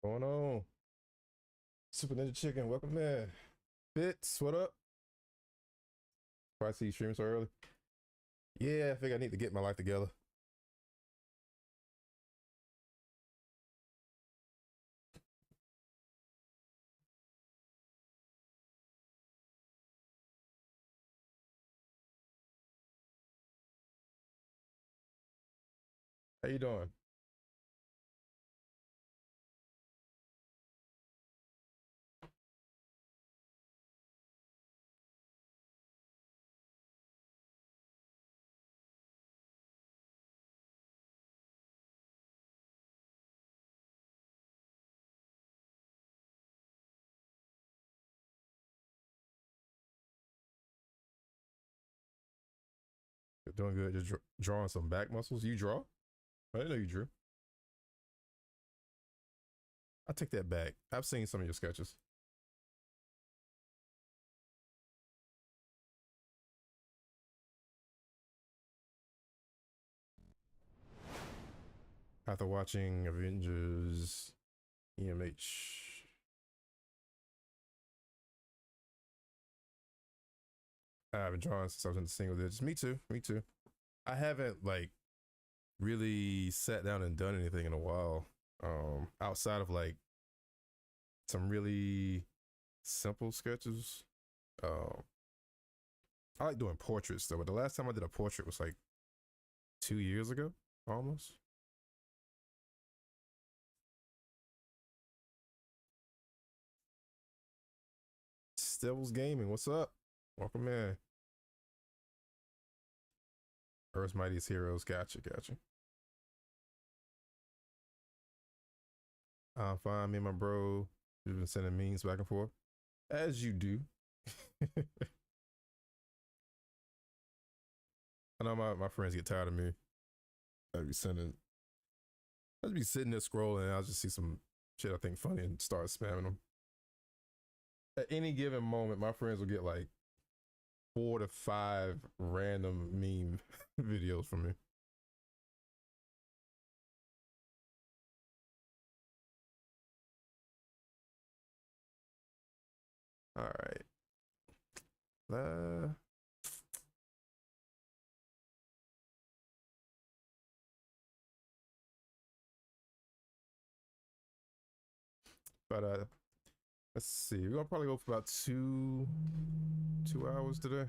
Going on? Super Ninja Chicken, welcome in. Fitz, what up? Why I see you streaming so early? Yeah, I think I need to get my life together. How you doing? Doing good. Just drawing some back muscles. You draw? I didn't know you drew. I take that back. I've seen some of your sketches. After watching Avengers EMH. I haven't drawn since I was in the single digits. Me too. Me too. I haven't like really sat down and done anything in a while. Outside of like some really simple sketches. Um, I like doing portraits though, but the last time I did a portrait was like 2 years ago, almost. Devils Gaming, what's up? Welcome in. Earth's Mightiest Heroes, gotcha, gotcha. I'm fine, me and my bro, we've been sending memes back and forth, as you do. I know my friends get tired of me. I'd be sitting there scrolling and I'll just see some shit I think funny and start spamming them. At any given moment, my friends will get like 4 to 5 random meme videos from me. All right. Uh, but let's see. We're gonna probably go for about 2 hours today.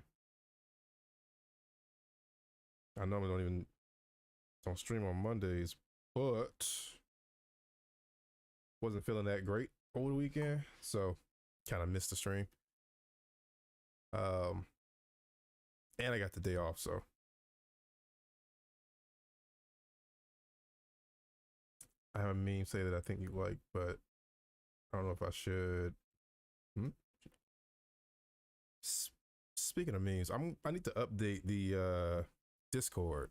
I normally don't stream on Mondays, but wasn't feeling that great over the weekend, so kind of missed the stream. Um, and I got the day off, so I have a meme say that I think you like, but I don't know if I should. Hmm? Speaking of memes, I need to update the Discord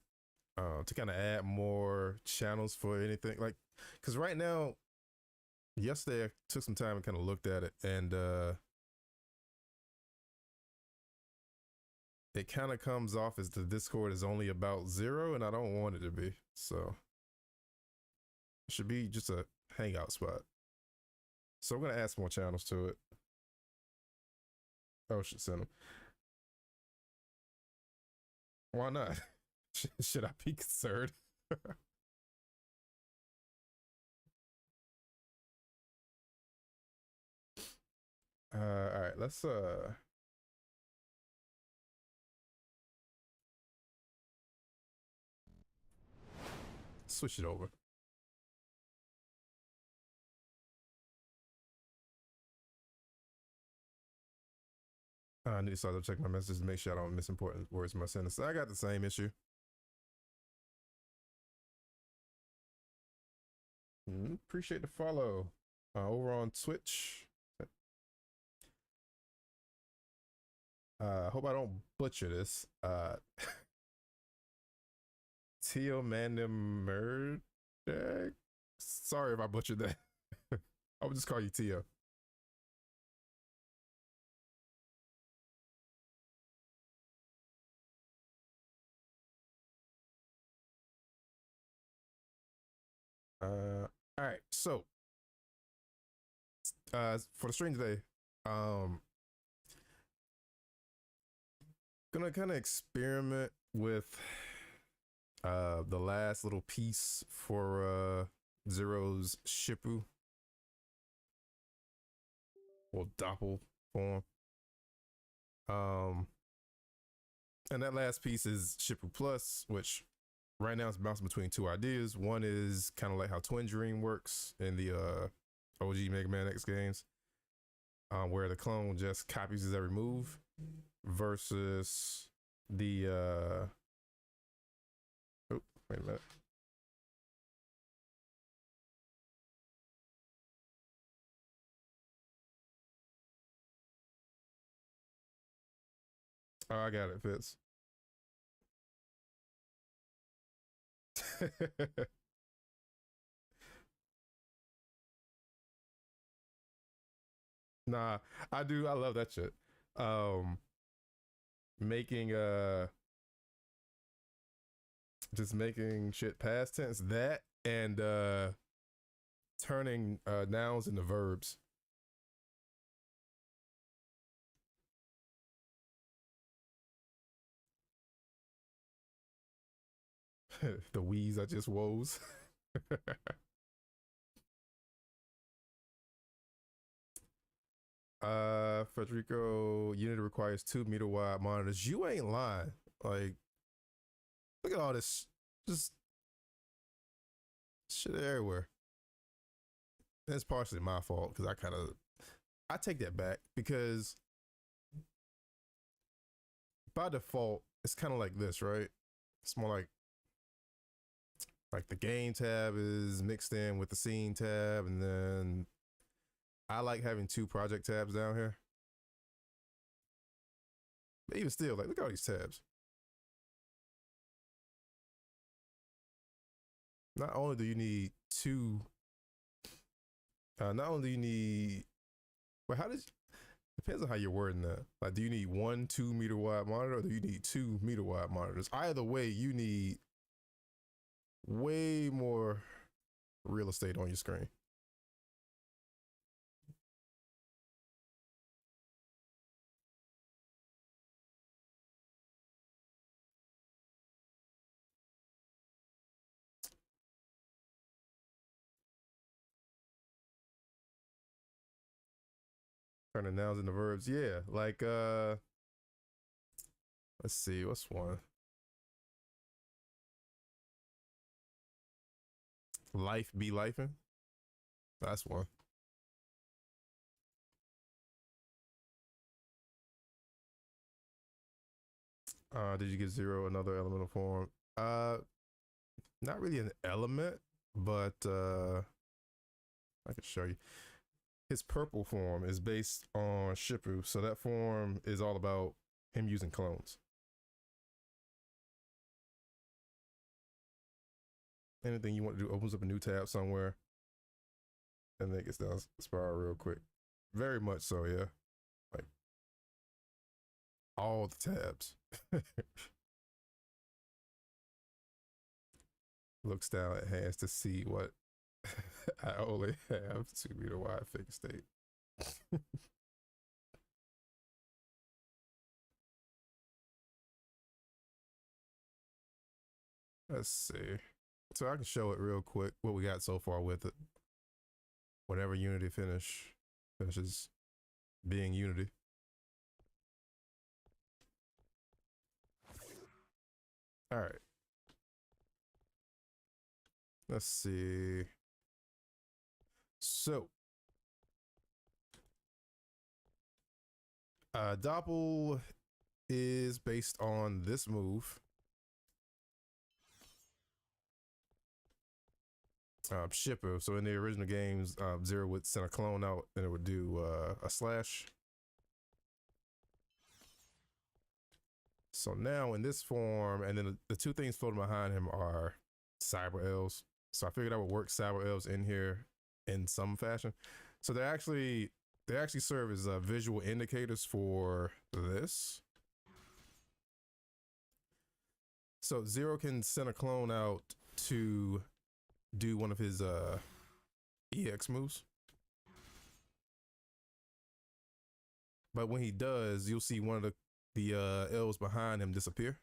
to kind of add more channels for anything like because right now, yesterday I took some time and kind of looked at it, and it kind of comes off as the Discord is only about zero, and I don't want it to be. So it should be just a hangout spot. So I'm gonna add some more channels to it. Oh, should send them. Why not? Should I be concerned? All right, let's switch it over. I need to start to check my messages to make sure I don't miss important words in my sentence. I got the same issue. Appreciate the follow. Over on Twitch. Hope I don't butcher this. Tio Mandem Sorry if I butchered that. I would just call you Tio. All right. So For the stream today, um, gonna kind of experiment with the last little piece for Zero's Shippu or Doppel form. Um, and that last piece is Shippu Plus, which right now it's bouncing between two ideas. One is kind of like how Twin Dream works in the OG Mega Man X games, where the clone just copies his every move, versus the oh, wait a minute. Oh, I got it, Fitz. Nah, I do. I love that shit. Um, making just making shit past tense, that and turning nouns into verbs. The wheeze I just woes. Federico, Unity requires 2 meter wide monitors. You ain't lying. Like, look at all this, just shit everywhere. And it's partially my fault because I take that back because by default it's kind of like this, right? It's more like the game tab is mixed in with the scene tab, and then I like having two project tabs down here. But even still, like, look at all these tabs. Not only do you need two, not only do you need, well, how does, depends on how you're wording that. Like, do you need 1 2 meter wide monitor, or do you need 2 meter wide monitors? Either way, you need way more real estate on your screen. Turning nouns into verbs. Yeah, like let's see, what's one? Life be lifing. That's one. Did you give Zero another elemental form? Not really an element, but I can show you. His purple form is based on Shippu, so that form is all about him using clones. Anything you want to do opens up a new tab somewhere, and then it gets down spiral real quick. Very much so, yeah. Like all the tabs. Looks down at hands to see what I only have 2 meter wide figure state. Let's see. So I can show it real quick what we got so far with it. Whenever Unity finishes being Unity. All right. Let's see. So, Doppel is based on this move. Shipper. So in the original games, Zero would send a clone out and it would do a slash. So now in this form, and then the two things floating behind him are cyber elves. So I figured I would work cyber elves in here in some fashion. So they actually serve as visual indicators for this. So Zero can send a clone out to do one of his EX moves. But when he does, you'll see one of the L's behind him disappear,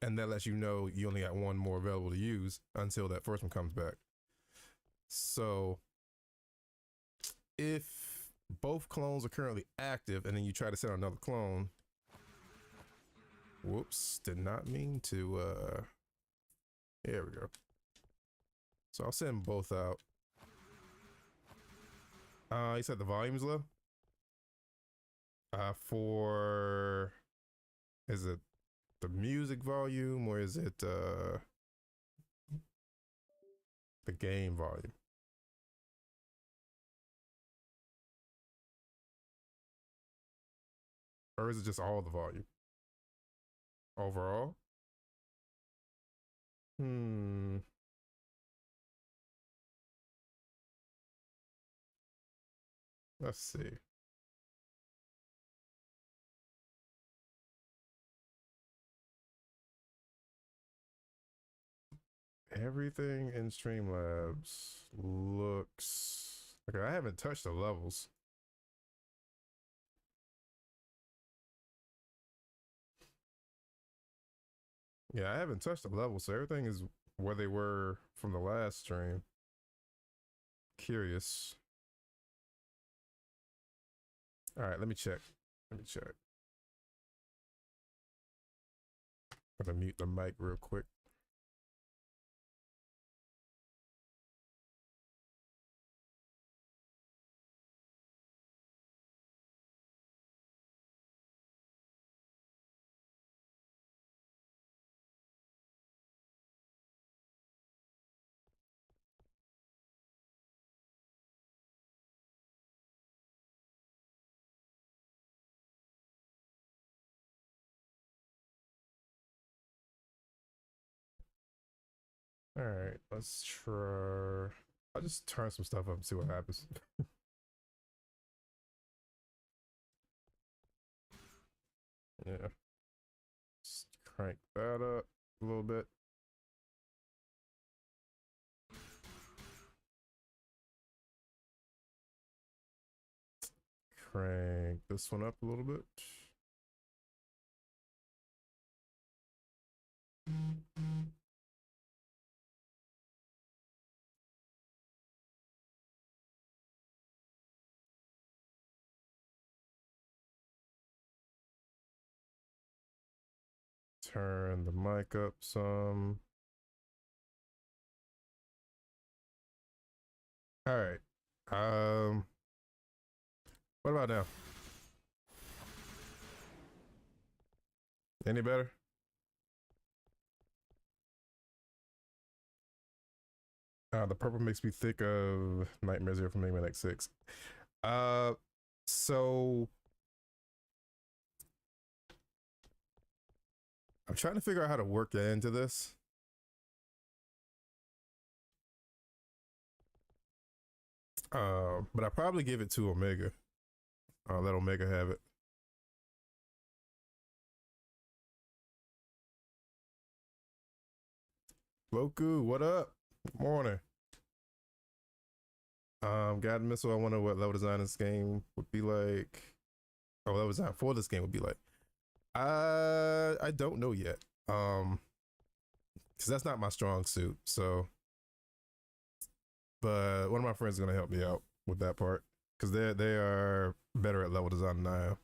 and that lets you know you only got one more available to use until that first one comes back. So if both clones are currently active and then you try to set another clone, whoops, did not mean to there we go. So I'll send both out. You said the volume's low? For, is it the music volume or is it the game volume? Or is it just all the volume? Overall? Let's see. Everything in Streamlabs looks okay. I haven't touched the levels. Yeah, I haven't touched the levels, so everything is where they were from the last stream. Curious. All right, let me check. Let me check. I'm gonna mute the mic real quick. All right, let's try. I'll just turn some stuff up and see what happens. Yeah. Just crank that up a little bit. Crank this one up a little bit. Turn the mic up some. All right. What about now? Any better? The purple makes me think of Nightmare Zero from Mega Man X6. So I'm trying to figure out how to work into this. But I probably give it to Omega. Let Omega have it. Loku, what up? Good morning. God Missile, I wonder what level design this game would be like. Or level design for this game would be like. I don't know yet. Because that's not my strong suit. So, but one of my friends is gonna help me out with that part because they are better at level design than I am.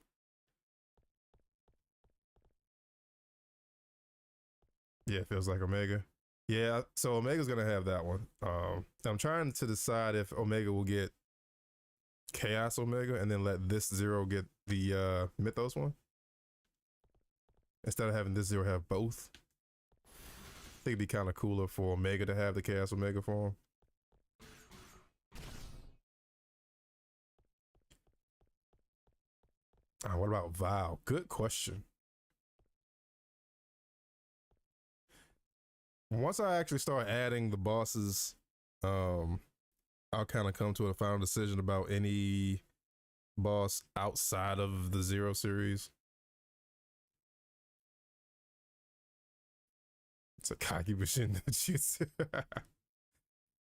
Yeah, it feels like Omega. Yeah, so Omega's gonna have that one. I'm trying to decide if Omega will get Chaos Omega and then let this Zero get the Mythos one instead of having this Zero have both. I think it'd be kind of cooler for Omega to have the Chaos Omega form. What about Val? Good question. Once I actually start adding the bosses, I'll kind of come to a final decision about any boss outside of the Zero series. It's a cocky machine that shoots.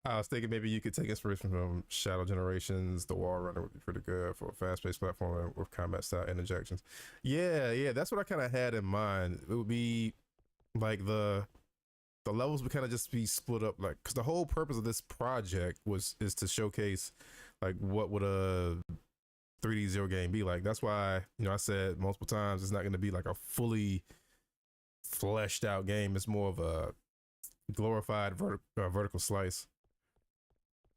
I was thinking maybe you could take inspiration from Shadow Generations. The Wall Runner would be pretty good for a fast-paced platform with combat style interjections. Yeah, yeah, that's what I kind of had in mind. It would be like the levels would kind of just be split up, like because the whole purpose of this project is to showcase like what would a 3D Zero game be like. That's why I said multiple times it's not going to be like a fully fleshed out game. It's more of a glorified vertical slice.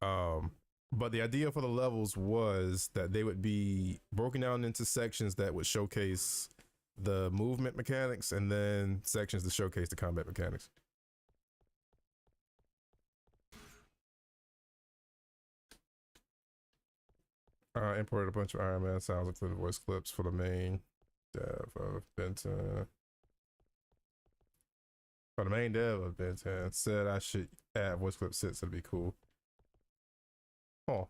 But the idea for the levels was that they would be broken down into sections that would showcase the movement mechanics and then sections to showcase the combat mechanics. Imported a bunch of Iron Man sounds, including voice clips for the main dev of Ben 10. For the main dev of Ben 10, said I should add voice clip sets. It'd be cool. Oh.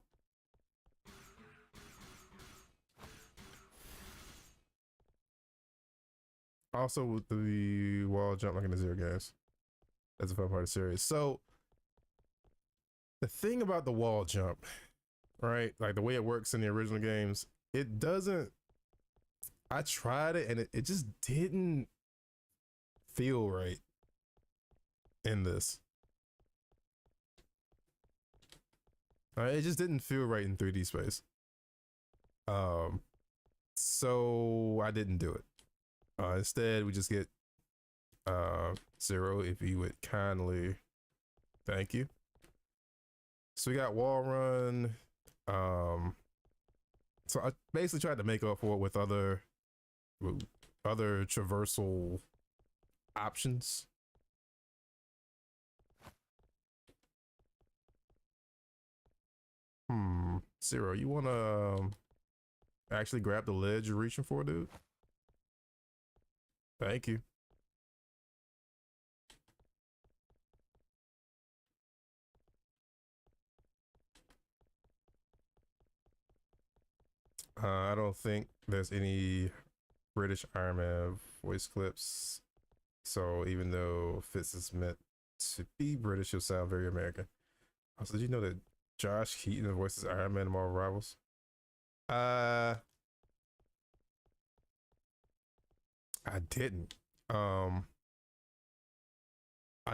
Also with the wall jump like in the Zero games. That's a fun part of the series. So the thing about the wall jump, right? Like the way it works in the original games, it doesn't. I tried it and it just didn't feel right in this. It just didn't feel right in 3D space. So I didn't do it. Instead, we just get Zero, if you would kindly, thank you. So we got wall run. So I basically tried to make up for it with other traversal options. Zero, you wanna actually grab the ledge you're reaching for, dude? Thank you. I don't think there's any British Iron Man voice clips. So even though Fitz is meant to be British, he'll sound very American. Also, did you know that Josh Keaton voices Iron Man in Marvel Rivals? I didn't. I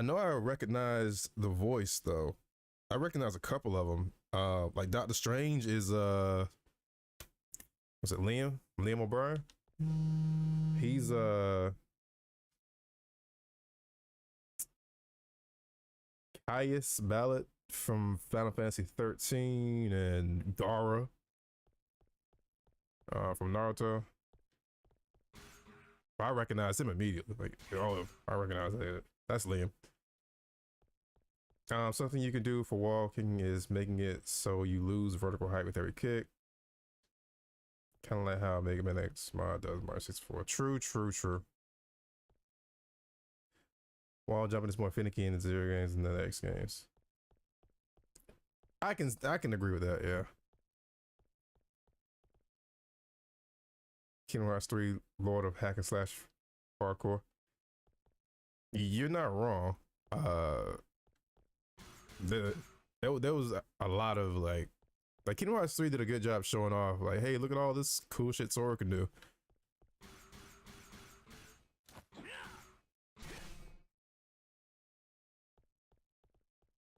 know I recognize the voice though. I recognize a couple of them. Like Doctor Strange is was it Liam? Liam O'Brien? He's Caius Ballot from Final Fantasy 13 and Dara from Naruto. I recognize him immediately. Like, oh, I recognize that. That's Liam. Something you can do for walking is making it so you lose vertical height with every kick. Kind of like how Mega Man X mod does Mario 64. True, true, true. Wall jumping is more finicky in the Zero games than the X games. I can agree with that, yeah. Kingdom Hearts 3 Lord of Hack and Slash Hardcore. You're not wrong. There was a lot of like Kingdom Hearts 3 did a good job showing off, like, hey, look at all this cool shit Sora can do.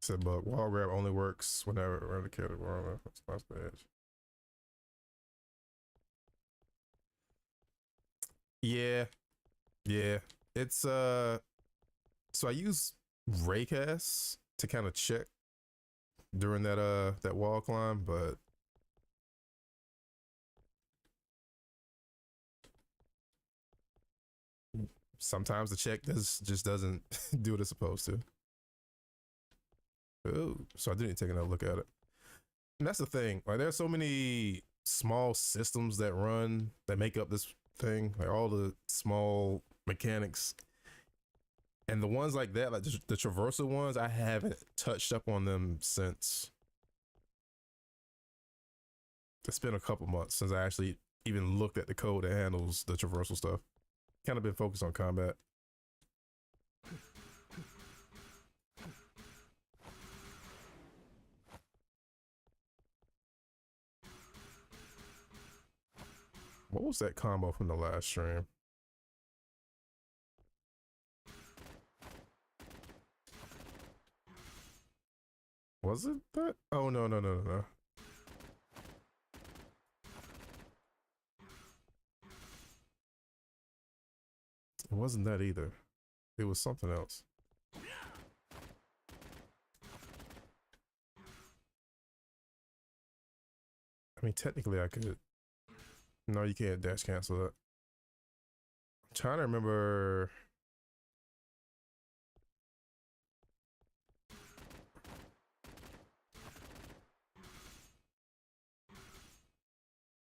Said, but wall grab only works whenever around the kid or that's the edge. Yeah, yeah. It's so I use Raycast to kind of check during that wall climb, but sometimes the check just doesn't do what it's supposed to. Oh, so I didn't take another look at it. And that's the thing. Like, there's so many small systems that run that make up this thing. Like all the small mechanics, and the ones like that, like the traversal ones, I haven't touched up on them since. It's been a couple months since I actually even looked at the code that handles the traversal stuff. Kind of been focused on combat. What was that combo from the last stream? Was it that? Oh, no, no, no, no, no. It wasn't that either. It was something else. I mean, technically I could. No, you can't dash cancel that. I'm trying to remember.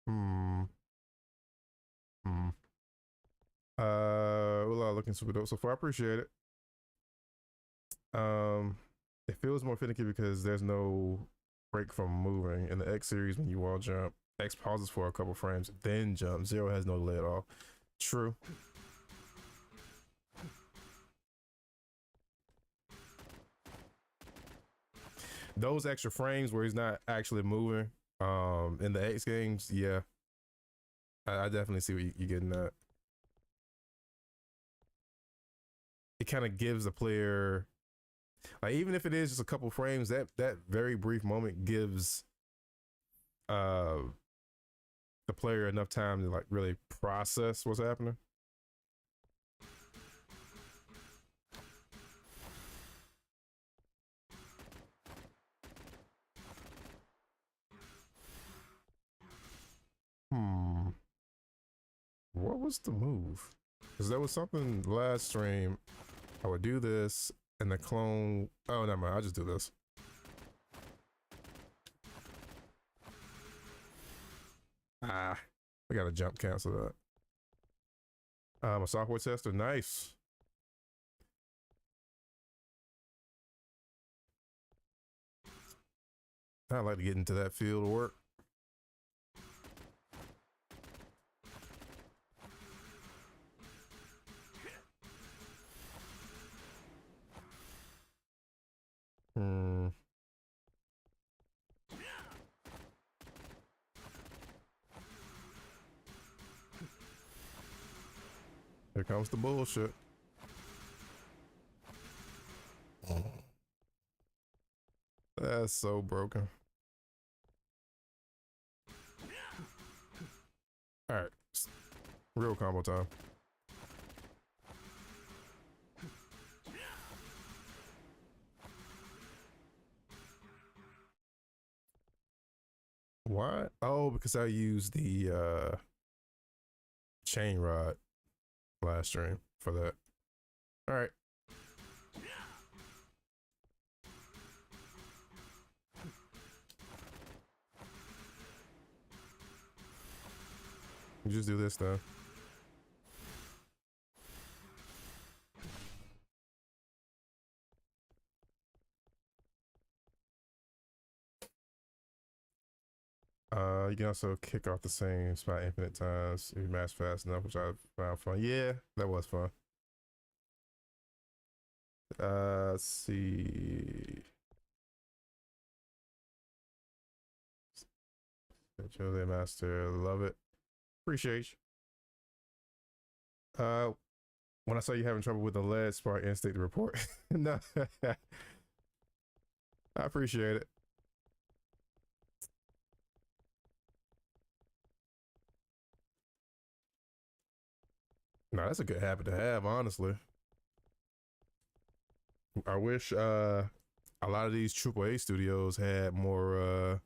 Hmm. Hmm. Well, looking super dope so far. I appreciate it. It feels more finicky because there's no break from moving. In the X series, when you wall jump, X pauses for a couple frames, then jump. Zero has no delay at all. True. Those extra frames where he's not actually moving, in the X games, yeah, I definitely see what you're getting at. It kind of gives the player, like, even if it is just a couple frames, that very brief moment gives uh the player enough time to like really process what's happening. Hmm. What was the move? Because there was something last stream. I would do this and the clone. Oh, never mind. I'll just do this. Ah, I got to jump cancel that. I'm a software tester. Nice. I'd like to get into that field of work. Hmm. Here comes the bullshit. That's so broken. All right, real combo time. Why? Oh, because I used the chain rod last stream for that. All right. You just do this though. You can also kick off the same spot infinite times if you mash fast enough, which I found fun. Yeah, that was fun. Let's see. Jose Master, love it. Appreciate you. When I saw you having trouble with the lead spark instinct to report. No, I appreciate it. No, that's a good habit to have, honestly. I wish a lot of these AAA studios had more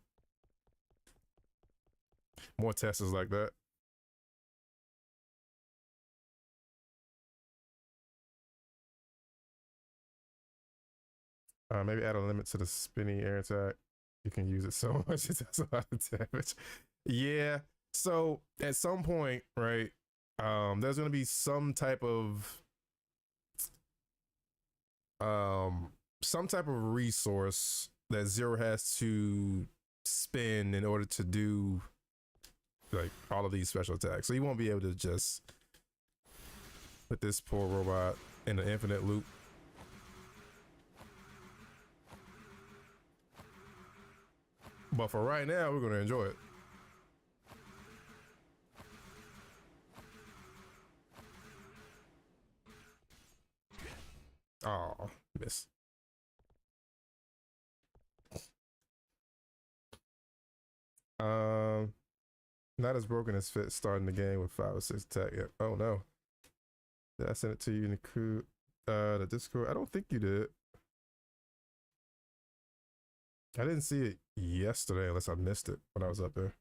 testers like that. Maybe add a limit to the spinny air attack. You can use it so much it does a lot of damage. Yeah. So at some point, right, there's gonna be some type of resource that Zero has to spend in order to do like all of these special attacks. So you won't be able to just put this poor robot in an infinite loop. But for right now, we're gonna enjoy it. Oh, miss. Um, Not as broken as fit starting the game with 5 or 6 attack yet. Oh no. Did I send it to you in the crew? The Discord? I don't think you did. I didn't see it yesterday unless I missed it when I was up there.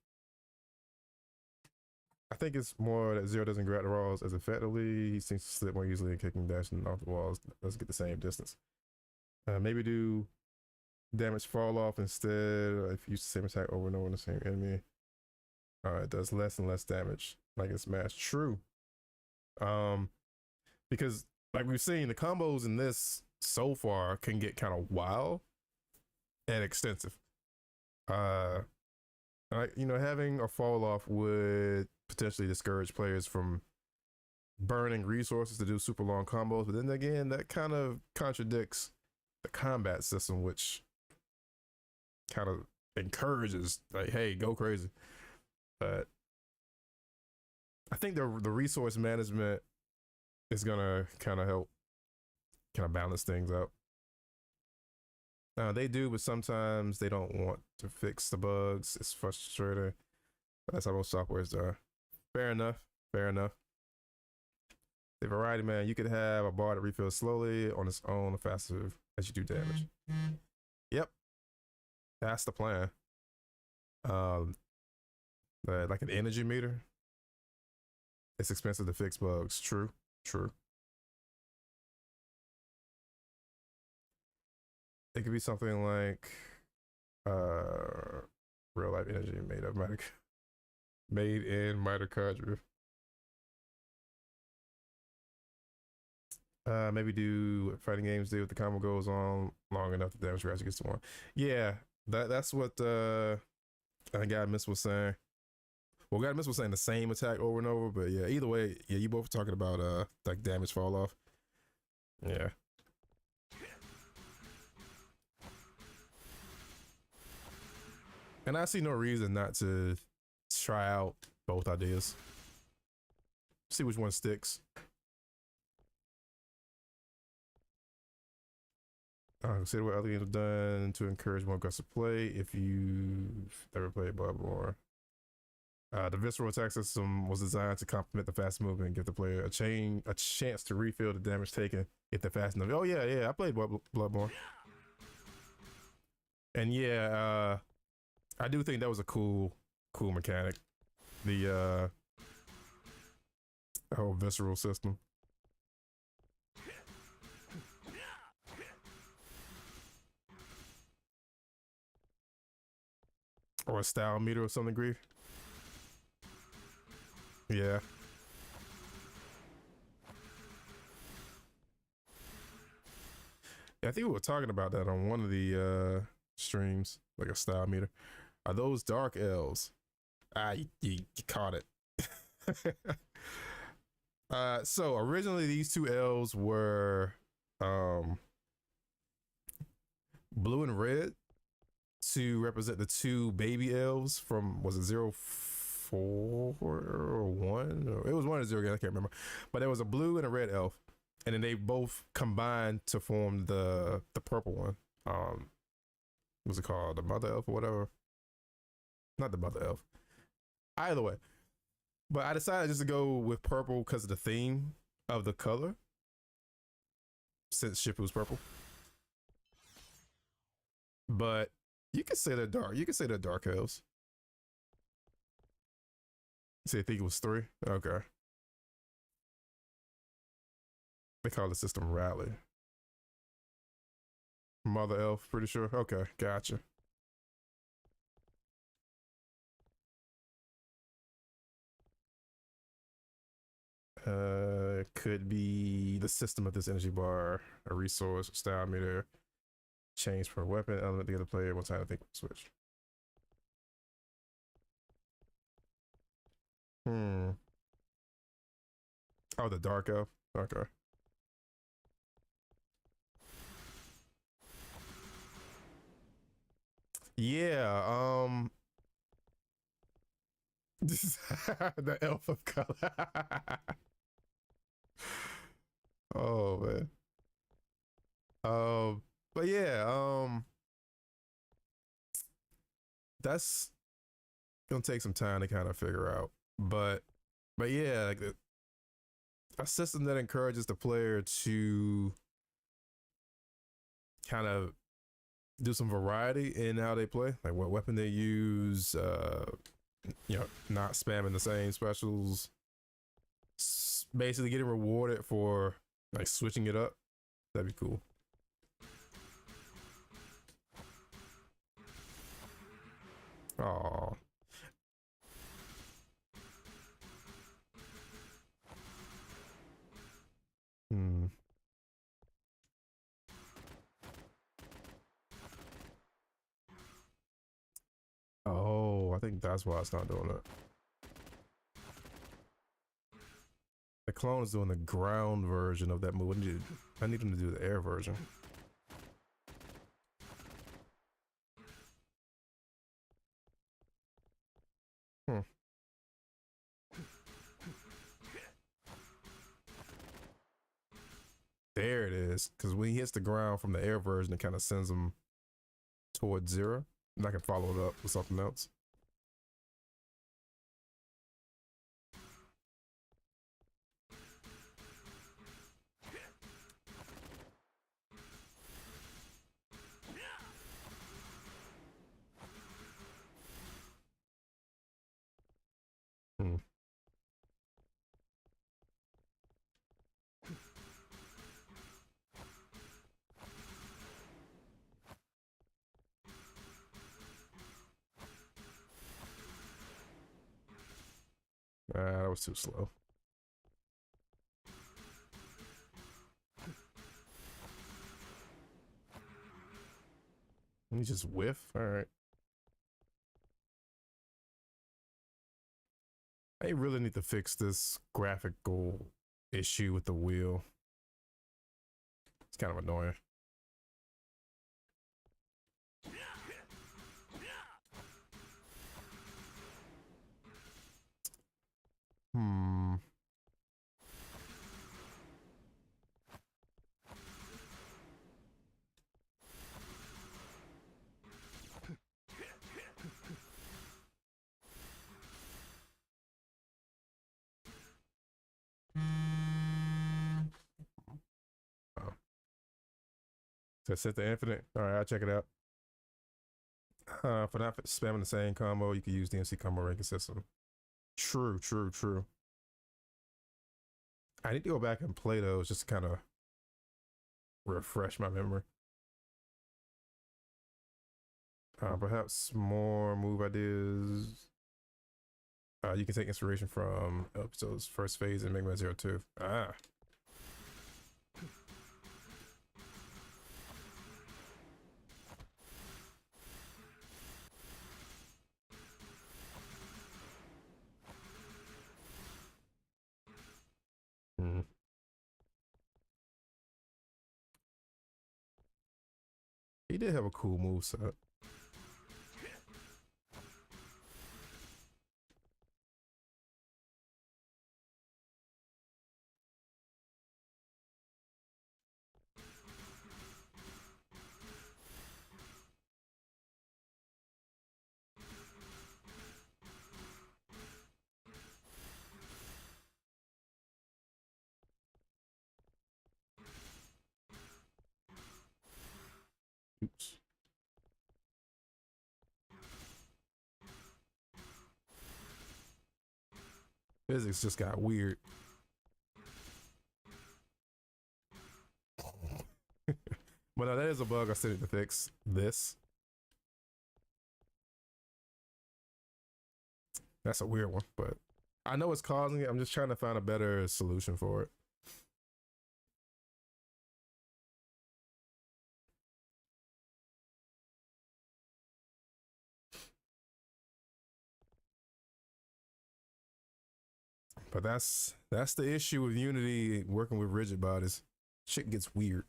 I think it's more that Zero doesn't grab the walls as effectively. He seems to slip more easily and kicking dashing off the walls. Let's get the same distance. Maybe do damage fall off instead if you use the same attack over and over on the same enemy. It does less and less damage. Like it's Smash. True. Because like we've seen, the combos in this so far can get kind of wild and extensive. Having a fall off would potentially discourage players from burning resources to do super long combos, but then again, that kind of contradicts the combat system, which kind of encourages like, hey, go crazy. But I think the resource management is gonna kind of help kind of balance things out. They do, but sometimes they don't want to fix the bugs. It's frustrating. But that's how most softwares are. Fair enough. Fair enough. The variety, man, you could have a bar that refills slowly on its own, faster as you do damage. Yep, that's the plan. Like an energy meter. It's expensive to fix bugs. True. It could be something like real life energy made in mitochondria. Maybe do what fighting games do if the combo goes on long enough, the damage gradually gets to 1. Yeah, that's what I think Guy Miss was saying. Well, Guy Miss was saying the same attack over and over, but yeah, either way, yeah, you both were talking about like damage fall off. Yeah. And I see no reason not to try out both ideas. See which one sticks. Consider what other games have done to encourage more aggressive play if you've never played Bloodborne. The visceral attack system was designed to complement the fast movement and give the player a chance to refill the damage taken if they're fast enough. Oh yeah, I played Bloodborne. And yeah, I do think that was a cool mechanic. The whole visceral system. Or a style meter of some degree. Yeah. I think we were talking about that on one of the streams, like a style meter. Are those dark elves? You caught it. So originally these two elves were blue and red to represent the two baby elves from, was it 04 or 1? It was 1 or 0 again, I can't remember. But there was a blue and a red elf, and then they both combined to form the purple one. What's it called? The mother elf or whatever? Not the mother elf. Either way. But I decided just to go with purple because of the theme of the color. Since Shifu's purple. But you could say they're dark. You could say they're dark elves. So I think it was 3? Okay. They call the system Rally. Mother elf, pretty sure. Okay, gotcha. Could be the system of this energy bar, a resource, a style meter, change per weapon, element the other player one time to think switch. Oh, the dark elf. Okay. Yeah, the elf of color. Oh man. But yeah, that's gonna take some time to kind of figure out. But yeah, like a system that encourages the player to kind of do some variety in how they play, like what weapon they use, not spamming the same specials, basically getting rewarded for like switching it up. That'd be cool. Oh, hmm. Oh, I think that's why it's not doing it. The clone is doing the ground version of that move. I need him to do the air version. Hmm. There it is. Because when he hits the ground from the air version, it kind of sends him towards zero. And I can follow it up with something else. Hmm. That was too slow. Let me just whiff. All right. I really need to fix this graphical issue with the wheel. It's kind of annoying. Hmm. Oh. So set the infinite. All right, I'll check it out. For not spamming the same combo, you can use DMC combo ranking system. True, true, true. I need to go back and play those just to kind of refresh my memory. Perhaps more move ideas. You can take inspiration from episode's first phase in Mega Man Zero 2. Ah. Hmm. He did have a cool move set. Oops. Physics just got weird. But no, that is a bug I still need to fix. This. That's a weird one, but I know it's causing it. I'm just trying to find a better solution for it. But that's the issue with Unity working with rigid bodies. Shit gets weird.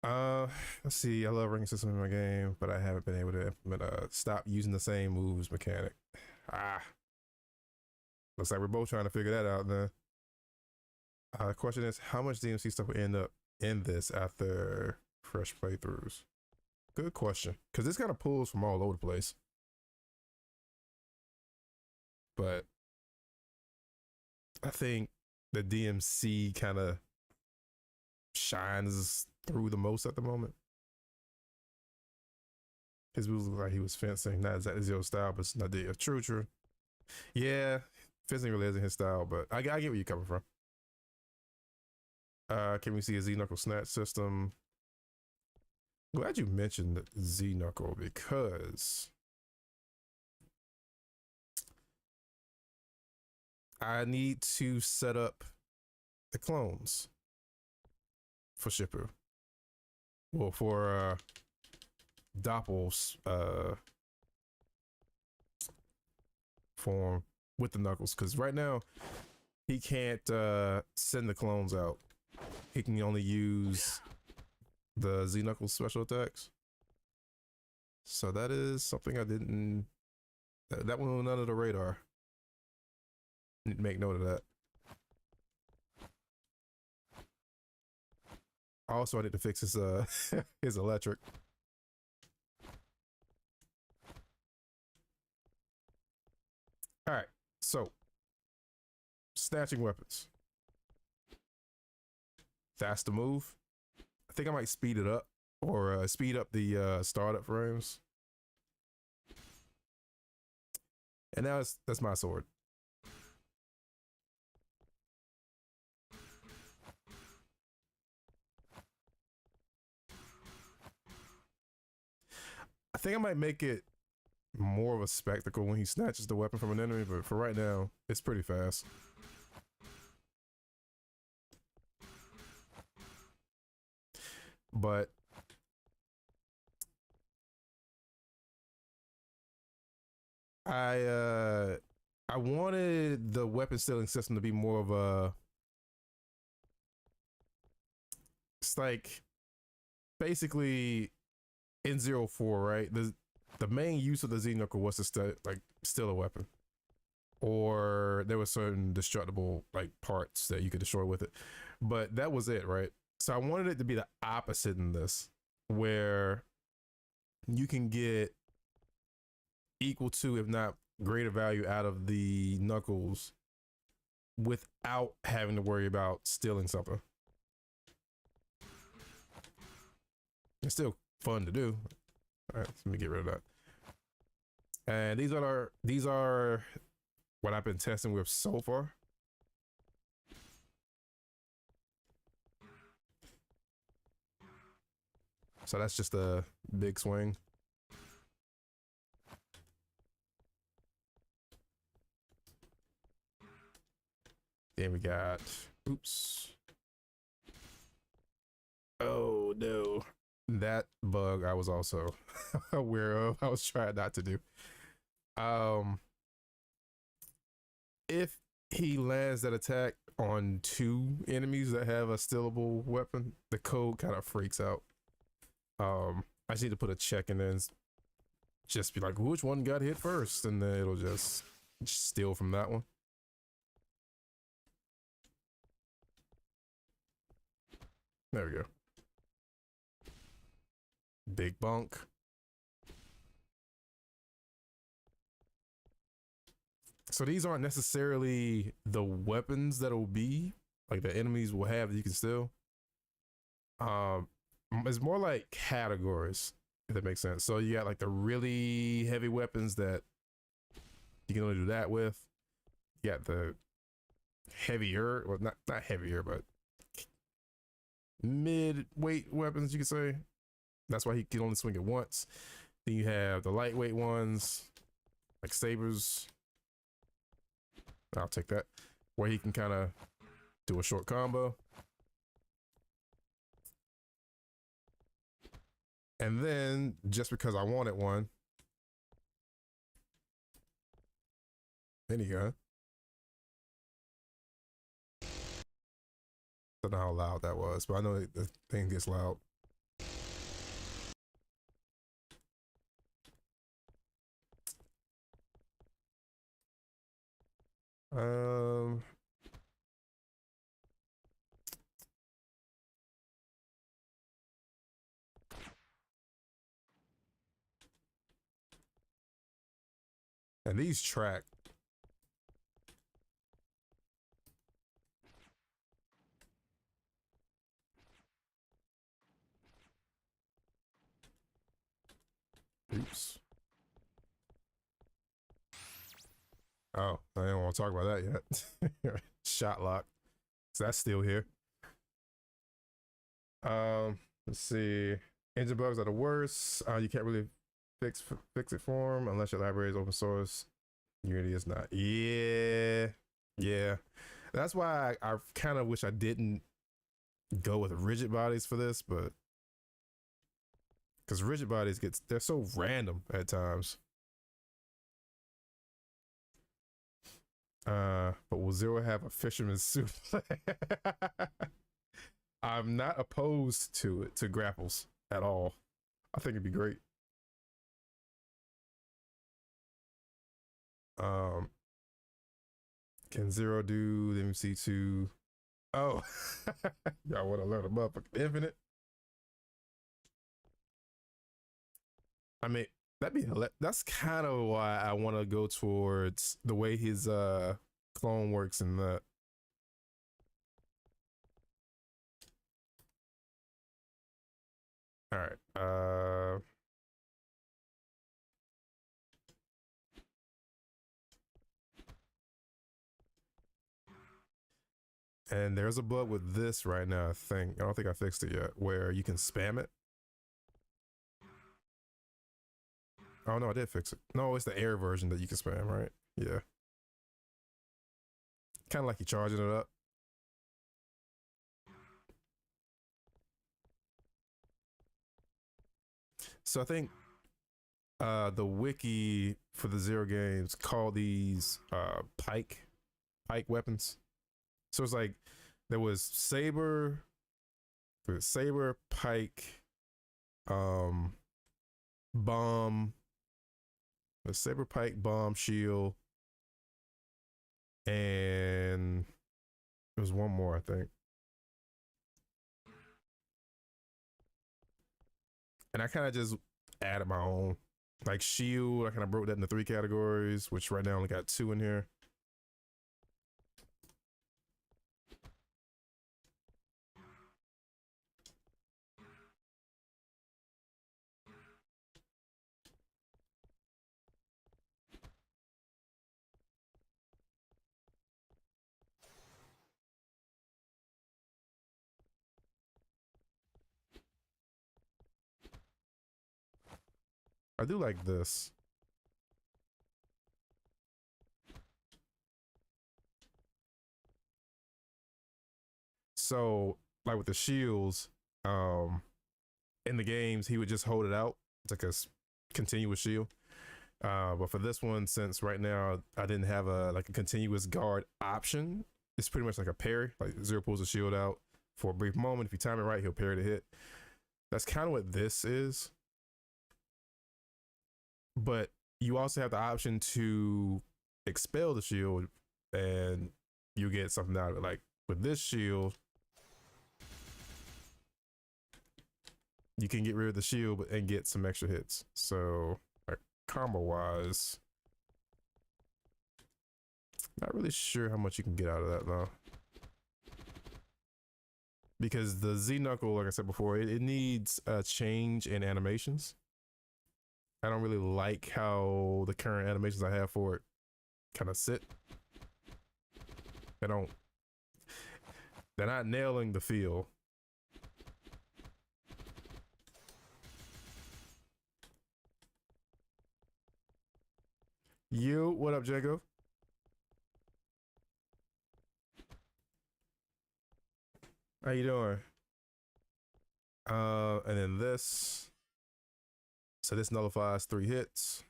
Uh, let's see. I love ranking system in my game, but I haven't been able to implement stop using the same moves mechanic. Ah, looks like we're both trying to figure that out. Then, the question is, how much DMC stuff will end up in this after fresh playthroughs? Good question. Because this kind of pulls from all over the place. But I think the DMC kind of shines through the most at the moment. His moves look like he was fencing, not exactly Zero style, but it's not the true. Yeah, fencing really isn't his style, but I get where you're coming from. Can we see a Z-Knuckle snatch system? Glad you mentioned Z-Knuckle because I need to set up the clones for Shippu. Well, for Doppel's form with the Knuckles, because right now he can't send the clones out. He can only use the Z-Knuckle special attacks. So that is something I didn't. That one went under the radar. Need to make note of that. Also, I need to fix his his electric. All right, so snatching weapons. That's the move. I think I might speed it up or speed up the startup frames. And now that's my sword. I think I might make it more of a spectacle when he snatches the weapon from an enemy, but for right now, it's pretty fast. But I wanted the weapon stealing system to be more of a, it's like basically in 04, right? The main use of the Z-Knuckle was to steal a weapon, or there were certain destructible like parts that you could destroy with it, but that was it, right? So I wanted it to be the opposite in this, where you can get equal to, if not greater value out of the Knuckles without having to worry about stealing something. It's still fun to do. All right, let me get rid of that. And these are what I've been testing with so far. So that's just a big swing. Then we got, oops. Oh no. That bug I was also aware of. I was trying not to do. If he lands that attack on two enemies that have a stealable weapon, the code kind of freaks out. I just need to put a check in there and just be like, which one got hit first? And then it'll just steal from that one. There we go. Big bunk. So these aren't necessarily the weapons that'll be like the enemies will have that you can steal. It's more like categories, if that makes sense. So you got like the really heavy weapons that you can only do that with. You got the heavier, well, not heavier, but mid-weight weapons, you could say. That's why he can only swing it once. Then you have the lightweight ones, like sabers. I'll take that. Where he can kind of do a short combo. And then, just because I wanted one, minigun. Don't know how loud that was, but I know the thing gets loud. And these track. Oops. Oh, I didn't want to talk about that yet. Shot lock. So that's still here. Let's see. Engine bugs are the worst. You can't really fix it for them unless your library is open source. Unity is not. Yeah. That's why I kind of wish I didn't go with rigid bodies for this, but because rigid bodies they're so random at times. But will Zero have a fisherman's suit? I'm not opposed to grapples at all. I think it'd be great. Can Zero do the MC2? Oh, y'all want to learn about Infinite? I mean, that's kind of why I want to go towards the way his clone works in that. All right. And there's a bug with this right now, I think. I don't think I fixed it yet, where you can spam it. Oh, no, I did fix it. No, it's the air version that you can spam, right? Yeah. Kind of like you're charging it up. So I think the wiki for the Zero games call these pike weapons. So it's like there was saber, pike, bomb, the saber, pike, bomb, shield, and there was one more, I think. And I kind of just added my own, like shield. I kind of broke that into 3 categories, which right now I only got 2 in here. I do like this. So, like with the shields, in the games, he would just hold it out. It's like a continuous shield. But for this one, since right now I didn't have a continuous guard option, it's pretty much like a parry. Like Zero pulls a shield out for a brief moment. If you time it right, he'll parry the hit. That's kind of what this is. But you also have the option to expel the shield, and you get something out of it. Like with this shield, you can get rid of the shield and get some extra hits. So, like, combo wise, not really sure how much you can get out of that though. Because the Z-Knuckle, like I said before, it needs a change in animations. I don't really like how the current animations I have for it kind of sit. They're not nailing the feel. What up, Jacob? How you doing? And then this. So this nullifies 3 hits.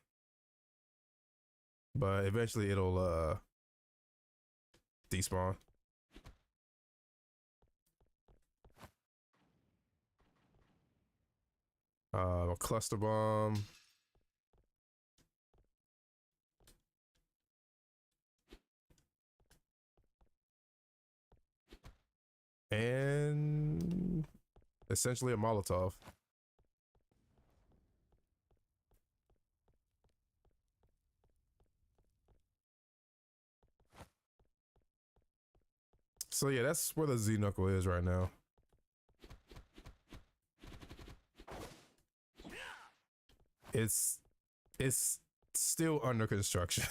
But eventually it'll despawn. Cluster bomb. And essentially a Molotov. So yeah, that's where the Z-Knuckle is right now. It's still under construction.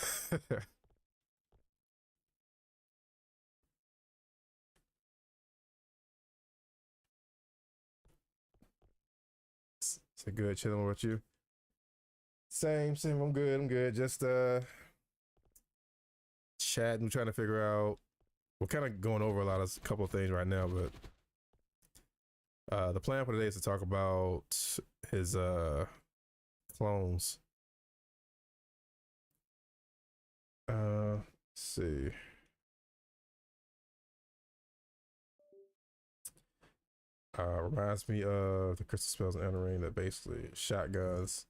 It's a good chilling with you. Same. I'm good. Just chatting, trying to figure out. We're kind of going over a couple of things right now, but the plan for today is to talk about his clones. Let's see. Reminds me of the crystal spells and entering that basically shotguns,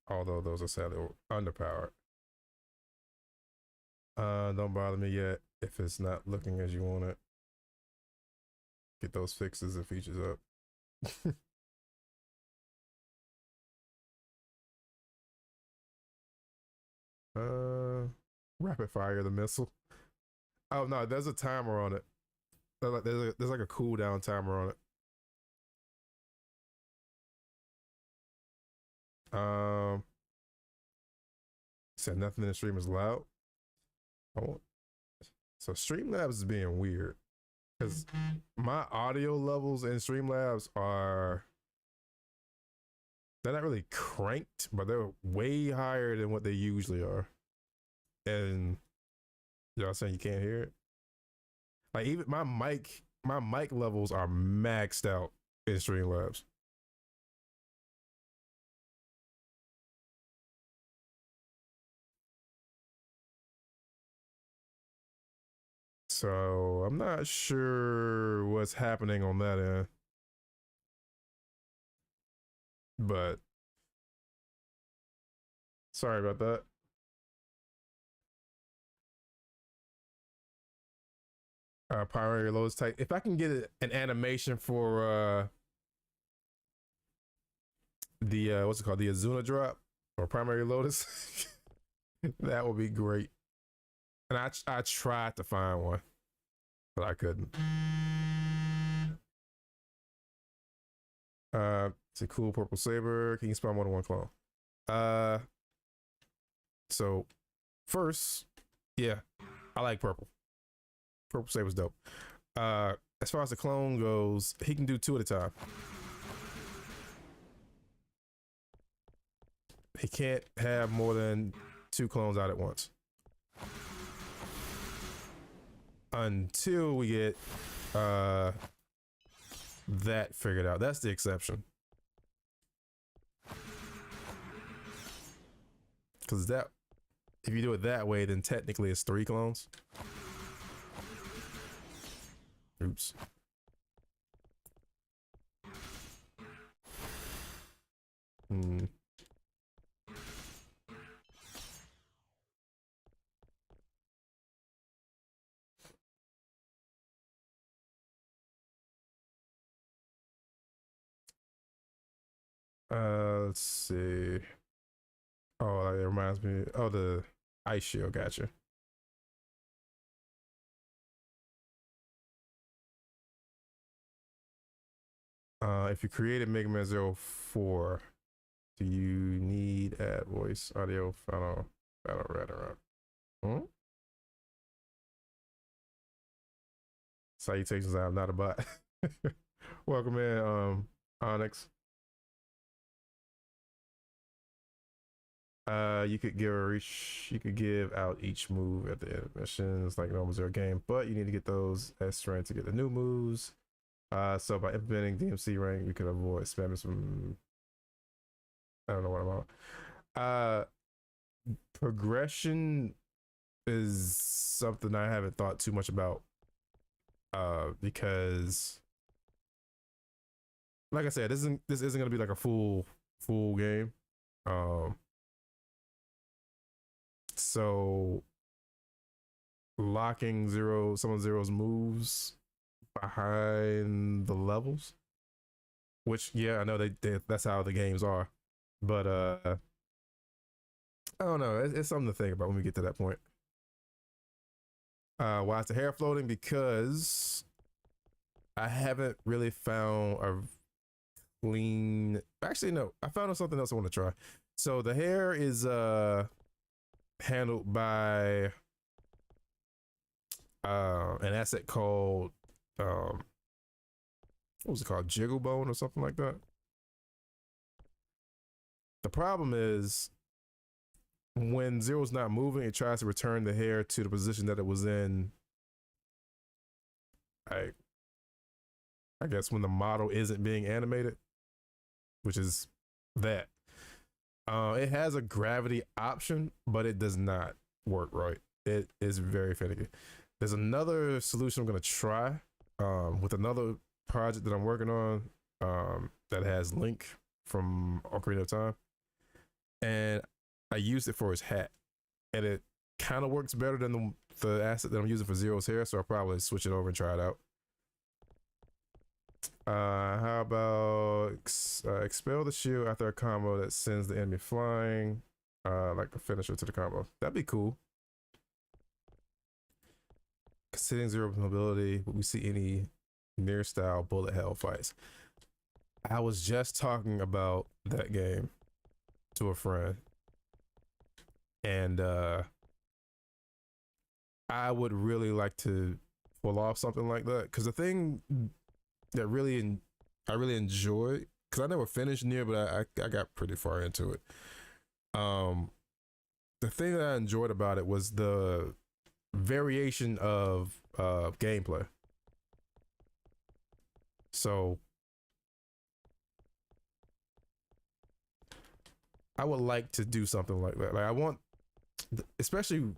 although those are sadly underpowered. Don't bother me yet if it's not looking as you want it. Get those fixes and features up. Rapid fire the missile. Oh no, there's a timer on it. There's like a cooldown timer on it. Said nothing in the stream is loud. So Streamlabs is being weird because my audio levels in Streamlabs they're not really cranked, but they're way higher than what they usually are. And y'all saying you can't hear it? Like even my mic levels are maxed out in Streamlabs. So I'm not sure what's happening on that end. But sorry about that. Primary Lotus type. If I can get an animation for the what's it called, the Azuna drop or Primary Lotus, that would be great. And I tried to find one, but I couldn't. It's a cool purple saber. Can you spawn more than one clone? So first, yeah, I like purple. Purple saber's dope. As far as the clone goes, he can do 2 at a time. He can't have more than 2 clones out at once. Until we get that figured out. That's the exception. Because if you do it that way, then technically it's 3 clones. Oops. Let's see. Oh, it reminds me. Oh, the ice shield. Gotcha. If you created Mega Man 04, do you need add voice audio final battle radar? Salutations, I'm not a bot. Welcome in, Onyx. You could give out each move at the end of missions like normal 0 game, but you need to get those S strength to get the new moves. So by implementing DMC rank, we could avoid spamming some. I don't know what I'm on. Progression is something I haven't thought too much about. Because, like I said, this isn't gonna be like a full game. So locking some of Zero's moves behind the levels, which I know that's how the games are, but I don't know. It's something to think about when we get to that point. Why is the hair floating? Because I haven't really found a clean. Actually, no, I found something else I want to try. So the hair is handled by an asset called what was it called, Jiggle Bone or something like that. The problem is when Zero's not moving, it tries to return the hair to the position that it was in. I guess when the model isn't being animated, which is that. It has a gravity option, but it does not work right. It is very finicky. There's another solution I'm gonna try with another project that I'm working on that has Link from Ocarina of Time, and I used it for his hat, and it kind of works better than the asset that I'm using for Zero's hair. So I'll probably switch it over and try it out. How about expel the shield after a combo that sends the enemy flying, like the finisher to the combo? That'd be cool. Considering Zero mobility, would we see any near style bullet hell fights? I was just talking about that game to a friend, and I would really like to pull off something like that, because the thing that I really enjoyed, because I never finished near, but I got pretty far into it. The thing that I enjoyed about it was the variation of gameplay. So I would like to do something like that. Like I want, especially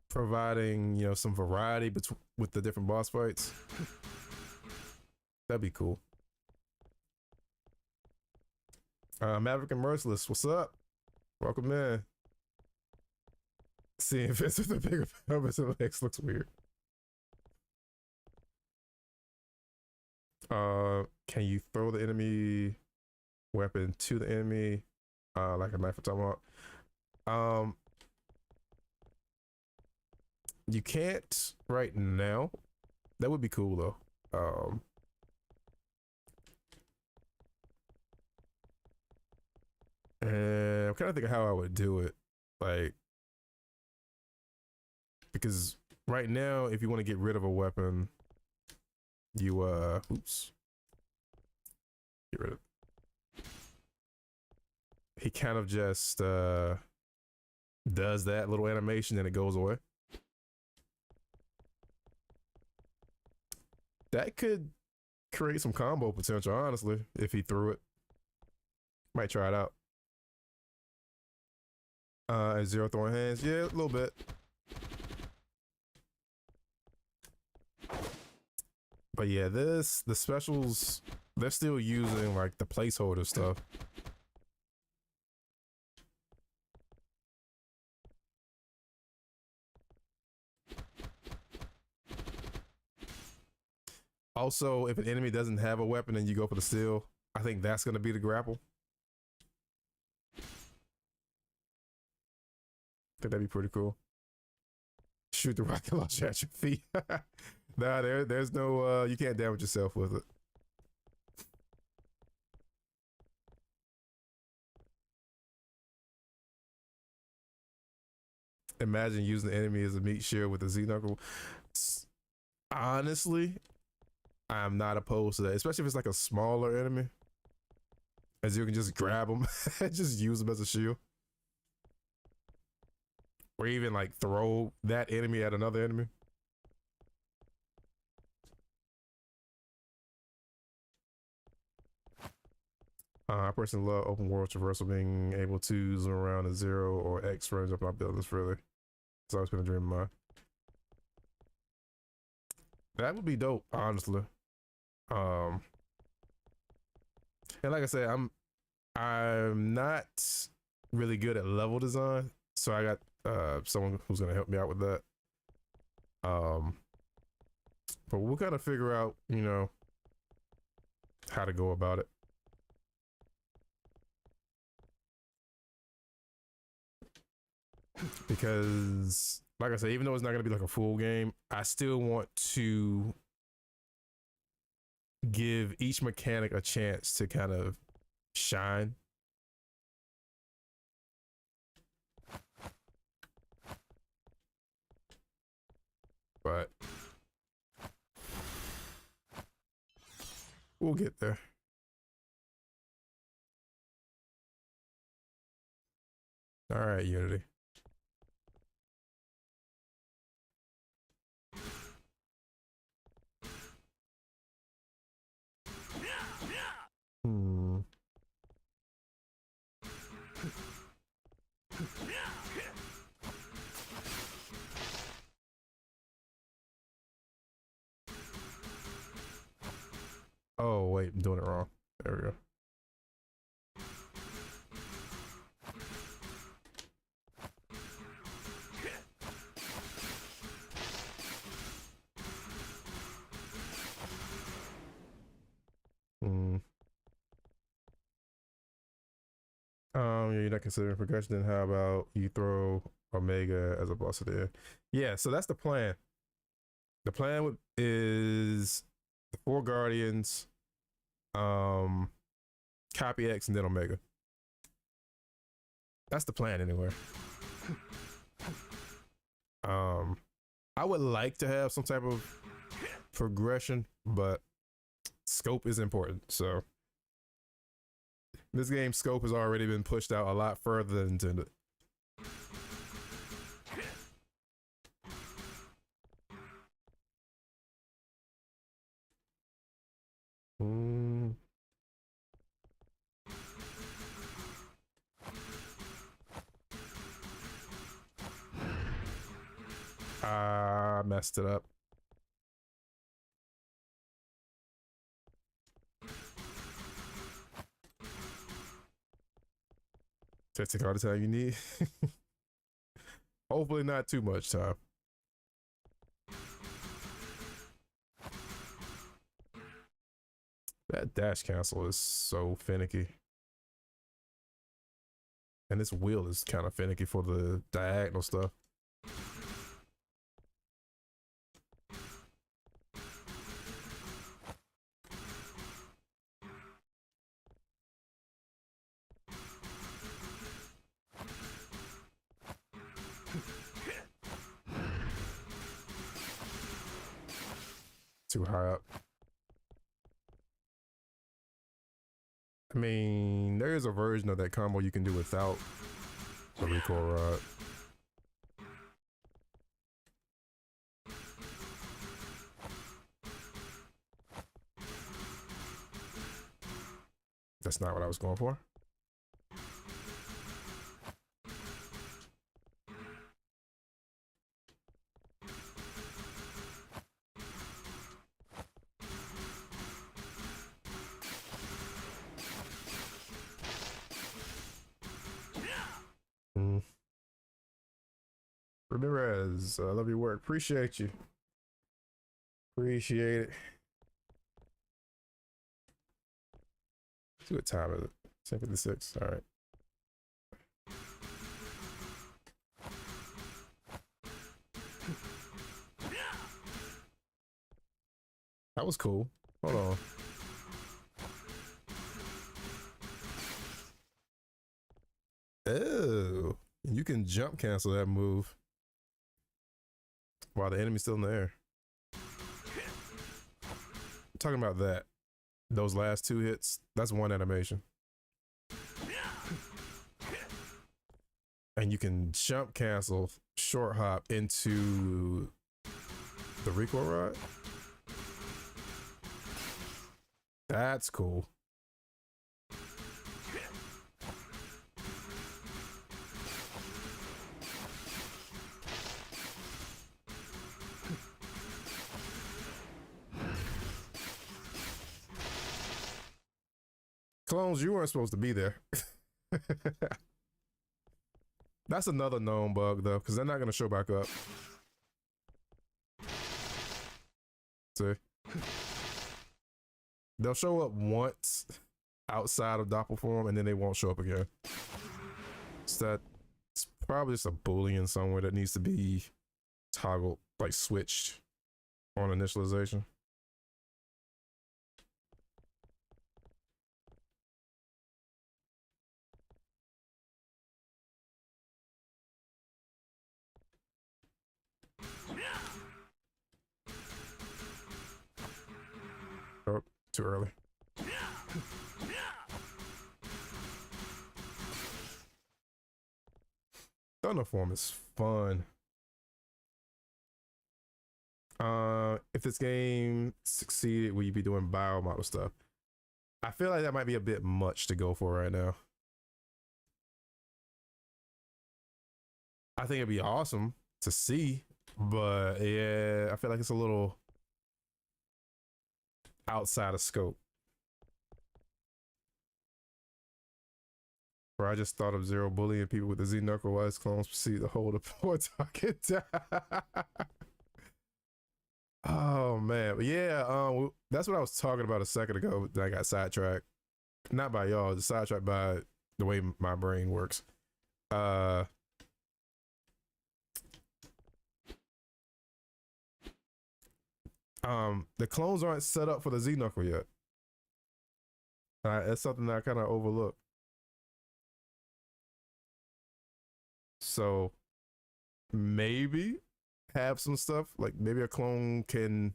providing some variety with the different boss fights. That'd be cool. Maverick and Merciless, what's up? Welcome in. Seeing Vince with the bigger pelvis and legs looks weird. Can you throw the enemy weapon to the enemy like a knife or tomahawk? You can't right now. That would be cool though. And I'm kind of thinking how I would do it, like, because right now, if you want to get rid of a weapon, you oops, get rid of. He kind of just does that little animation and it goes away. That could create some combo potential, honestly, if he threw it. Might try it out. Zero throwing hands, yeah, a little bit. But yeah, the specials, they're still using like the placeholder stuff. Also, if an enemy doesn't have a weapon and you go for the steal, I think that's going to be the grapple. I think that'd be pretty cool. Shoot the rocket launcher at your feet. Nah, there's no, you can't damage yourself with it. Imagine using the enemy as a meat shield with a Z-Knuckle. Honestly, I'm not opposed to that, especially if it's like a smaller enemy, as you can just grab them and just use them as a shield, or even like throw that enemy at another enemy. I personally love open world traversal, being able to zoom around a zero or X range of my buildings. Really, it's always been a dream of mine. That would be dope, honestly. And like I said, I'm not really good at level design, so I got someone who's gonna help me out with that. But we'll kind of figure out, how to go about it. Because like I said, even though it's not gonna be like a full game, I still want to give each mechanic a chance to kind of shine. But we'll get there. All right, Unity. Hmm. Oh, wait, I'm doing it wrong. There we go. Hmm. You're not considering progression. Then how about you throw Omega as a boss of the air? Yeah, so that's the plan. The plan is the 4 Guardians, Copy X, and then Omega. That's the plan anyway. I would like to have some type of progression, but scope is important. So this game's scope has already been pushed out a lot further than intended. I messed it up. Take all the time you need. Hopefully not too much time. That dash cancel is so finicky. And this wheel is kind of finicky for the diagonal stuff. Too high up. I mean, there is a version of that combo you can do without the recoil rod. That's not what I was going for. Ramirez, I love your work. Appreciate you. Appreciate it. See what time is it? 10:56. All right. That was cool. Hold on. Oh, you can jump cancel that move while the enemy's still in the air. I'm talking about that. Those last 2 hits, that's one animation. And you can jump cancel, short hop into the recoil rod. That's cool. Clones, you weren't supposed to be there. That's another known bug though, because they're not going to show back up. See? They'll show up once outside of Doppel form and then they won't show up again. So it's probably just a Boolean somewhere that needs to be toggled, like switched on initialization. Too early. Thunderform is fun. If this game succeeded, will you be doing biomodel stuff? I feel like that might be a bit much to go for right now. I think it'd be awesome to see, but yeah, I feel like it's a little outside of scope. Where I just thought of Zero bullying people with the Z-Knuckle while his clones proceed to hold a poor target down. Oh man, but yeah, that's what I was talking about a second ago. That I got sidetracked, not by y'all, just sidetracked by the way my brain works. The clones aren't set up for the Z-Knuckle yet. That's something that I kind of overlooked. So maybe have some stuff like maybe a clone can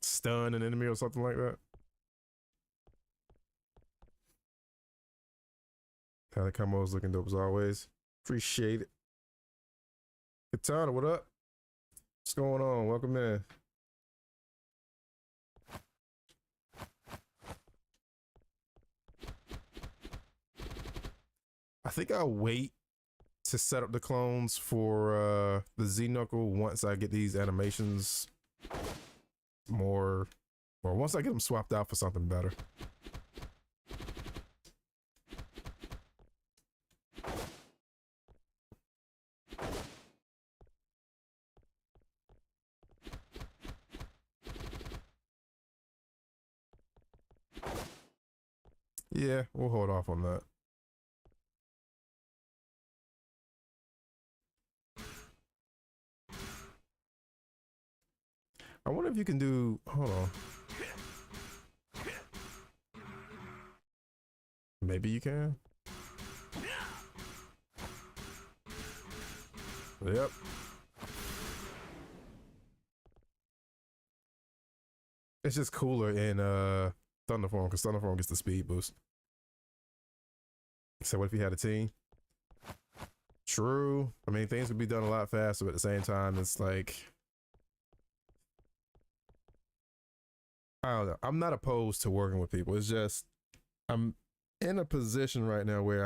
stun an enemy or something like that. How the combos looking dope as always. Appreciate it. Katana, what up? What's going on? Welcome in. I think I'll wait to set up the clones for the Z-Knuckle once I get these animations more, or once I get them swapped out for something better. Yeah, we'll hold off on that. I wonder if you can do, hold on. Maybe you can. Yep. It's just cooler in Thunderform because Thunderform gets the speed boost. So what if you had a team? True. I mean, things would be done a lot faster, but at the same time, it's like, I don't know. I'm not opposed to working with people. It's just I'm in a position right now where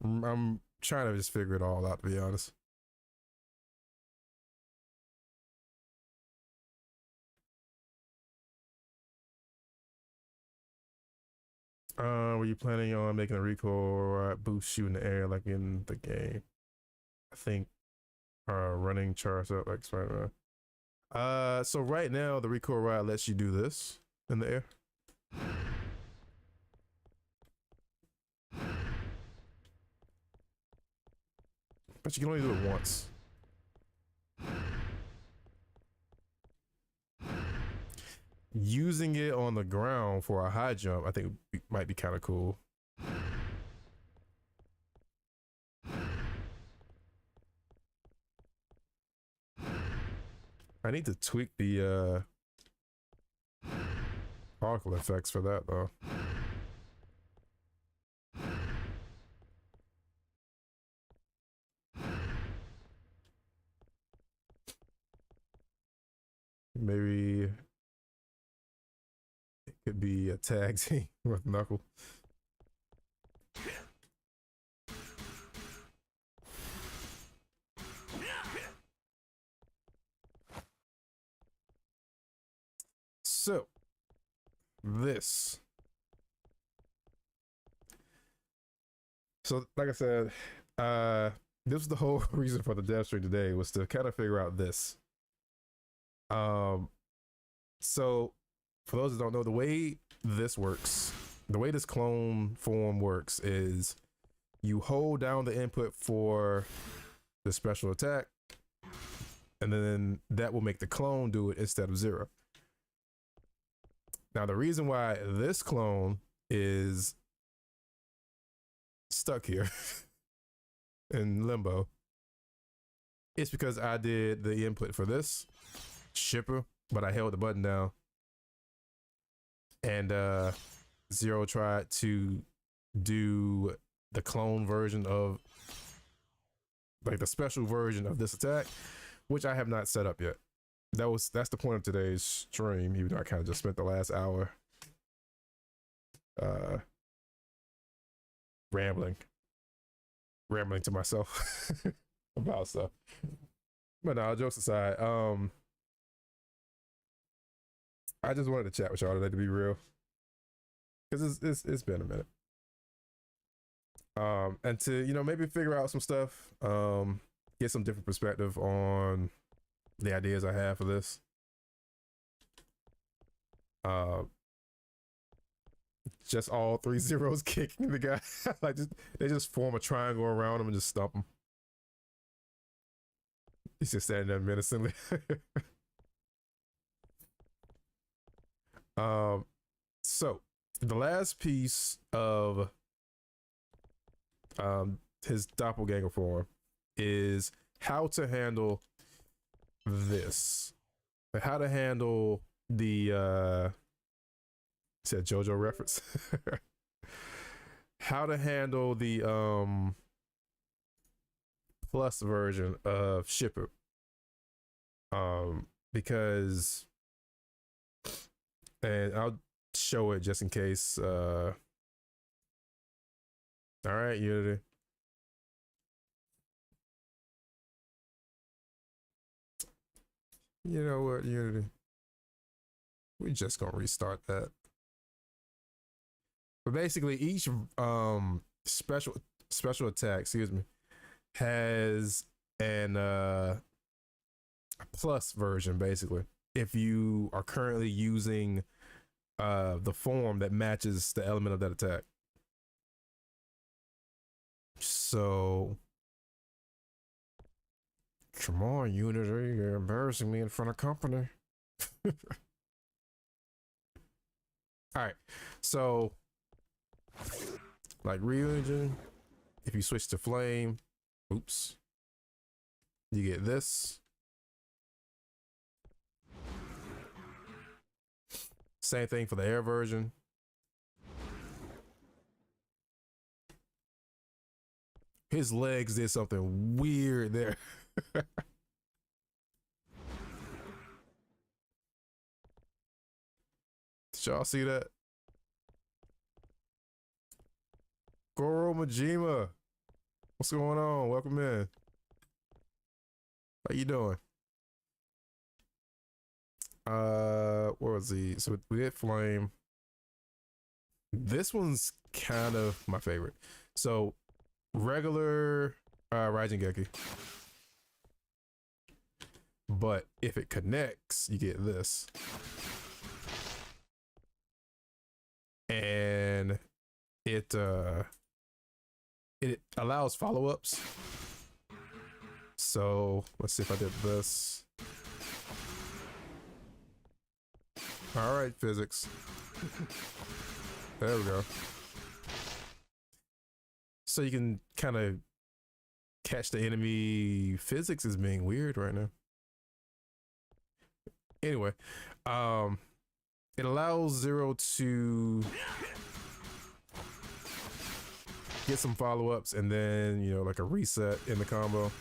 I'm trying to just figure it all out, to be honest. Were you planning on making a recoil boost you in the air like in the game? I think running charge up like Spider-Man. So right now the recoil ride lets you do this in the air. But you can only do it once. Using it on the ground for a high jump, I think might be kind of cool. I need to tweak the particle effects for that though. Maybe it could be a tag team with Knuckle. So this. So like I said, this was the whole reason for the dev stream today was to kind of figure out this. So for those that don't know, the way this works, the way this clone form works is you hold down the input for the special attack, and then that will make the clone do it instead of zero. Now, the reason why this clone is stuck here in limbo it's because I did the input for this shipper, but I held the button down, and Zero tried to do the clone version of, like, the special version of this attack, which I have not set up yet. That's the point of today's stream, even though I kind of just spent the last hour rambling to myself about stuff. But no, jokes aside, I just wanted to chat with y'all today, to be real, because it's been a minute. And to, you know, maybe figure out some stuff, get some different perspective on the ideas I have for this. Just all 3 zeros kicking the guy. Like, they just form a triangle around him and just stump him. He's just standing there menacingly. So the last piece of his doppelganger form is how to handle this. Like, how to handle the said JoJo reference. How to handle the plus version of Shipper. Because, and I'll show it just in case. All right, Unity. You know what, Unity? We just gonna restart that. But basically, each special attack, excuse me, has an a plus version. Basically, if you are currently using the form that matches the element of that attack. So, come on, Unity, you're embarrassing me in front of company. All right, so like Ryujin, if you switch to flame, oops, you get this. Same thing for the air version. His legs did something weird there. Did y'all see that? Goro Majima, what's going on? Welcome in. How you doing? What was he? So we did flame. This one's kind of my favorite. So regular Raijingeki, but if it connects, you get this, and it allows follow-ups. So let's see if I did this. All right, physics. There we go. So you can kind of catch the enemy. Physics is being weird right now. Anyway, it allows Zero to get some follow-ups and then, you know, like a reset in the combo.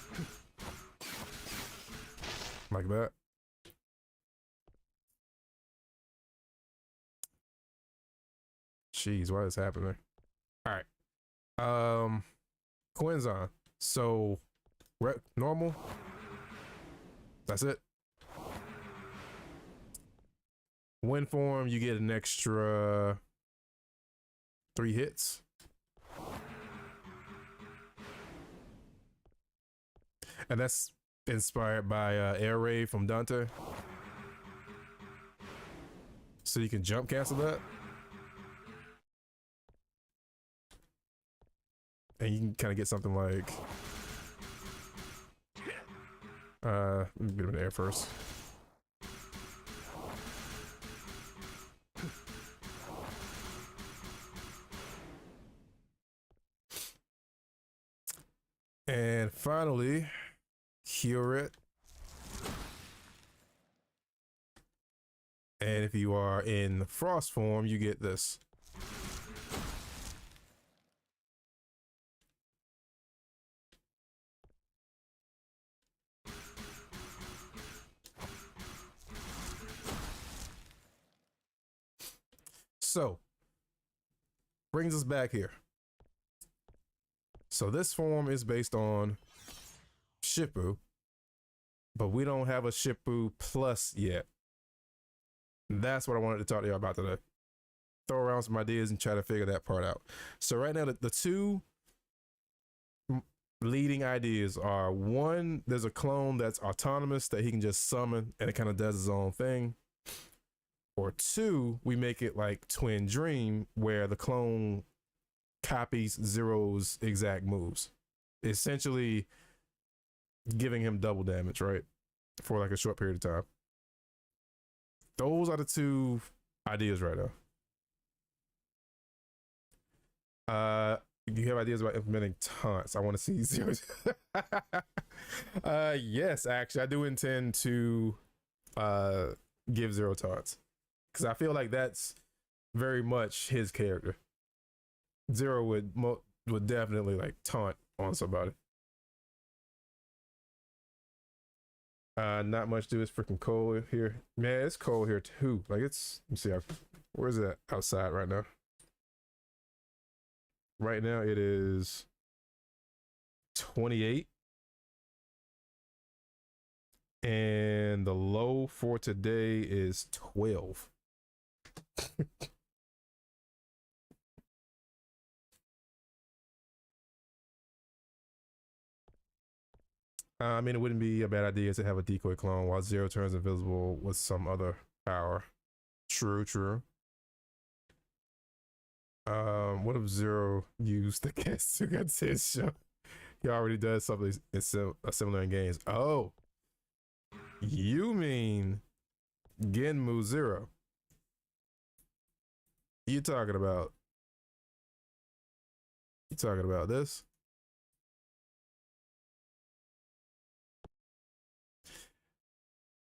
Like that. Jeez, why is this happening? All right. Quinzon. So normal. That's it. Wind form, you get an extra 3 hits. And that's inspired by Air Raid from Dante. So you can jump cancel that. And you can kind of get something like let me get him in the air first. And finally, cure it. And if you are in frost form, you get this. So, brings us back here. So this form is based on Shippu, but we don't have a Shippu Plus yet. That's what I wanted to talk to you about today. Throw around some ideas and try to figure that part out. So right now, the two leading ideas are, one, there's a clone that's autonomous that he can just summon and it kind of does his own thing. Or two, we make it like Twin Dream, where the clone copies Zero's exact moves, essentially giving him double damage, right? For like a short period of time. Those are the two ideas right now. You have ideas about implementing taunts? I want to see Zero's. Yes, actually, I do intend to give Zero taunts, because I feel like that's very much his character. Zero would definitely like taunt on somebody. Not much to. It's freaking cold here, man. It's cold here too. Like, it's, let me see, where's it outside right now? Right now it is 28, and the low for today is 12. I mean, it wouldn't be a bad idea to have a decoy clone while Zero turns invisible with some other power. True, true. What if Zero used the cast to get to his show? He already does something similar in games. Oh, you mean Genmu Zero? You talking about this?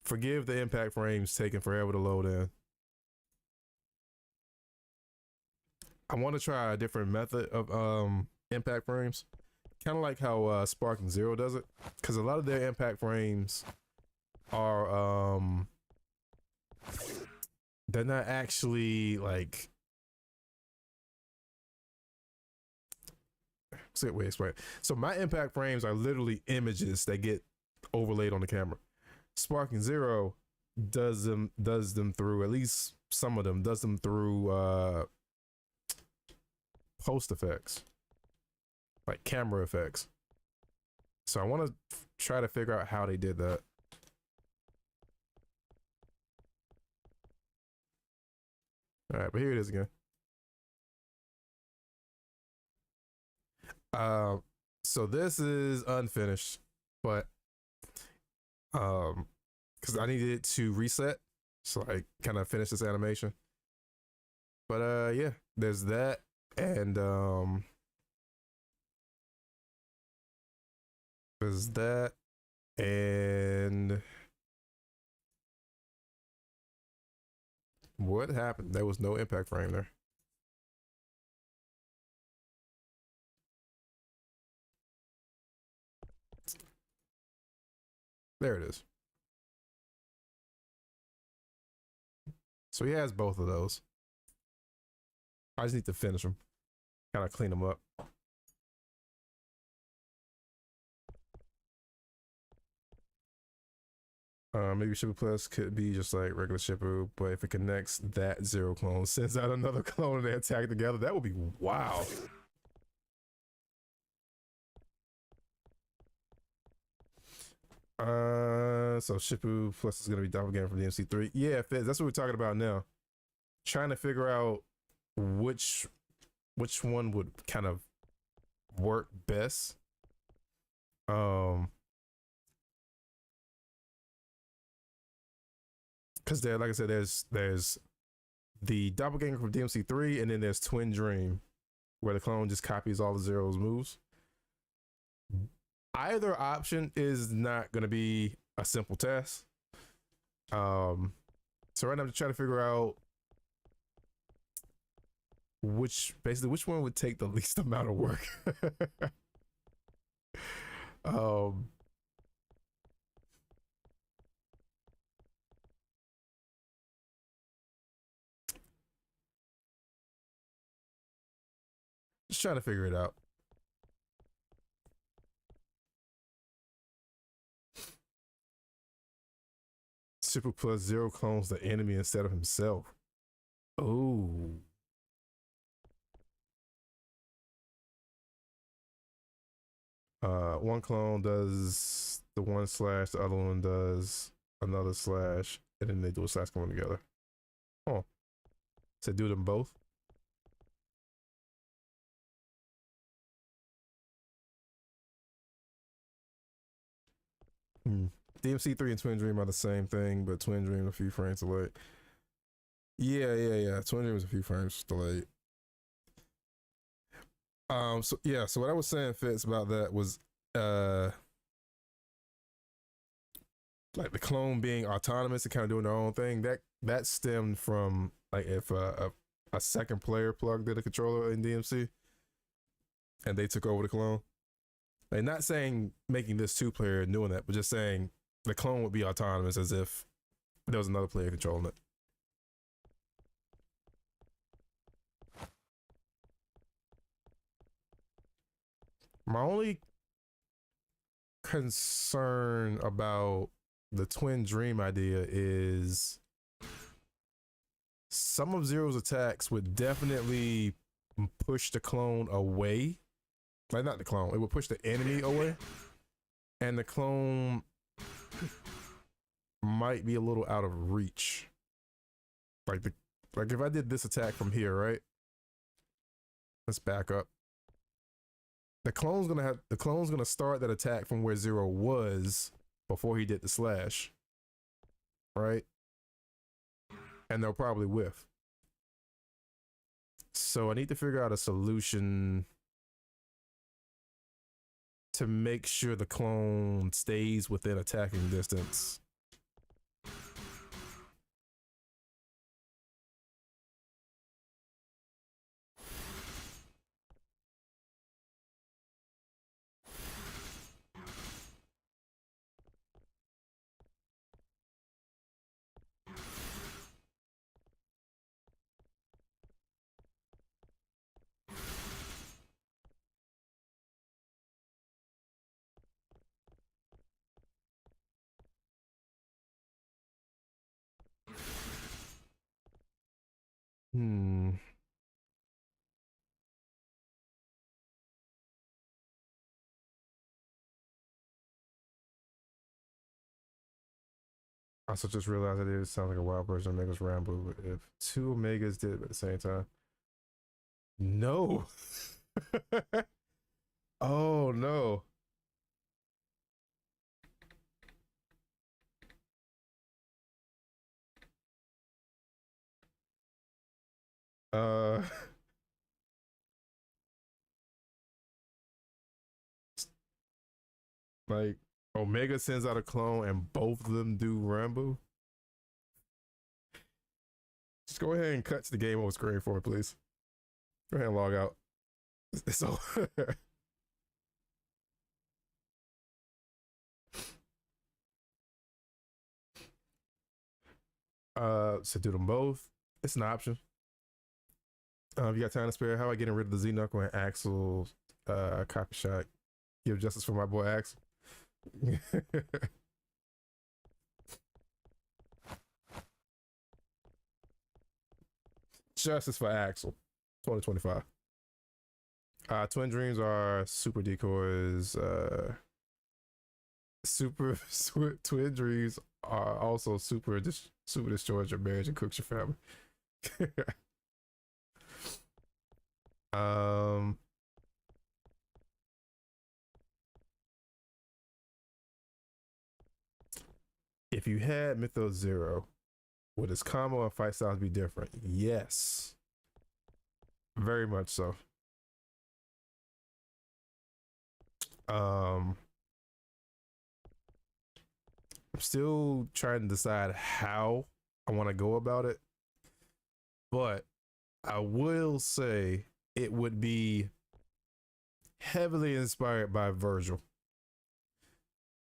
Forgive the impact frames taking forever to load in. I want to try a different method of impact frames, kind of like how Sparking Zero does it, because a lot of their impact frames are they're not actually like, wait, explain. So my impact frames are literally images that get overlaid on the camera. Sparking Zero does them through, at least some of them does them through post effects, like camera effects. So I want to try to figure out how they did that. All right, but here it is again. So this is unfinished, but because I needed it to reset, so I kind of finished this animation. But yeah, there's that, and there's that, and what happened? There was no impact frame there. There it is. So he has both of those. I just need to finish them, kind of clean them up. Maybe Shippu Plus could be just like regular Shippu, but if it connects that Zero clone, sends out another clone and they attack together, that would be wow. So Shippu Plus is gonna be Doppel again from the MC3. Yeah, Fizz, that's what we're talking about now. Trying to figure out which one would kind of work best. Because there, like I said, there's the doppelganger from DMC3, and then there's Twin Dream, where the clone just copies all the Zero's moves. either option is not going to be a simple task. So right now I'm just trying to figure out which one would take the least amount of work. um, just trying to figure it out. Super plus zero clones the enemy instead of himself. Oh. One clone does the one slash, the other one does another slash, and then they do a slash clone together. Oh. So do them both. DMC3 and Twin Dream are the same thing, but Twin Dream a few frames delayed. Yeah. Twin Dream was a few frames delayed. So what I was saying, Fitz, about that was like the clone being autonomous and kind of doing their own thing. That stemmed from like if a second player plugged in a controller in DMC and they took over the clone. Like not saying making this 2-player and doing that, but just saying the clone would be autonomous as if there was another player controlling it. My only concern about the Twin Dream idea is some of Zero's attacks would definitely push the clone away. Like not the clone, it would push the enemy away. And the clone might be a little out of reach. Like if I did this attack from here, right? Let's back up. The clone's gonna start that attack from where Zero was before he did the slash. Right? And they'll probably whiff. So I need to figure out a solution to make sure the clone stays within attacking distance. I also just realized that it sounds like a wild version of Omega's Rambo if 2 Omegas did it at the same time. No. Oh no. Uh like Omega sends out a clone and both of them do Rambo. Just go ahead and cut to the game over screen for me, please. Go ahead and log out. So so do them both. It's an option. If you got time to spare, how about getting rid of the Z-Knuckle and Axel copy shot? Give justice for my boy Axel. Justice for Axel. 2025. Twin Dreams are super decoys. Twin Dreams are also super destroys your marriage and cooks your family. If you had Mythos Zero, would his combo and fight styles be different? Yes. Very much so. I'm still trying to decide how I want to go about it, but I will say it would be heavily inspired by Virgil.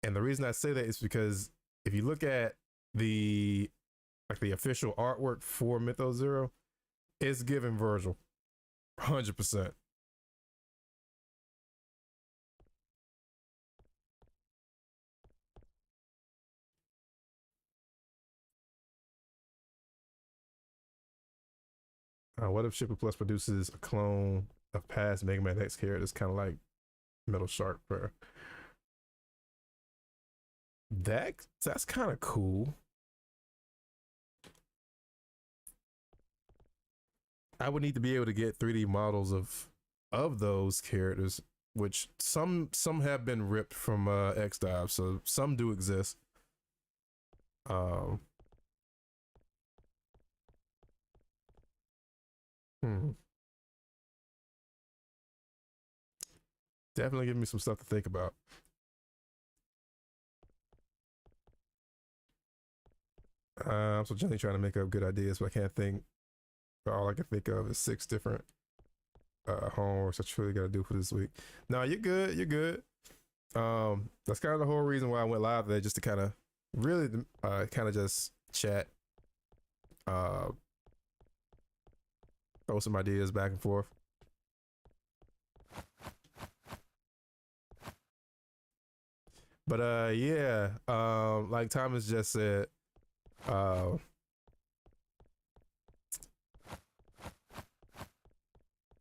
And the reason I say that is because if you look at the the official artwork for Mythos Zero, it's giving Virgil 100%. What if Shipper Plus produces a clone of past Mega Man X characters, kind of like Metal Shark Prayer? That's kind of cool. I would need to be able to get 3D models of those characters, which some have been ripped from X Dive, so some do exist. Um, hmm. Definitely give me some stuff to think about. I'm so gently trying to make up good ideas, but I can't think. All I can think of is 6 different homeworks I truly got to do for this week. No, you're good. You're good. That's kind of the whole reason why I went live there, just to kind of really kind of just chat, uh, throw some ideas back and forth. But yeah, like Thomas just said, uh,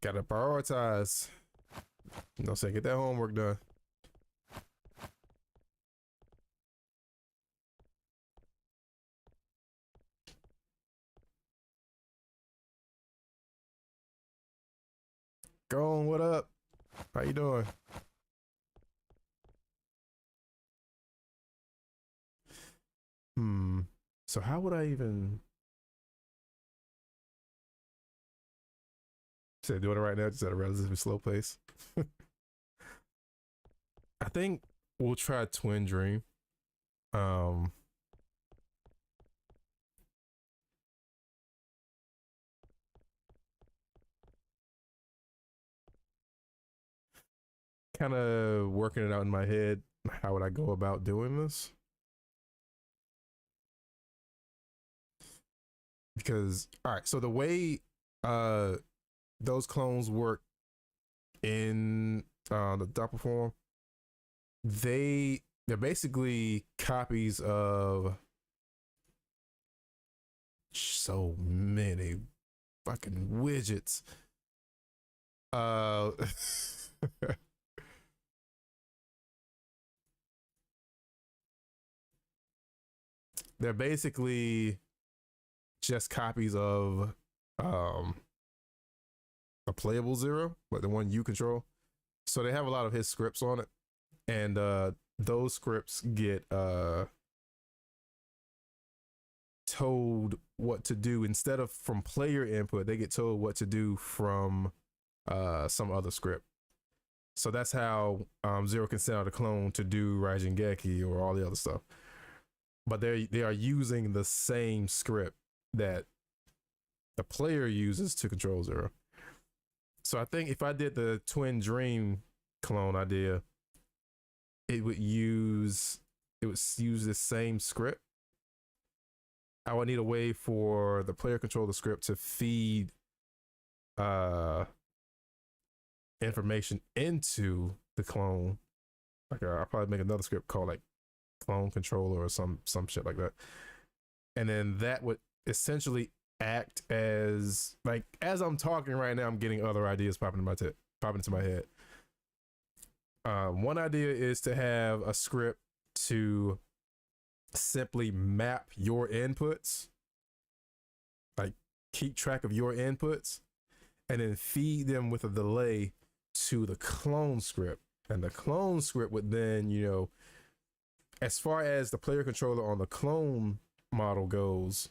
gotta prioritize. You know, say get that homework done. Go on, what up? How you doing? Hmm. So how would I even say doing it right now? Just at a relatively slow pace. I think we'll try Twin Dream. Um, Kind of working it out in my head. How would I go about doing this? Because all right, so the way uh those clones work in the Doppel form, they're basically copies of so many fucking widgets. Uh they're basically just copies of um a playable Zero, like the one you control. So they have a lot of his scripts on it, and those scripts get told what to do instead of from player input. They get told what to do from some other script. So that's how Zero can send out a clone to do Raijin Geki or all the other stuff. But they are using the same script that the player uses to control Zero. So I think if I did the Twin Dream clone idea, it would use the same script. I would need a way for the player controller script to feed uh information into the clone. Like I'll probably make another script called like clone controller or some shit like that. And then that would essentially act as like as I'm talking right now, I'm getting other ideas popping into my head. One idea is to have a script to simply map your inputs, like keep track of your inputs, and then feed them with a delay to the clone script. And the clone script would then, as far as the player controller on the clone model goes,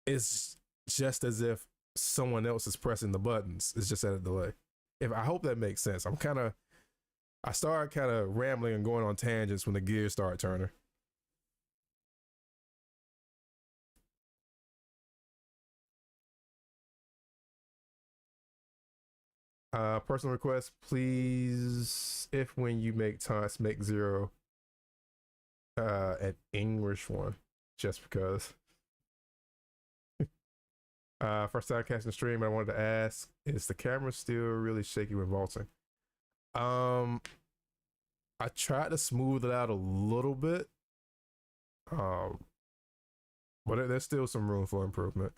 it's just as if someone else is pressing the buttons. It's just at a delay. If I hope that makes sense. I started kind of rambling and going on tangents when the gears start turning. Personal request, please. If when you make taunts, make zero an English one, just because. First time casting stream, I wanted to ask: is the camera still really shaky when vaulting? Um, I tried to smooth it out a little bit. Um, but there's still some room for improvement.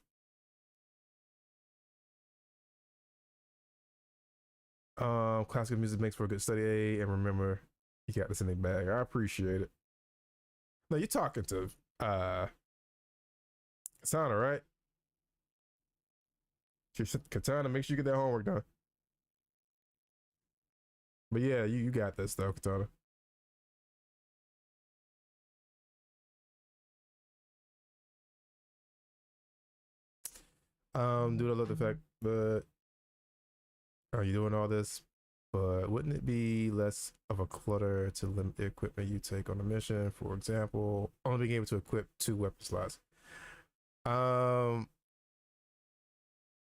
Classical music makes for a good study aid, and remember, you got this in the bag. I appreciate it. No, you're talking to Katana, right? Katana, make sure you get that homework done. But yeah, you got this though, Katana. Dude, I love the fact, but are you doing all this? But wouldn't it be less of a clutter to limit the equipment you take on a mission? For example, only being able to equip 2 weapon slots. Um,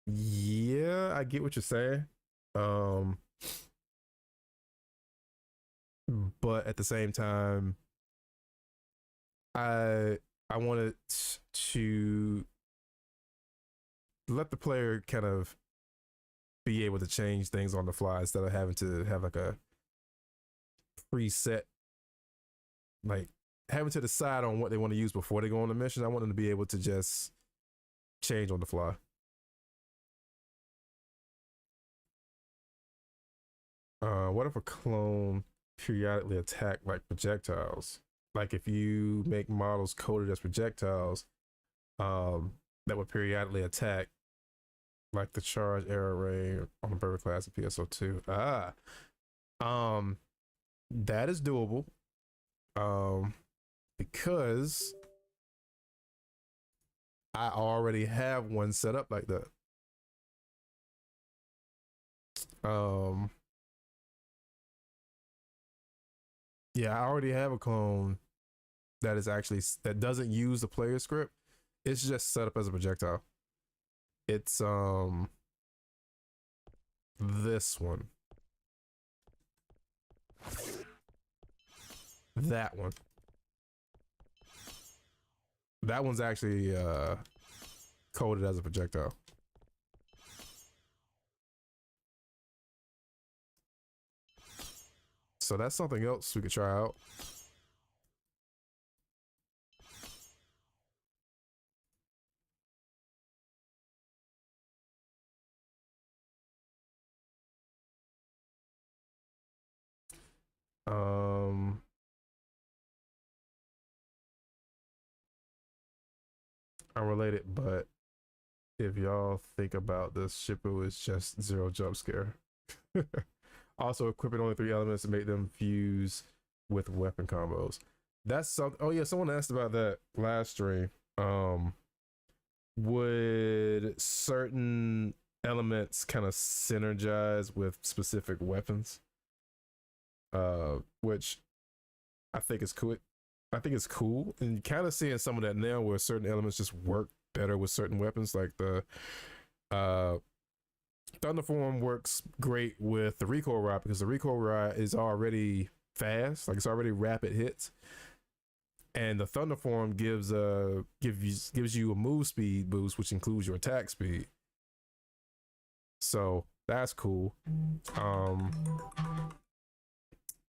yeah, I get what you're saying. Um, but at the same time, I I wanted to let the player kind of be able to change things on the fly instead of having to have like a preset, like having to decide on what they want to use before they go on the mission. I want them to be able to just change on the fly. What if a clone periodically attack like projectiles? Like if you make models coded as projectiles, that would periodically attack, like the charge error ray on the bird class of PSO2. Um, that is doable. Because I already have one set up like that. Um, yeah, I already have a clone that is actually that doesn't use the player script. It's just set up as a projectile. It's this one. That one. That one's actually coded as a projectile. So that's something else we could try out. Um, unrelated, but if y'all think about this, Shippo is just zero jump scare. Also, equipping only 3 elements to make them fuse with weapon combos. That's something. Oh yeah, someone asked about that last stream. Would certain elements kind of synergize with specific weapons? Which I think is cool. I think it's cool, and kind of seeing some of that now, where certain elements just work better with certain weapons, like the uh Thunderform works great with the recoil rod because the recoil rod is already fast, like it's already rapid hits, and the Thunderform gives you a move speed boost, which includes your attack speed. So that's cool. Um,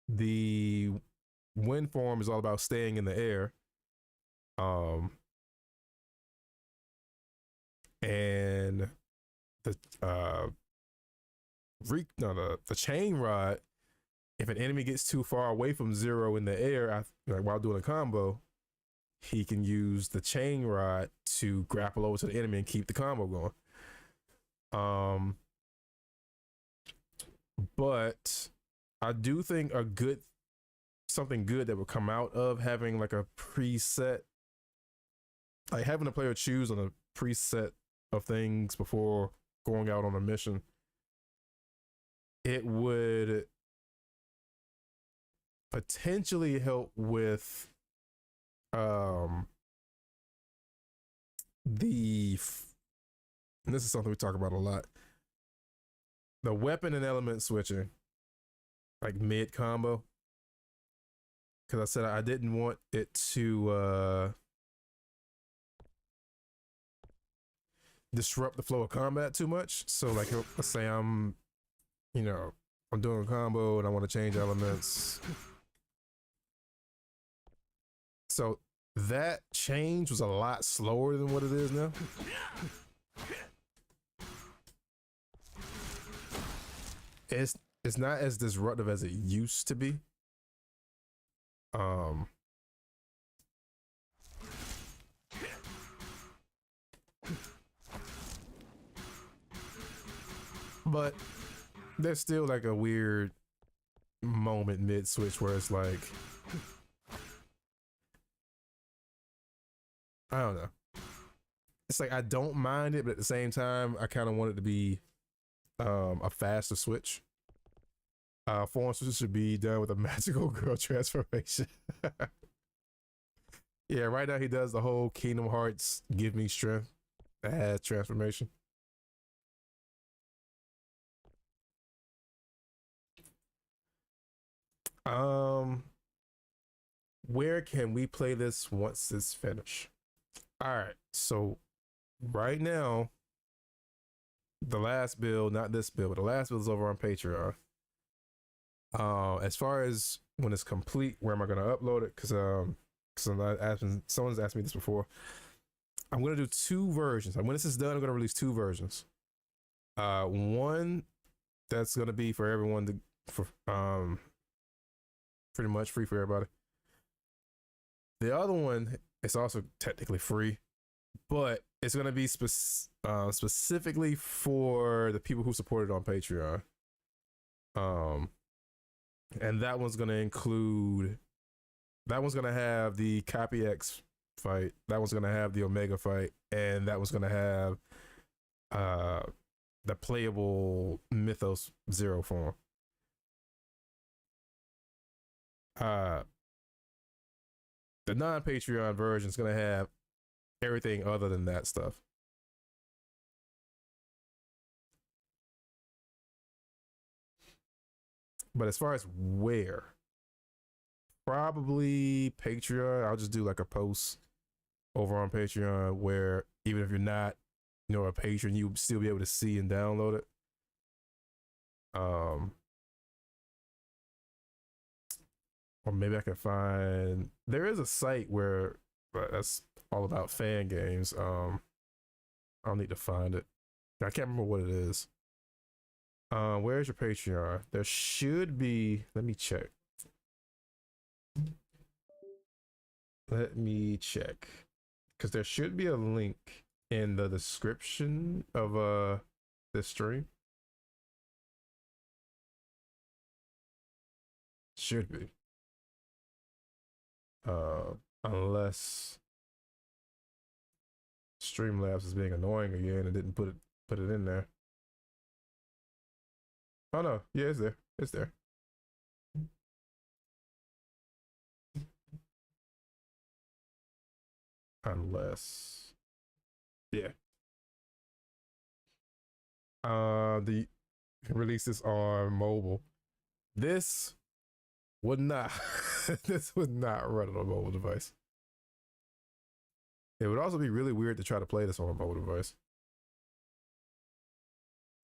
the Wind form is all about staying in the air. Um, and the the chain rod, if an enemy gets too far away from zero in the air, like while doing a combo, he can use the chain rod to grapple over to the enemy and keep the combo going. But I do think something good that would come out of having like a preset, like having the player choose on a preset of things before going out on a mission. It would potentially help with the and this is something we talk about a lot, the weapon and element switching, like mid combo, because I said I didn't want it to disrupt the flow of combat too much. So like, let's say I'm, you know, I'm doing a combo and I want to change elements. So that change was a lot slower than what it is now. It's not as disruptive as it used to be. But there's still like a weird moment mid switch where it's like, I don't know. It's like I don't mind it, but at the same time, I kind of want it to be a faster switch. Form switch should be done with a magical girl transformation. Yeah, right now he does the whole Kingdom Hearts give me strength transformation. Um, where can we play this once it's finished? All right, so right now, the last build, not this build, but the last build is over on Patreon. As far as when it's complete, where am I going to upload it? Because someone's asked me this before. I'm going to do two versions. And when this is done, I'm going to release two versions. One that's going to be for everyone for pretty much free for everybody. The other one is also technically free, but it's going to be specifically for the people who support it on Patreon. And that one's going to include, that one's going to have the Copy X fight, that one's going to have the Omega fight, and that one's going to have the playable Mythos Zero form. The non-Patreon version is going to have everything other than that stuff. But as far as where, probably Patreon. I'll just do like a post over on Patreon where even if you're not, you know, a patron, you'll still be able to see and download it. Or maybe I can find, there is a site where, but that's all about fan games. I'll need to find it. I can't remember what it is. Where's your Patreon? There should be, let me check. Let me check. Because there should be a link in the description of this stream. Should be. Unless Streamlabs is being annoying again and didn't put it in there. Oh no, yeah, it's there. It's there. Unless, yeah. The release this on mobile. This would not. This would not run on a mobile device. It would also be really weird to try to play this on a mobile device,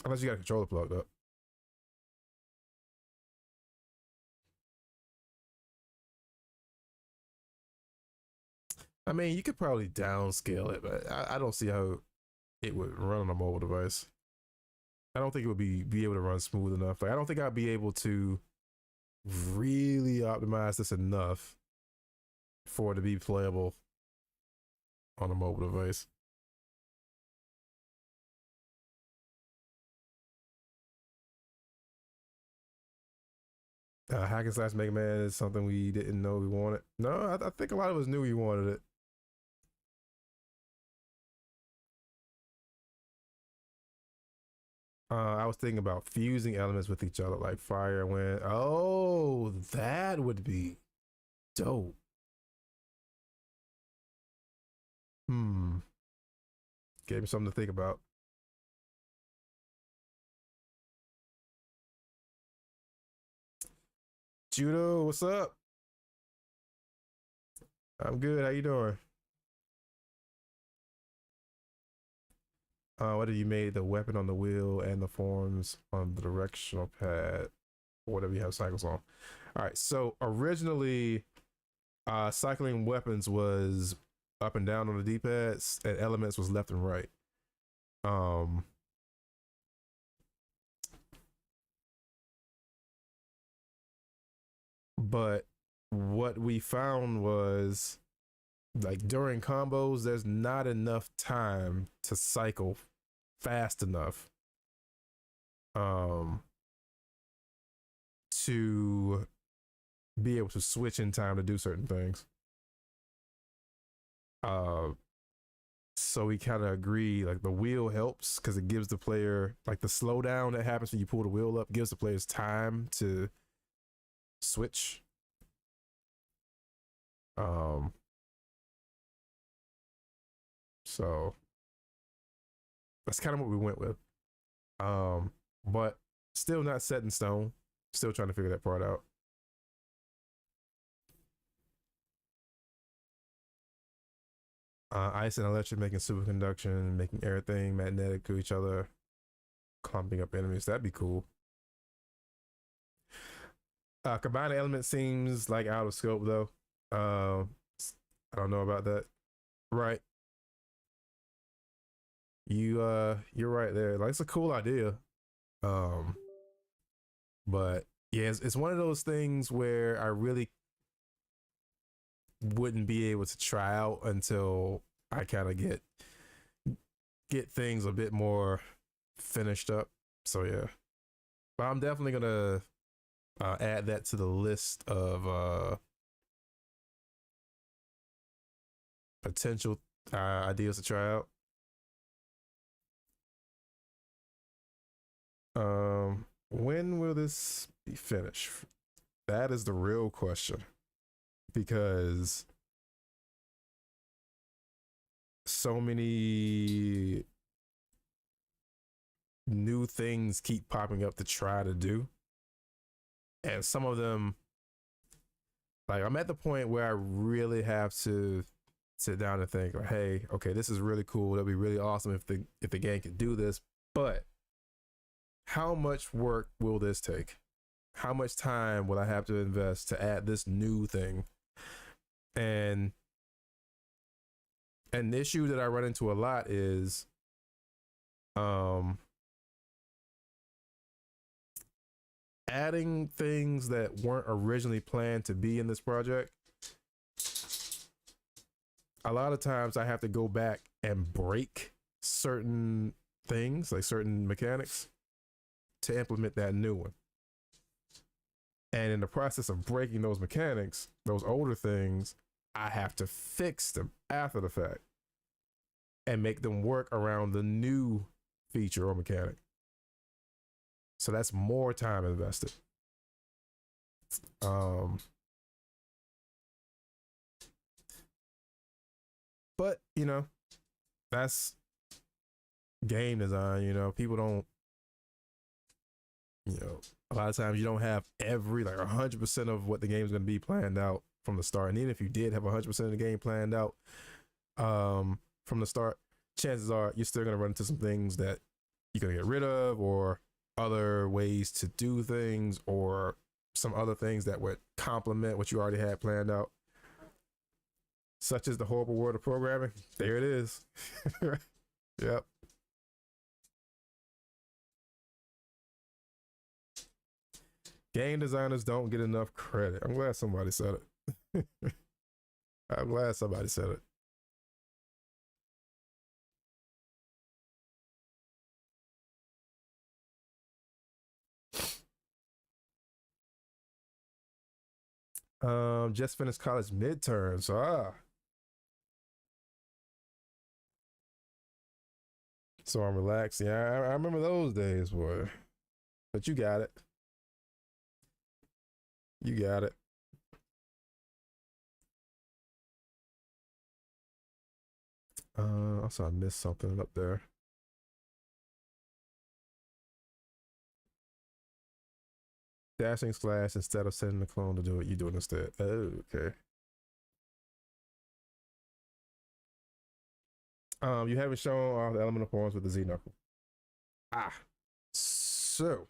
unless you got a controller plugged up. I mean, you could probably downscale it, but I don't see how it would run on a mobile device. I don't think it would be able to run smooth enough. Like, I don't think I'd be able to really optimize this enough for it to be playable on a mobile device. Hack and slash Mega Man is something we didn't know we wanted. No, I think a lot of us knew we wanted it. I was thinking about fusing elements with each other, like fire and wind. Oh, that would be dope. Gave me something to think about. Judo, what's up? I'm good. How you doing? What have you made? The weapon on the wheel and the forms on the directional pad, or whatever you have cycles on. All right. So originally, cycling weapons was up and down on the D-pads, and elements was left and right. Um, but what we found was like during combos, there's not enough time to cycle fast enough um to be able to switch in time to do certain things. Uh so we kind of agree like the wheel helps because it gives the player like the slowdown that happens when you pull the wheel up gives the players time to switch. Um so that's kind of what we went with. But still not set in stone. Still trying to figure that part out. Ice and electric making superconduction, making everything magnetic to each other, clumping up enemies. That'd be cool. Combining elements seems like out of scope though. Uh, I don't know about that. Right. You're right there. Like it's a cool idea. Um, but yeah, it's one of those things where I really wouldn't be able to try out until I kind of get things a bit more finished up. So yeah, but I'm definitely gonna add that to the list of potential ideas to try out. When will this be finished? That is the real question because so many new things keep popping up to try to do, and some of them, like I'm at the point where I really have to sit down and think, like, hey, okay, this is really cool. That'd be really awesome if the game could do this, but how much work will this take? How much time will I have to invest to add this new thing? And an issue that I run into a lot is um adding things that weren't originally planned to be in this project. A lot of times I have to go back and break certain things, like certain mechanics, to implement that new one. And in the process of breaking those mechanics, those older things, I have to fix them after the fact and make them work around the new feature or mechanic. So that's more time invested. Um, but you know, that's game design. You know, people don't. You know, a lot of times you don't have every like 100% of what the game is going to be planned out from the start. And even if you did have 100% of the game planned out from the start, chances are you're still going to run into some things that you're going to get rid of, or other ways to do things, or some other things that would complement what you already had planned out, such as the horrible world of programming. There it is. Yep. Game designers don't get enough credit. I'm glad somebody said it. I'm glad somebody said it. Just finished college midterms. So I'm relaxing. Yeah, I remember those days, boy. But you got it. You got it. Also I missed something up there. Dashing slash instead of sending the clone to do it, you do it instead. Oh, okay. You haven't shown all the elemental forms with the Z-Knuckle. Ah. So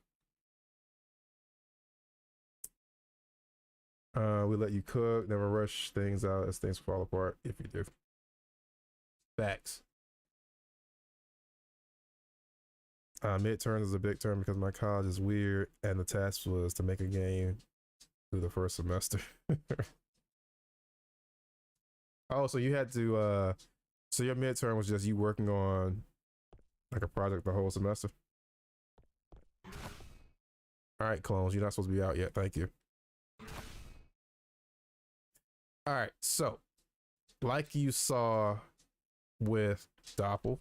we let you cook, never rush things out as things fall apart if you do. Facts. Midterms is a big term because my college is weird and the task was to make a game through the first semester. Oh, so you had to so your midterm was just you working on like a project the whole semester? All right, clones, you're not supposed to be out yet. Thank you. All right, so like you saw with Doppel,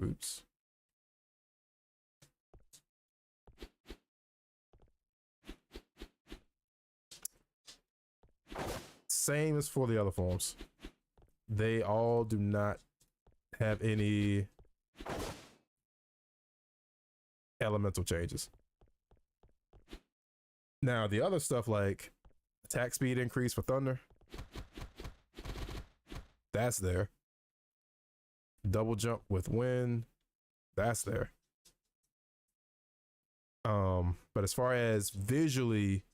oops. Same as for the other forms. They all do not have any elemental changes. Now, the other stuff like attack speed increase for Thunder, that's there. Double jump with Wind, that's there. But as far as visually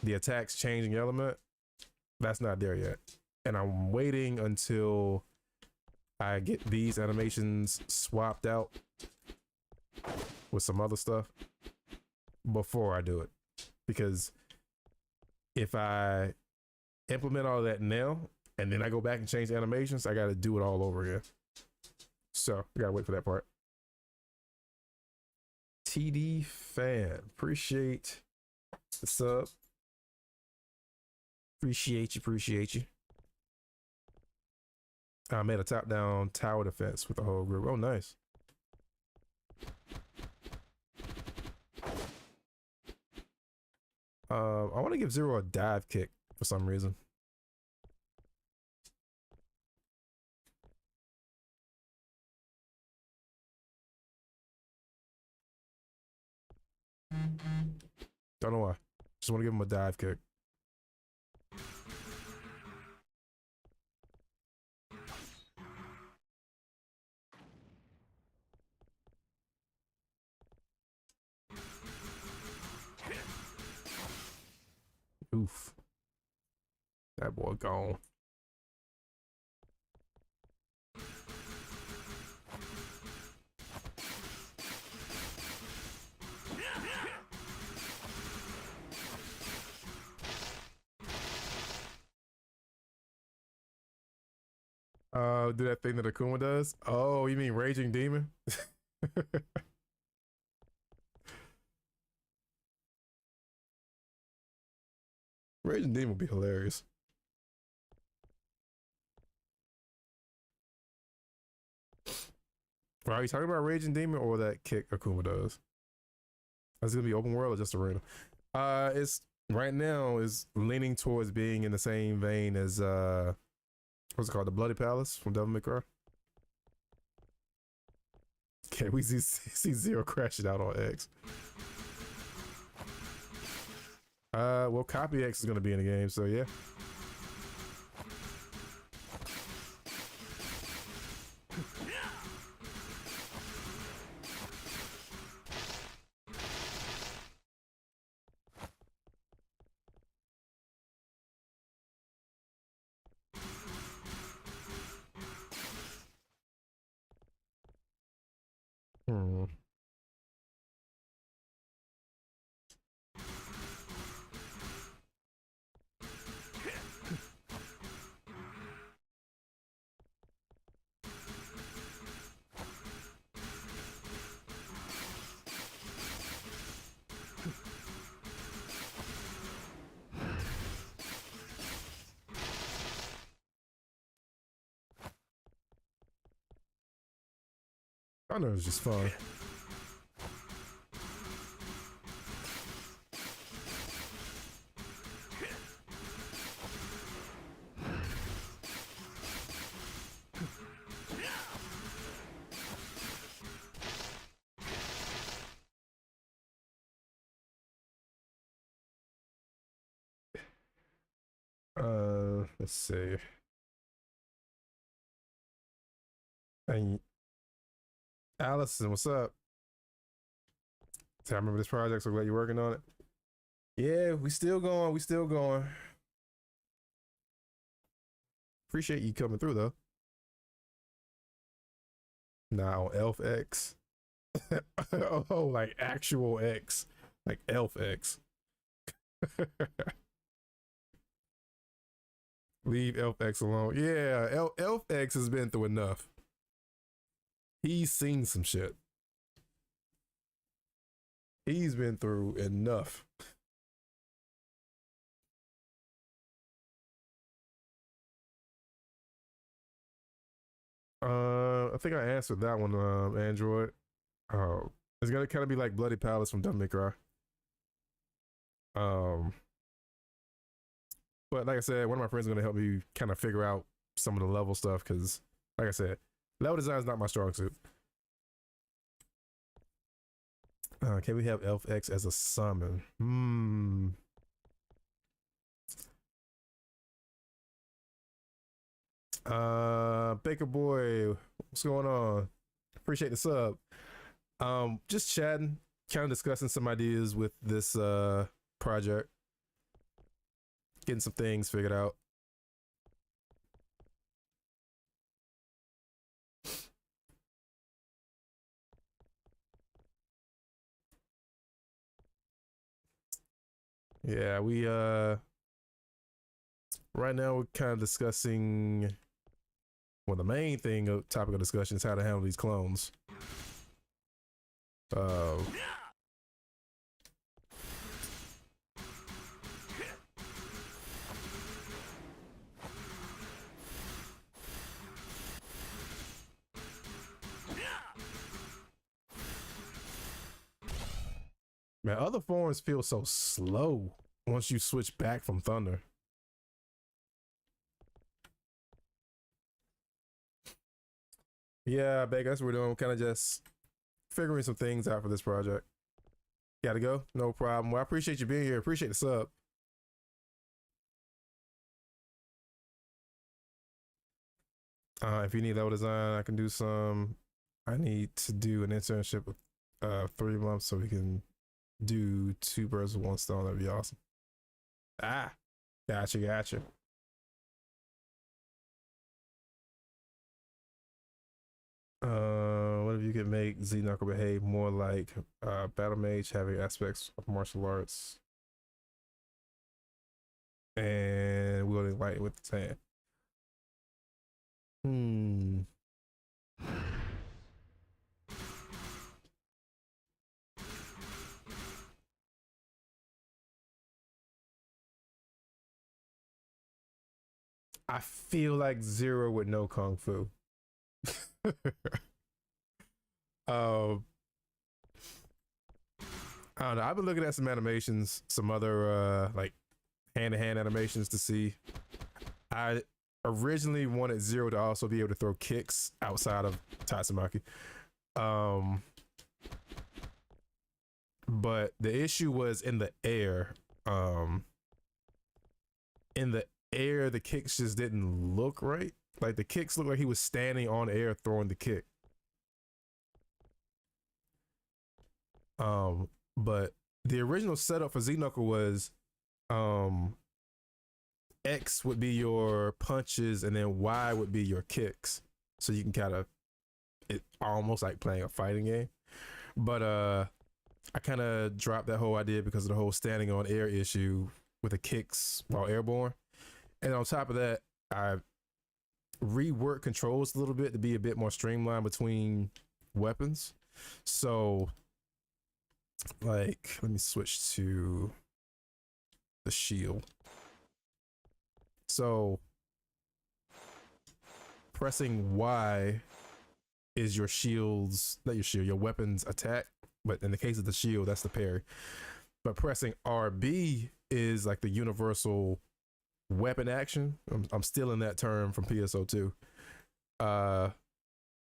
the attacks changing element, that's not there yet. And I'm waiting until I get these animations swapped out with some other stuff before I do it. Because if I implement all of that now and then I go back and change the animations, I got to do it all over again. So I got to wait for that part. TD fan, appreciate the sub. Appreciate you. I made a top-down tower defense with the whole group. Oh, nice. I want to give Zero a dive kick for some reason. Don't know why. Just want to give him a dive kick. Oof. That boy gone. Do that thing that Akuma does? Oh, you mean Raging Demon? Raging Demon would be hilarious. Are you talking about Raging Demon or that kick Akuma does? Is it gonna be open world or just arena? It's right now is leaning towards being in the same vein as what's it called? The Bloody Palace from Devil May Cry. Okay, we see Zero crashing out on X. Well, Copy X is gonna be in the game, so yeah. Hmm. I know it's just fun. Let's see. And Allison, what's up? I remember this project, so glad you're working on it. Yeah, we still going. We still going. Appreciate you coming through though. Now on Elf X. Oh, like actual X, like Elf X. Leave Elf X alone. Yeah, Elf X has been through enough. He's seen some shit. He's been through enough. I think I answered that one, Android. It's gonna kind of be like Bloody Palace from Devil May Cry. Um, but like I said, one of my friends is gonna help me kind of figure out some of the level stuff because, like I said, level design is not my strong suit. Can we have Elf X as a summon? Baker Boy, what's going on? Appreciate the sub. Just chatting, kind of discussing some ideas with this project, getting some things figured out. Yeah, we right now we're kind of discussing, well, the main thing topic of discussion is how to handle these clones. Man, other forms feel so slow once you switch back from Thunder. Yeah, Beck, that's what we're doing. Kind of just figuring some things out for this project. Gotta go? No problem. Well, I appreciate you being here. Appreciate the sub. If you need level design, I can do some. I need to do an internship with 3 months so we can do 2 birds with one stone. That'd be awesome. Ah, gotcha. What if you could make Z-Knuckle behave more like Battle Mage, having aspects of martial arts and wielding light with his hand? I feel like Zero with no kung fu. um, I don't know. I've been looking at some animations, some other like hand-to-hand animations to see. I originally wanted Zero to also be able to throw kicks outside of Tatsumaki. But the issue was in the air. In the air, the kicks just didn't look right. Like the kicks looked like he was standing on air throwing the kick. But the original setup for Z-Knuckle was X would be your punches and then Y would be your kicks. So you can kind of, it almost like playing a fighting game. But I kind of dropped that whole idea because of the whole standing on air issue with the kicks while airborne. And on top of that, I reworked controls a little bit to be a bit more streamlined between weapons. So like, let me switch to the shield. So pressing Y is your shield's, not your shield, your weapon's attack. But in the case of the shield, that's the parry. But pressing RB is like the universal weapon action. I'm stealing that term from PSO2.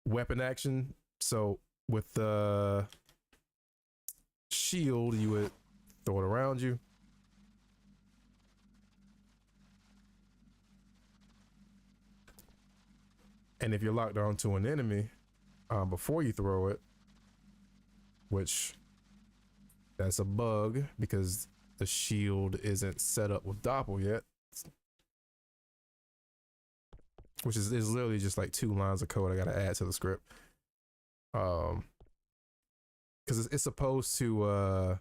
Weapon action. So with the shield, you would throw it around you. And if you're locked onto an enemy before you throw it, which that's a bug because the shield isn't set up with Doppel yet, which is literally just like 2 lines of code I gotta add to the script. Because it's supposed to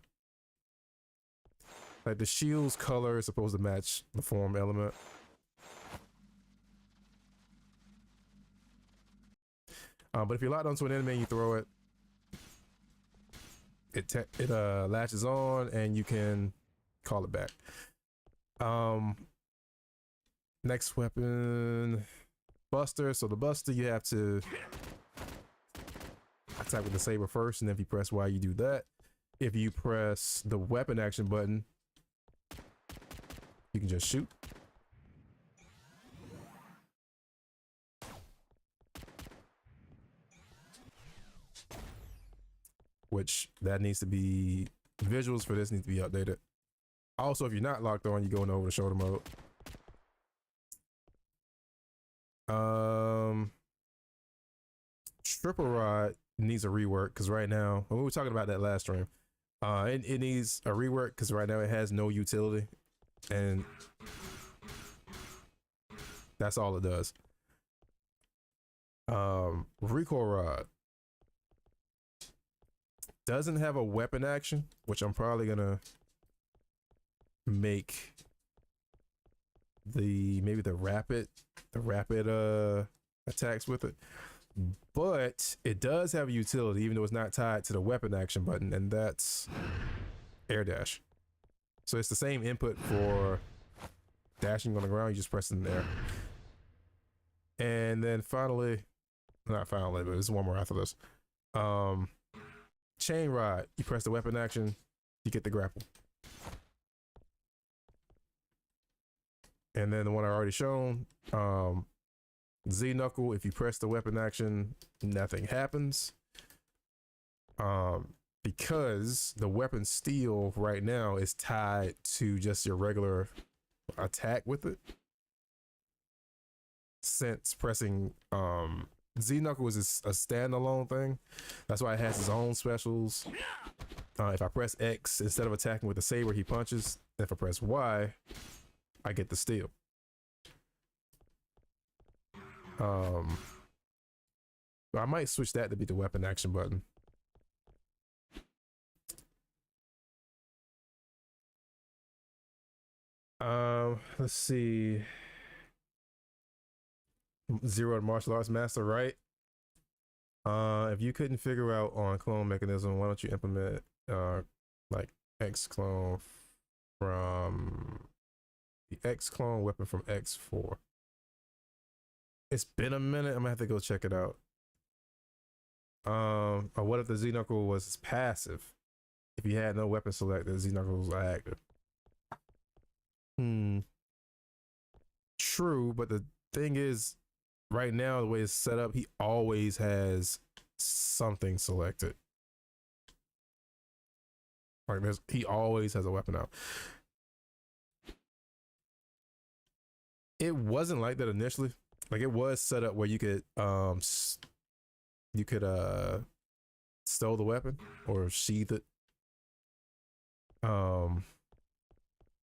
like the shield's color is supposed to match the form element. But if you're locked onto an enemy and you throw it, it latches on and you can call it back. Next weapon, Buster. So the Buster, you have to attack with the saber first, and if you press Y, you do that. If you press the weapon action button, you can just shoot. Which that needs to be, visuals for this need to be updated. Also, if you're not locked on, you go into over the shoulder mode. Triple rod needs a rework because right now, when we were talking about that last stream, it needs a rework because right now it has no utility, and that's all it does. Recoil rod doesn't have a weapon action, which I'm probably gonna make maybe the rapid attacks with it, but it does have a utility even though it's not tied to the weapon action button, and that's air dash. So it's the same input for dashing on the ground, you just press it in the air. And then finally, not finally, but there's one more after this. Chain rod, you press the weapon action, you get the grapple. And then the one I already shown, Z-Knuckle, if you press the weapon action, nothing happens. Because the weapon steel right now is tied to just your regular attack with it. Since pressing Z-Knuckle is a standalone thing. That's why it has its own specials. If I press X, instead of attacking with the saber, he punches. If I press Y, I get the steel. I might switch that to be the weapon action button. Let's see. Zero martial arts master, right? If you couldn't figure out on clone mechanism, why don't you implement like X clone from the X clone weapon from X4? It's been a minute. I'm gonna have to go check it out. Or what if the Z-Knuckle was passive? If you had no weapon selected, Z-Knuckle was active. True, but the thing is, right now the way it's set up, he always has something selected. Like he always has a weapon out. It wasn't like that initially. Like it was set up where you could stow the weapon or sheath it.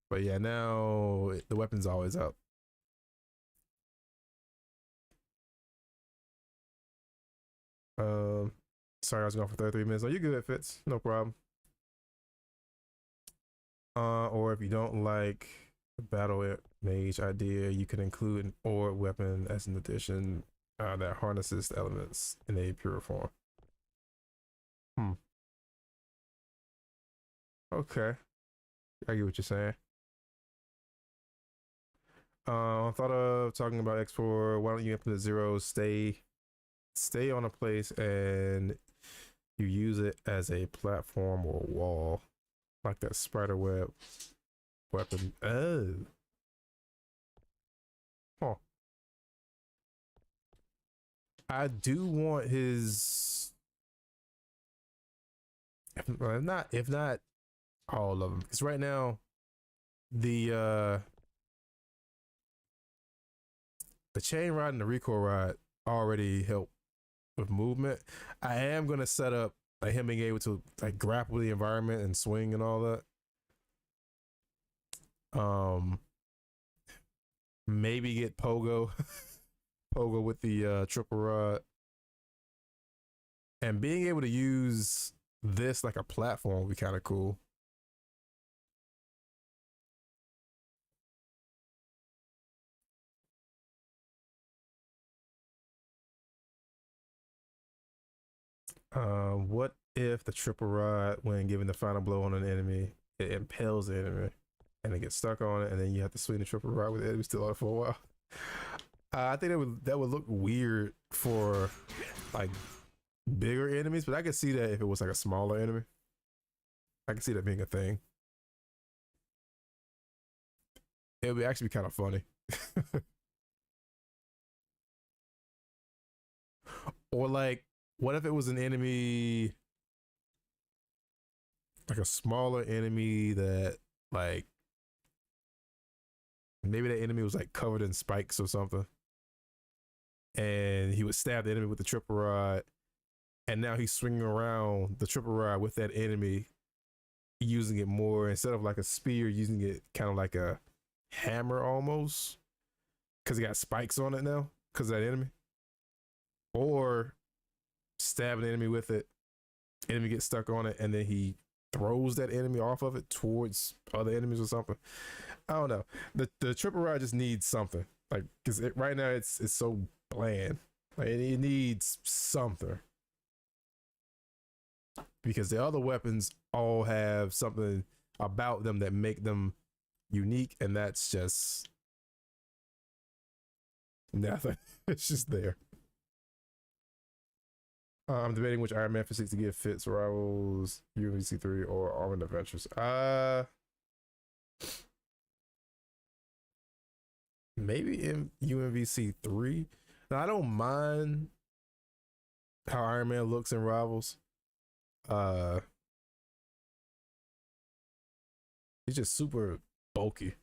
But yeah, now the weapon's always out. Sorry, I was going for 33 minutes. Oh, you're good, Fitz. No problem. Or if you don't like the battle mage idea, you can include an orb weapon as an addition that harnesses the elements in a pure form. Okay, I get what you're saying. I thought of talking about X4. Why don't you implement zeros? Stay on a place and you use it as a platform or wall, like that spider web weapon. Oh. Huh. I do want his, if not all of them, because right now the chain rod and the recoil rod already help with movement. I am gonna set up like him being able to like grapple the environment and swing and all that. Maybe get Pogo, Pogo with the triple rod, and being able to use this like a platform would be kind of cool. What if the triple rod, when giving the final blow on an enemy, it impales the enemy and it gets stuck on it, and then you have to swing the triple rod with the enemy still on it for a while? I think that would look weird for like bigger enemies, but I could see that if it was like a smaller enemy. I could see that being a thing. It would actually be kind of funny. Or like, what if it was an enemy, like a smaller enemy that like maybe that enemy was like covered in spikes or something, and he would stab the enemy with the triple rod, and now he's swinging around the triple rod with that enemy, using it more instead of like a spear, using it kind of like a hammer almost, because he got spikes on it now because of that enemy. Or stab an enemy with it, enemy gets stuck on it, and then he throws that enemy off of it towards other enemies or something. I don't know. The triple rod just needs something, like, because right now it's so bland. Like it needs something, because the other weapons all have something about them that make them unique, and that's just nothing. It's just there. I'm debating which Iron Man physique to give fits Rivals, UMVC 3, or Armored Adventures. Maybe in UMVC 3. Now I don't mind how Iron Man looks in Rivals. Uh, he's just super bulky.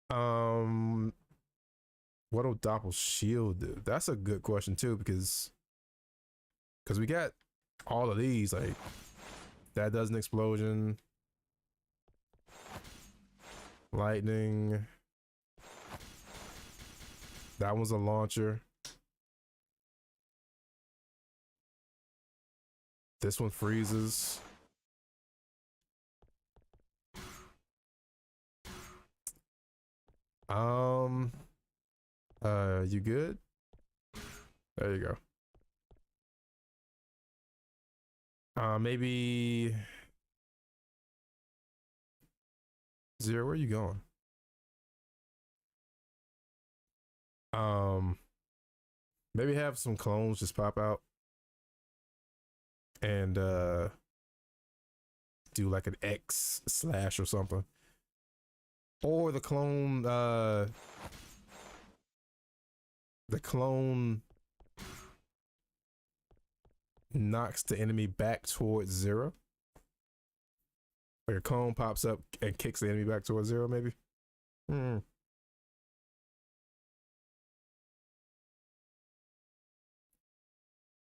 Um, what will Doppel's shield do? That's a good question too, because we got all of these. Like that does an explosion, lightning. That one's a launcher. This one freezes. You good? There you go. Maybe Zero, where are you going? Maybe have some clones just pop out and do like an X slash or something. Or the clone knocks the enemy back towards zero. Like a cone pops up and kicks the enemy back towards zero, maybe.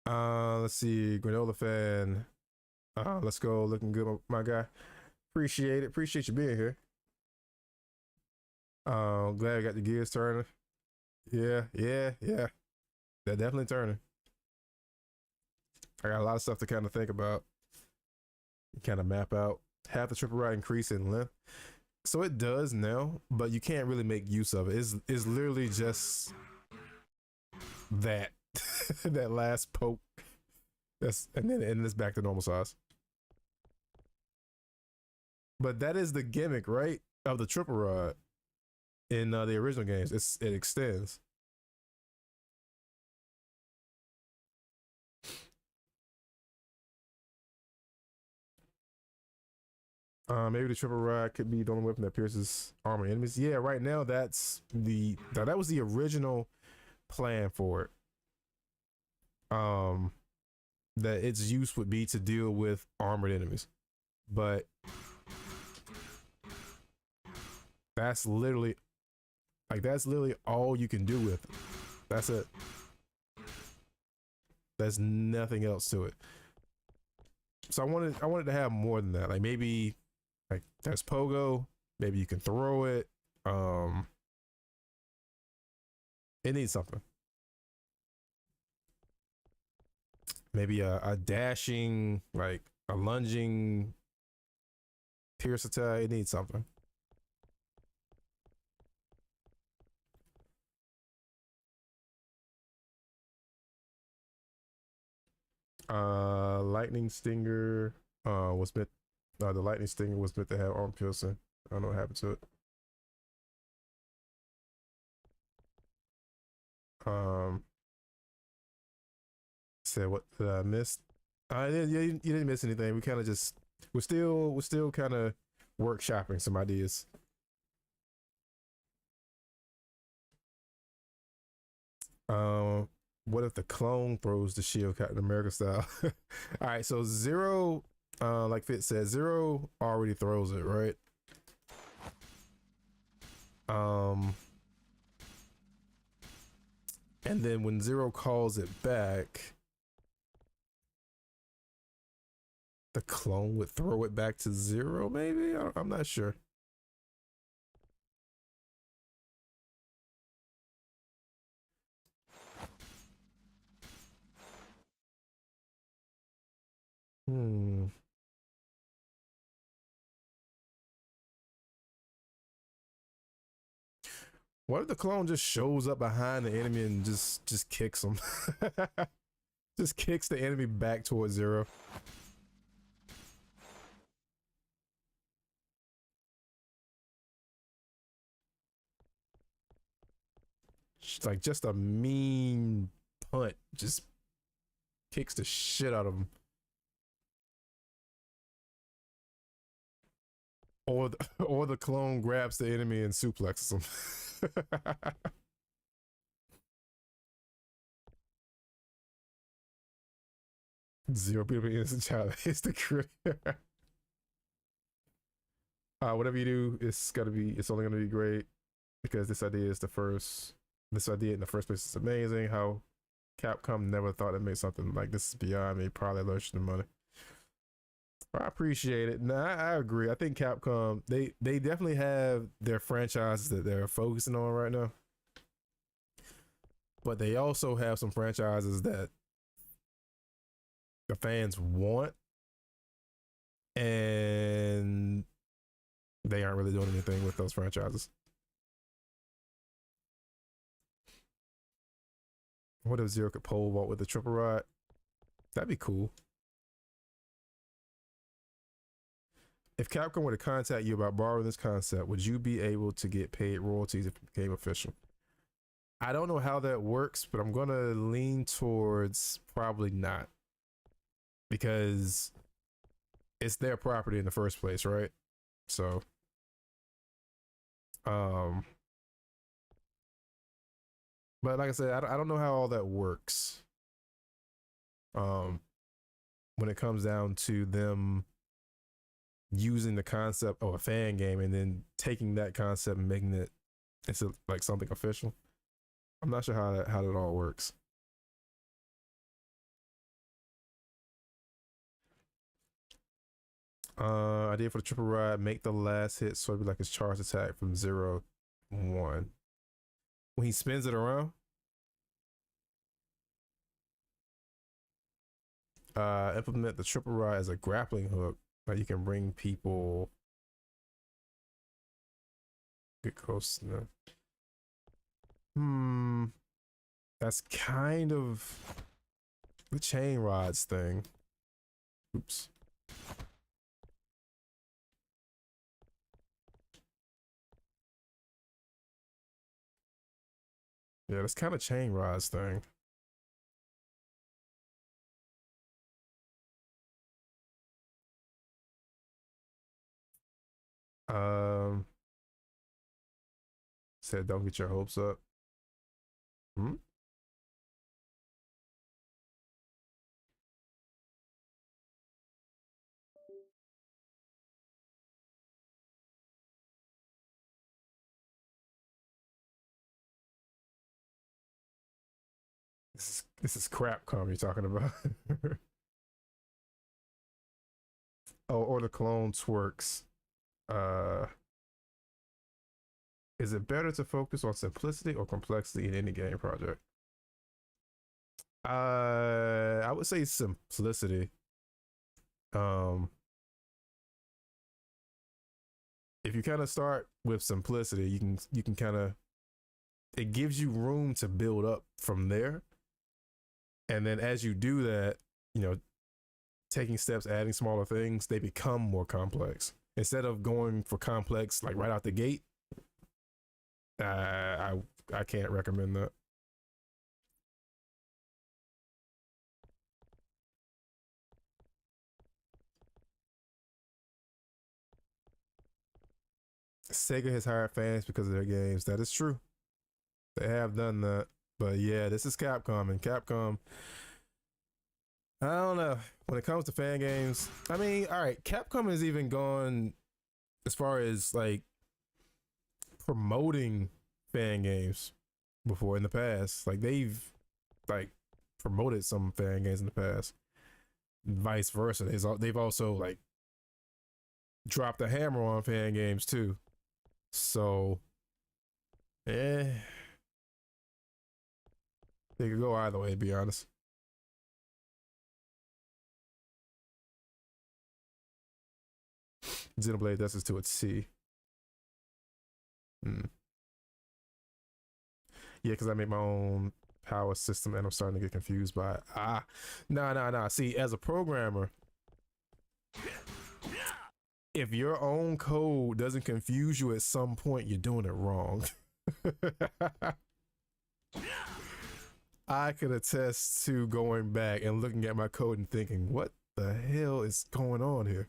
Let's see, Granola fan. Let's go. Looking good, my guy. Appreciate it. Appreciate you being here. Glad I got the gears turning. Yeah. They're definitely turning. I got a lot of stuff to kind of think about, kind of map out. Have the triple rod increase in length, so it does now, but you can't really make use of it. It's literally just that that last poke. And then it's back to normal size. But that is the gimmick, right, of the triple rod in the original games. It extends. Maybe the triple rod could be the only weapon that pierces armor enemies. Yeah, right now that was the original plan for it. That its use would be to deal with armored enemies, but that's literally Like that's literally all you can do with it. That's it. There's nothing else to it. So I wanted to have more than that. Like maybe like there's pogo. Maybe you can throw it. Um, it needs something. Maybe a dashing, like a lunging pierce attack. It needs something. Lightning stinger. Was meant. The lightning stinger was meant to have arm piercing. I don't know what happened to it. Um, said what did I miss? You didn't miss anything. We kind of just we're still kind of workshopping some ideas. Um, what if the clone throws the shield, Captain America style? All right, so Zero, like Fitz said, Zero already throws it, right? Um, and then when Zero calls it back, the clone would throw it back to Zero. Maybe I'm not sure. Hmm. What if the clone just shows up behind the enemy and just kicks him? Just kicks the enemy back towards Zero. Like just a mean punt, just kicks the shit out of him. Or the clone grabs the enemy and suplexes him. Zero people innocent child hits the crit. Whatever you do, it's only gonna be great because this idea in the first place is amazing. How Capcom never thought to make something like this is beyond me, probably allergic to money. I appreciate it. No, I agree. I think Capcom they definitely have their franchises that they're focusing on right now, but they also have some franchises that the fans want, and they aren't really doing anything with those franchises. What if Zero could pole vault with a triple rod? That'd be cool. If Capcom were to contact you about borrowing this concept, would you be able to get paid royalties if it became official? I don't know how that works, but I'm gonna lean towards probably not because it's their property in the first place, right? So, um, but like I said, I don't know how all that works. Um, when it comes down to them using the concept of a fan game and then taking that concept and making it into like something official. I'm not sure how that all works. Idea for the triple ride: make the last hit so it'd be like his charge attack from 0-1. When he spins it around, implement the triple ride as a grappling hook. Like you can bring people get close. No. That's kind of the chain rods thing. Oops. Yeah, that's kind of chain rods thing. Um, said don't get your hopes up. Hmm? This is Crapcom you're talking about. Oh, or the clone twerks. Uh, is it better to focus on simplicity or complexity in any game project? I would say simplicity. Um, if you kind of start with simplicity, you can kind of, it gives you room to build up from there. And then as you do that, you know, taking steps, adding smaller things, they become more complex. Instead of going for complex like right out the gate, I can't recommend that. Sega has hired fans because of their games. That is true. They have done that. But yeah, this is Capcom, and Capcom, I don't know. When it comes to fan games, I mean, all right, Capcom has even gone as far as like promoting fan games before in the past. Like they've like promoted some fan games in the past. Vice versa. They've also like dropped the hammer on fan games too. So, eh, they could go either way, to be honest. Xenoblade, that's just to a T. Hmm. Yeah, because I made my own power system and I'm starting to get confused by it. Nah. See, as a programmer, if your own code doesn't confuse you at some point, you're doing it wrong. I could attest to going back and looking at my code and thinking, what the hell is going on here?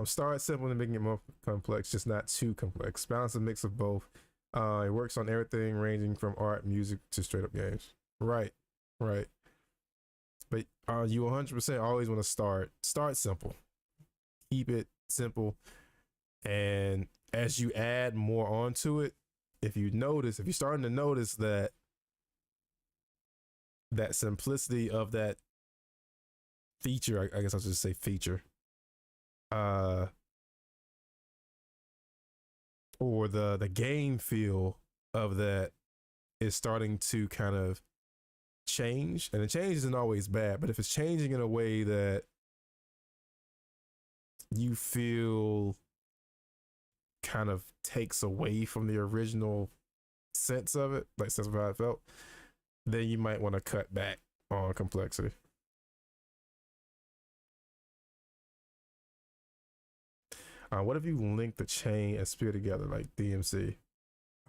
Start simple and making it more complex, just not too complex. Balance a mix of both. It works on everything ranging from art, music to straight up games. Right, right. But you 100% always want to start simple. Keep it simple, and as you add more onto it, if you're starting to notice that simplicity of that feature, I guess I'll just say feature, uh, or the game feel of that is starting to kind of change, and the change isn't always bad, but if it's changing in a way that you feel kind of takes away from the original sense of it, like sense of how it felt, then you might want to cut back on complexity. What if you link the chain and spear together like DMC?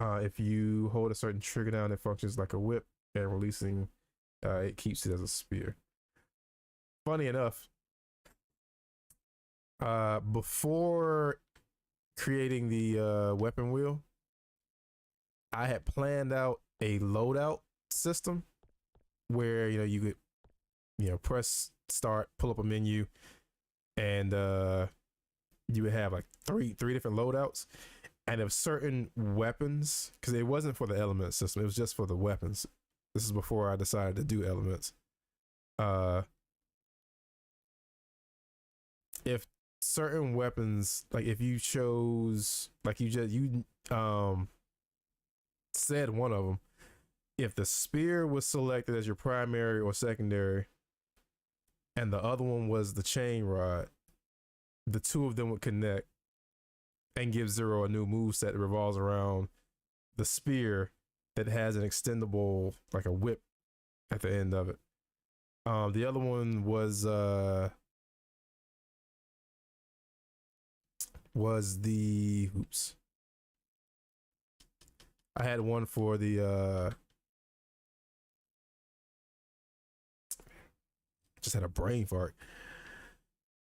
If you hold a certain trigger down, it functions like a whip, and releasing it keeps it as a spear. Funny enough, before creating the weapon wheel, I had planned out a loadout system where you could press start, pull up a menu, and you would have like three different loadouts, and if certain weapons, because it wasn't for the element system, it was just for the weapons. This is before I decided to do elements. Uh, if certain weapons, like if you chose, like you said one of them, if the spear was selected as your primary or secondary, and the other one was the chain rod, the two of them would connect and give Zero a new move set that revolves around the spear that has an extendable, like a whip at the end of it. The other one was the oops. I had one for the just had a brain fart.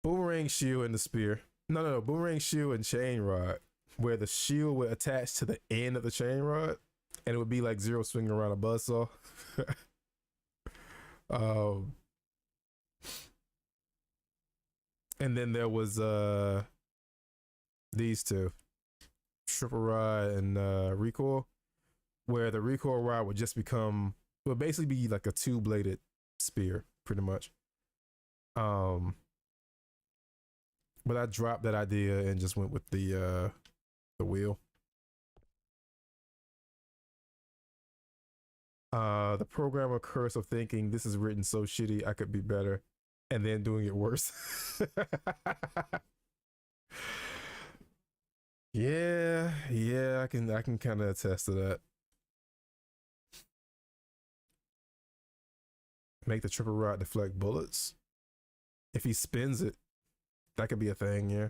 Boomerang shield and the spear. No, boomerang shield and chain rod, where the shield would attach to the end of the chain rod, and it would be like Zero swinging around a buzzsaw. um, And then there was these two, triple rod and recoil, where the recoil rod would just become would basically be like a two-bladed spear, pretty much. But I dropped that idea and just went with the wheel. The programmer curse of thinking this is written so shitty I could be better, and then doing it worse. Yeah, I can kind of attest to that. Make the triple rod deflect bullets. If he spins it, that could be a thing, yeah.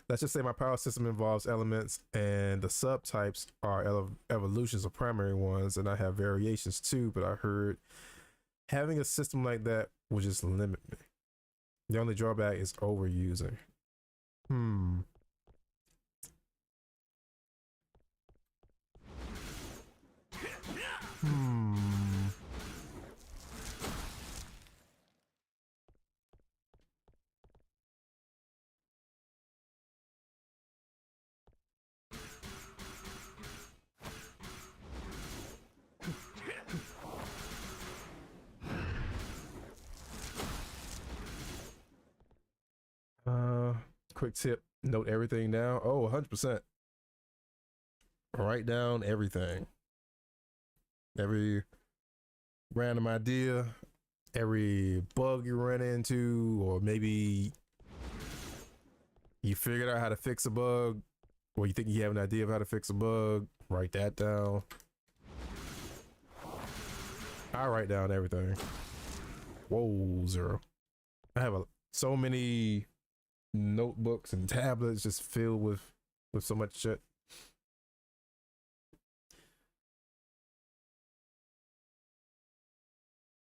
Let's just say my power system involves elements and the subtypes are evolutions of primary ones, and I have variations too, but I heard having a system like that will just limit me. The only drawback is overusing. Hmm. Quick tip, note everything down. Oh, 100%. Write down everything. Every random idea, every bug you run into, or maybe you figured out how to fix a bug, or you think you have an idea of how to fix a bug, write that down. I write down everything. Whoa, zero. I have so many notebooks and tablets just filled with so much shit.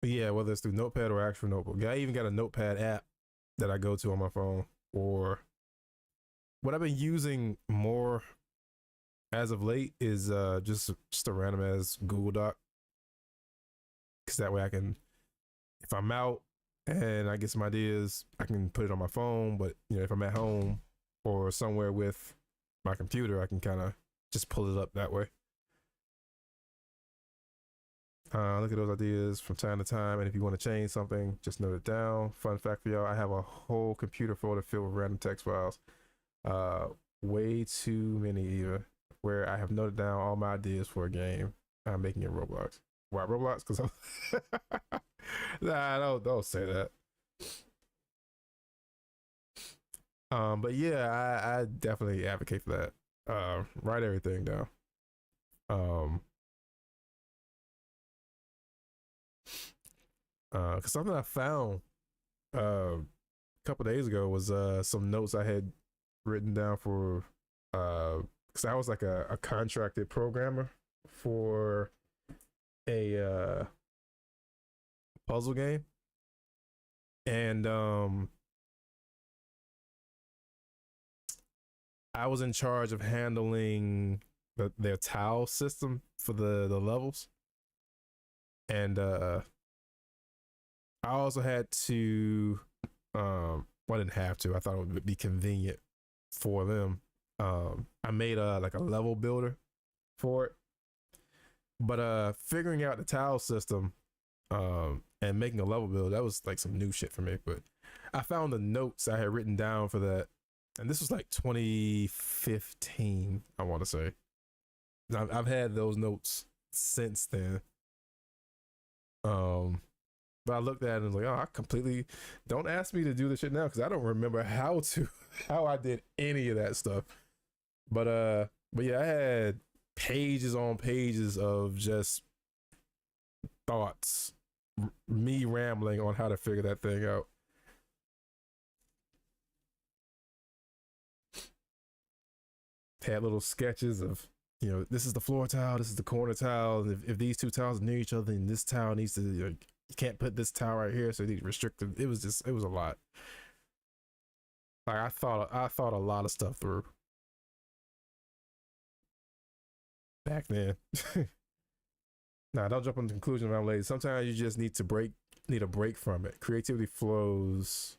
But yeah, whether it's through Notepad or actual notebook. Yeah, I even got a Notepad app that I go to on my phone. Or what I've been using more as of late is just a random as Google Doc. Because that way I can, if I'm out and I get some ideas, I can put it on my phone. But you know, if I'm at home or somewhere with my computer, I can kind of just pull it up that way. Look at those ideas from time to time, and if you want to change something, just note it down. Fun fact for y'all: I have a whole computer folder filled with random text files. Way too many even, where I have noted down all my ideas for a game I'm making in Roblox. Why Roblox? Because nah, don't say that. But yeah, I definitely advocate for that. Write everything down. Cause something I found a couple days ago was some notes I had written down for because I was like a contracted programmer for a puzzle game, and I was in charge of handling their tile system for the levels, and I also had to well, I didn't have to. I thought it would be convenient for them. I made like a level builder for it. But figuring out the tile system and making a level build, that was like some new shit for me. But I found the notes I had written down for that. And this was like 2015, I want to say. I've had those notes since then. But I looked at it and was like, oh, I completely don't ask me to do this shit now because I don't remember how I did any of that stuff. But yeah, I had pages on pages of just thoughts, me rambling on how to figure that thing out. Had little sketches of, you know, this is the floor tile, this is the corner tile. And if these two tiles are near each other, then this tile needs to, you can't put this tile right here, so these restricted. It was a lot. Like I thought a lot of stuff through back then. Nah, don't jump on the conclusion around late. Sometimes you just need a break from it. Creativity flows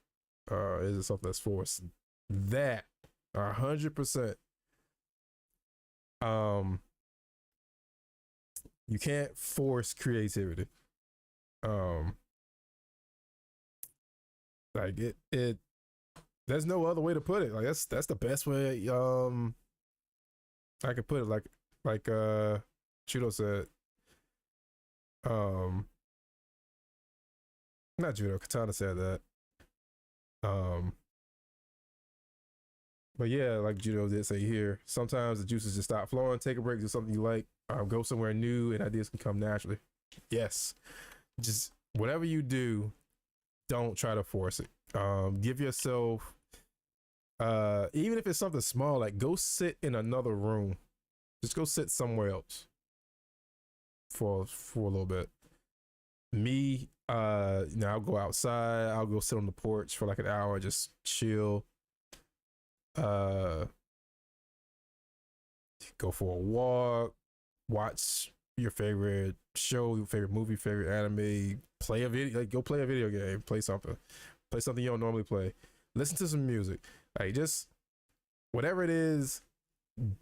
Is it something that's forced? That 100%. You can't force creativity. Um, like it. There's no other way to put it. Like that's the best way. I could put it. Like Judo said. Um, Not Judo. Katana said that. Um, but yeah, like Judo did say here, sometimes the juices just stop flowing. Take a break, do something you like. Go somewhere new, and ideas can come naturally. Yes, just whatever you do, don't try to force it. Give yourself, even if it's something small, like go sit in another room. Just go sit somewhere else for a little bit. Me, I'll go outside. I'll go sit on the porch for like an hour, just chill. Uh, go for a walk. Watch your favorite show, your favorite movie, favorite anime. Play a video. Like go play a video game. Play something. Play something you don't normally play. Listen to some music. Like just whatever it is,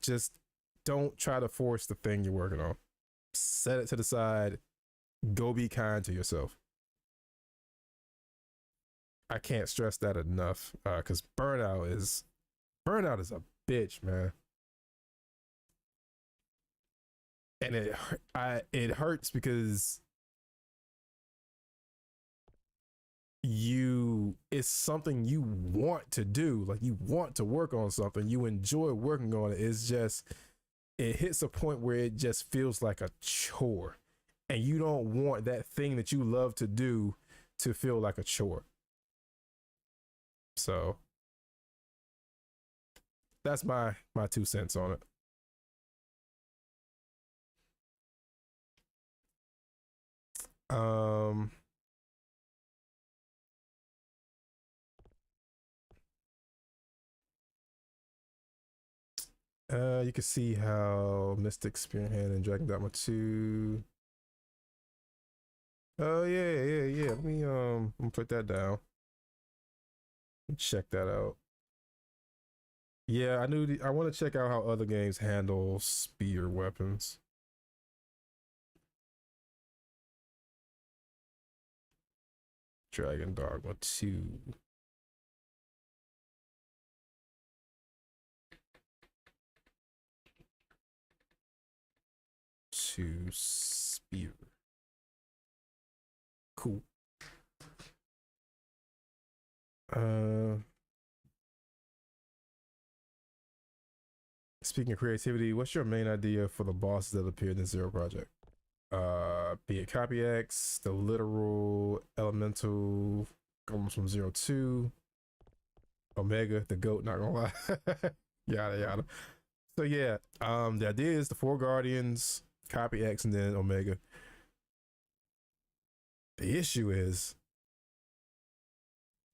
just don't try to force the thing you're working on. Set it to the side. Go be kind to yourself. I can't stress that enough. Because burnout is a bitch, man. And it hurts because it's something you want to do. Like you want to work on something. You enjoy working on it. It's just it hits a point where it just feels like a chore. And you don't want that thing that you love to do to feel like a chore. So that's my 2 cents on it. Um you can see how Mystic Spearhand and Dragon Dogma 2. Oh yeah. Let me put that down. Check that out. Yeah, I want to check out how other games handle spear weapons. Dragon Dogma 2. To spear. Cool. Speaking of creativity, what's your main idea for the bosses that appeared in the Zero Project? Be it Copy X, the literal elemental comes from 02, Omega, the goat, not gonna lie. Yada. So yeah, the idea is the 4 Guardians, Copy X, and then Omega. The issue is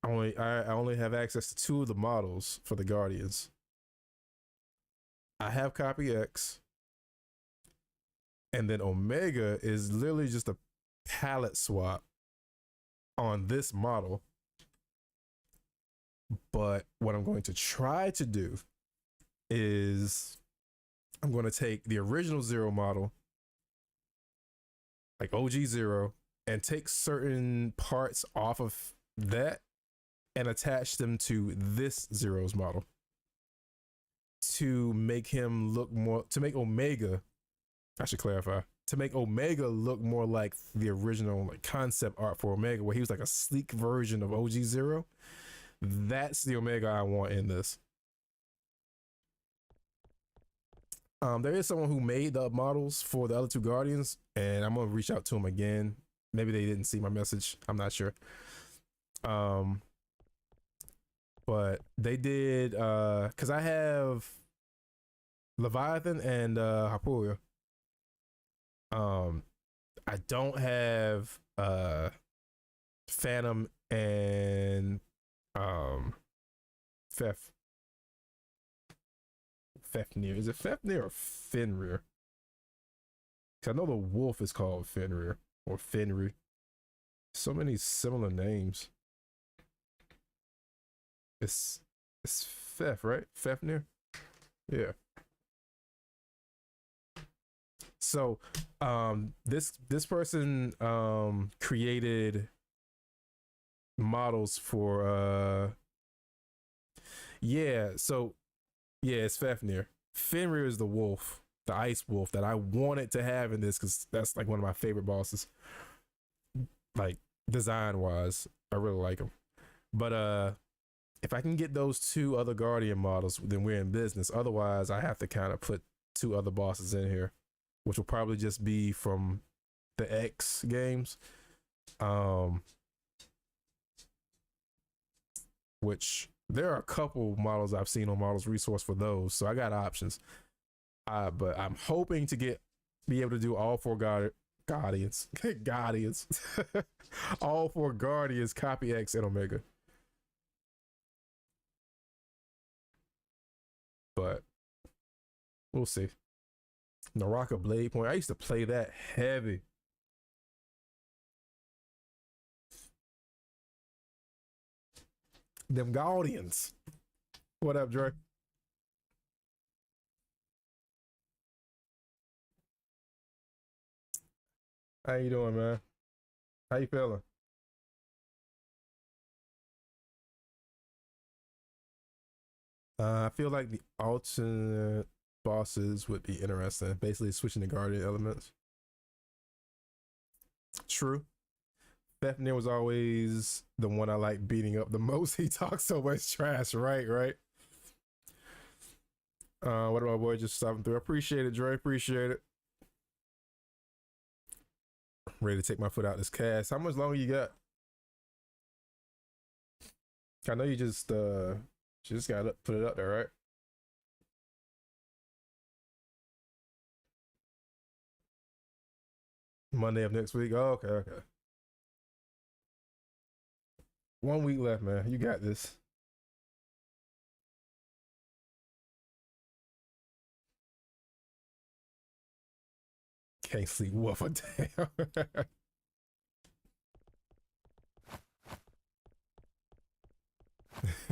I only have access to 2 of the models for the Guardians. I have Copy X, and then Omega is literally just a palette swap on this model. But what I'm going to try to do is I'm going to take the original Zero model, like OG Zero, and take certain parts off of that and attach them to this Zero's model to make him look more, to make Omega, I should clarify, to make Omega look more like the original like concept art for Omega, where he was like a sleek version of OG Zero. That's the Omega I want in this. There is someone who made the models for the other 2 Guardians, and I'm gonna reach out to him again. Maybe they didn't see my message. I'm not sure. But they did because I have Leviathan and Hapuya. I don't have Phantom and Fef Fefnir. Is it Fefnir or Fenrir? Cause I know the wolf is called Fenrir or Fenrir. So many similar names. It's it's Fef, right? Fefnir. Yeah. So this person created models for yeah, so yeah, it's Fafnir. Fenrir is the wolf, the ice wolf that I wanted to have in this because that's like one of my favorite bosses. Like design wise, I really like him. But if I can get those two other Guardian models, then we're in business. Otherwise, I have to kind of put two other bosses in here, which will probably just be from the X games. Um, which there are a couple models I've seen on Models Resource for those, so I got options. But I'm hoping to be able to do all four Guardians, Guardians, all four Guardians, copy X and Omega. But we'll see. Naraka Blade Point. I used to play that heavy. Them Guardians. What up, Dre? How you doing, man? How you feeling? I feel like the alternate bosses would be interesting. Basically, switching the guardian elements. True. Fafnir was always the one I like beating up the most. He talks so much trash, right? Right. What about boy just stopping through? I appreciate it, Dre. Appreciate it. Ready to take my foot out this cast. How much longer you got? I know you just gotta put it up there, right? Monday of next week. Oh, okay, okay. 1 week left, man. You got this. Can't sleep wolf a damn.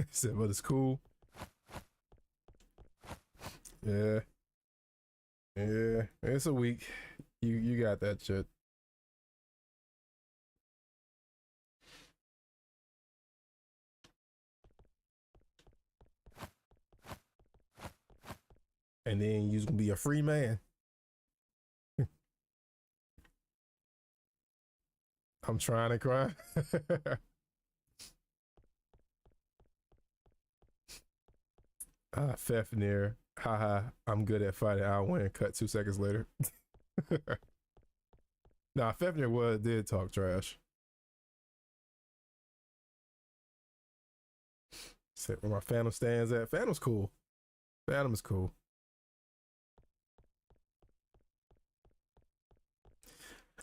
Said, but it's cool. Yeah, yeah. It's a week. You got that shit. And then you gonna be a free man. I'm trying to cry. Fafnir. Haha. I'm good at fighting. I'll win. Cut 2 seconds later. Nah, Fafnir did talk trash. Said where my Phantom stands at. Phantom's cool. Phantom is cool.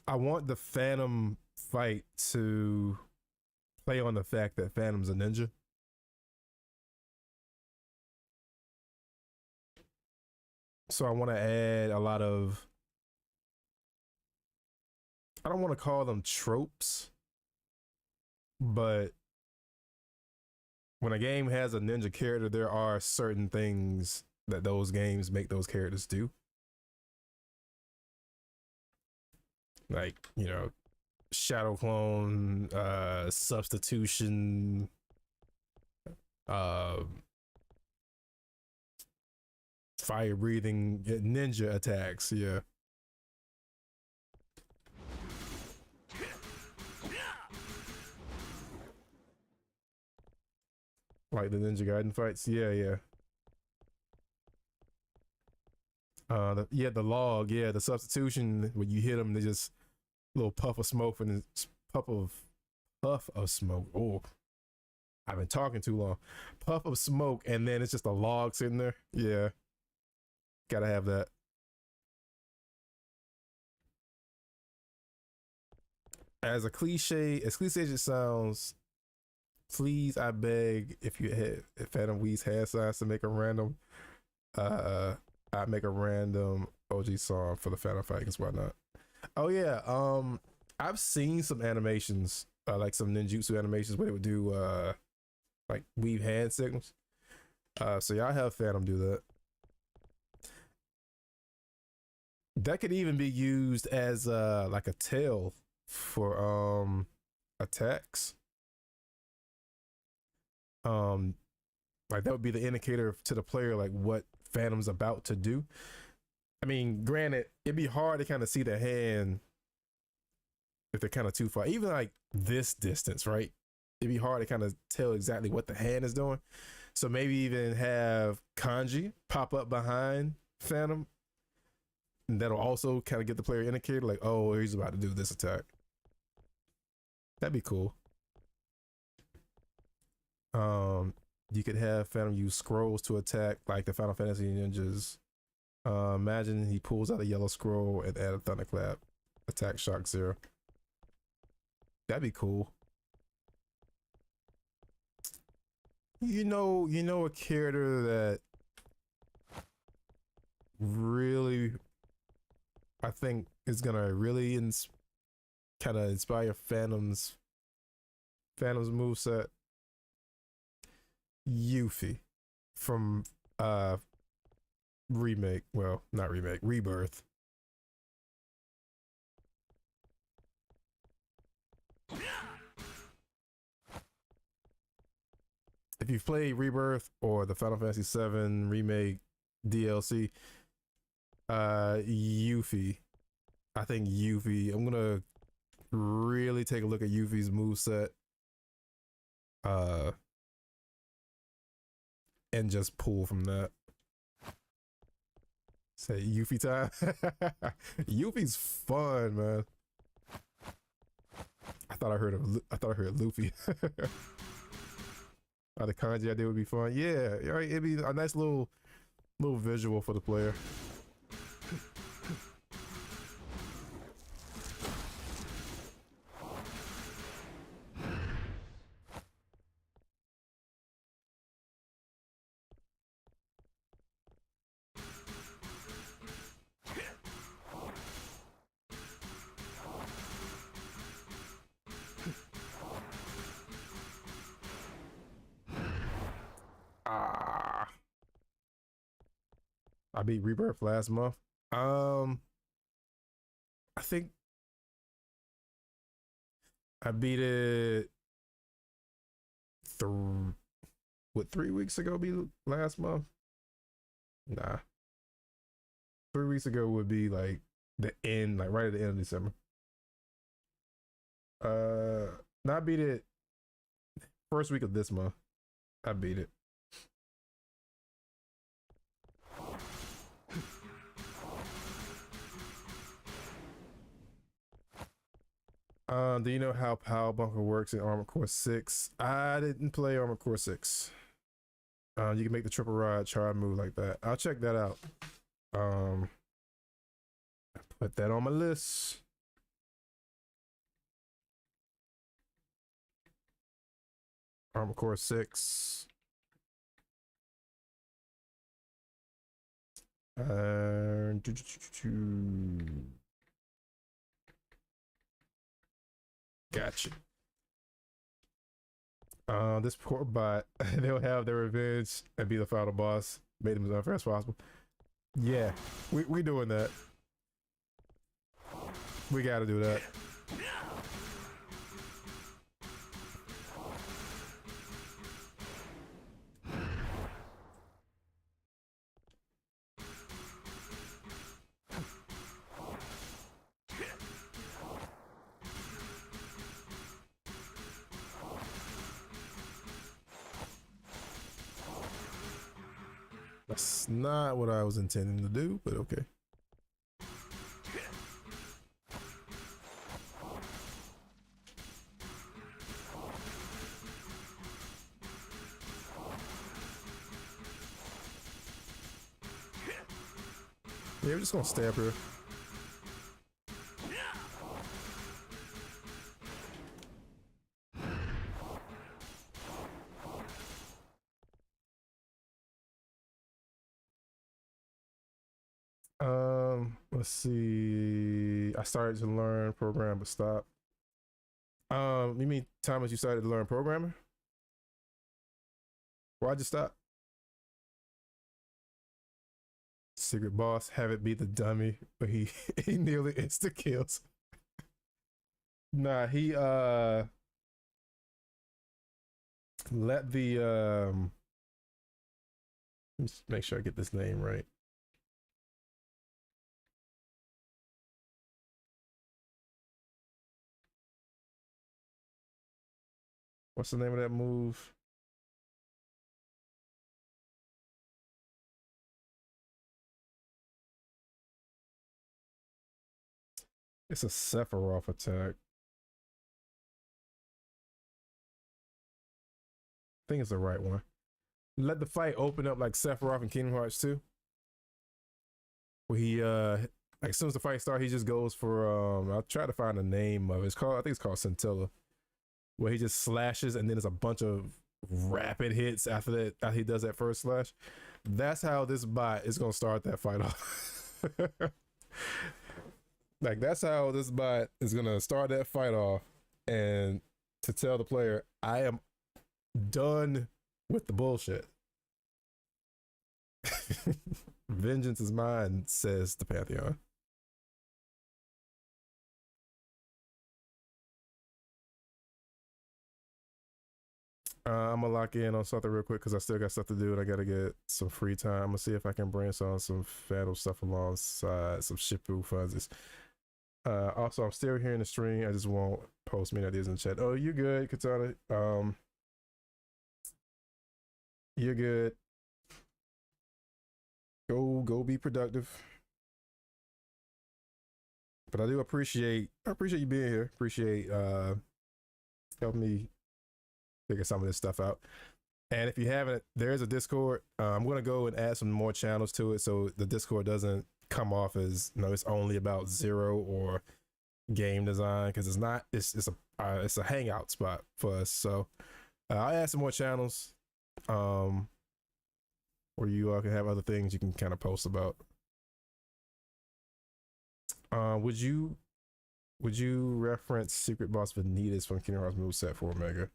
I want the Phantom fight to play on the fact that Phantom's a ninja. So I want to add a lot of, I don't want to call them tropes, but when a game has a ninja character, there are certain things that those games make those characters do. Like, shadow clone, substitution, uh, fire breathing ninja attacks. Yeah. Like the Ninja Gaiden fights. Yeah, yeah. The log, yeah, the substitution when you hit them, they just little puff of smoke and puff of smoke. Oh, I've been talking too long. Puff of smoke, and then it's just a log sitting there. Yeah, gotta have that. As cliche as it sounds, please, I beg, if Phantom Weeds had signs to make a random, uh, I'd make a random OG song for the Phantom fight. Cause why not? Oh yeah, I've seen some animations, like some ninjutsu animations where they would do like weave hand signals. So y'all have Phantom do that. That could even be used as like a tail for attacks. Like that would be the indicator to the player like what Phantom's about to do. I mean, granted, it'd be hard to kind of see the hand if they're kind of too far. Even like this distance, right? It'd be hard to kind of tell exactly what the hand is doing. So maybe even have Kanji pop up behind Phantom. And that'll also kind of get the player indicated like, oh, he's about to do this attack. That'd be cool. You could have Phantom use scrolls to attack like the Final Fantasy ninjas. Imagine he pulls out a yellow scroll and add a thunderclap. Attack shock 0. That'd be cool. You know a character that really I think is gonna really kind of inspire Phantom's moveset. Yuffie from remake, well, not remake, Rebirth. If you've played Rebirth or the Final Fantasy VII remake DLC, Yuffie, I think Yuffie, I'm gonna really take a look at Yuffie's moveset and just pull from that. Say Yuffie time. Yuffie's fun, man. I thought I heard Luffy. The kanji idea would be fun. Yeah, right. It'd be a nice little visual for the player. I beat Rebirth last month. I think I beat it 3 weeks ago be last month? Nah. 3 weeks ago would be like the end, like right at the end of December. No, I beat it first week of this month. I beat it. Do you know how Power Bunker works in Armored Core 6? I didn't play Armored Core 6. You can make the triple rod charge move like that. I'll check that out. Put that on my list. Armored Core 6. Gotcha. This poor bot, they'll have their revenge and be the final boss. Made them as unfair as possible. Yeah, we doing that. We gotta do that. That's not what I was intending to do, but okay. Yeah, we're just gonna stay up here. Let's see. I started to learn program, but stop. You mean Thomas? You started to learn programming? Why'd you stop? Secret boss, have it be the dummy, but he he nearly insta kills. Nah, he let the let's make sure I get this name right. What's the name of that move? It's a Sephiroth attack. I think it's the right one. Let the fight open up like Sephiroth and Kingdom Hearts 2. Where he like as soon as the fight starts, he just goes for I'll try to find the name of it. It's called, I think it's called Scintilla. Where he just slashes and then there's a bunch of rapid hits after that, after he does that first slash. That's how this bot is gonna start that fight off. Like that's how this bot is gonna start that fight off, and to tell the player, I am done with the bullshit. Vengeance is mine, says the Pantheon. I'm gonna lock in on something real quick because I still got stuff to do and I gotta get some free time. I'm gonna see if I can brainstorm some Phantom stuff alongside some Shifu fuzzes. Also, I'm still here in the stream. I just won't post many ideas in the chat. Oh, you're good, Katana. You're good. Go be productive. But I do appreciate you being here. Appreciate helping me figure some of this stuff out. And if you haven't, there is a Discord. I'm gonna go and add some more channels to it so the Discord doesn't come off as, you know, it's only about Zero or game design, because it's not. It's a hangout spot for us. So I'll add some more channels where you can have other things you can kind of post about. Would you reference Secret Boss Vanitas from Kingdom Hearts moveset for Omega?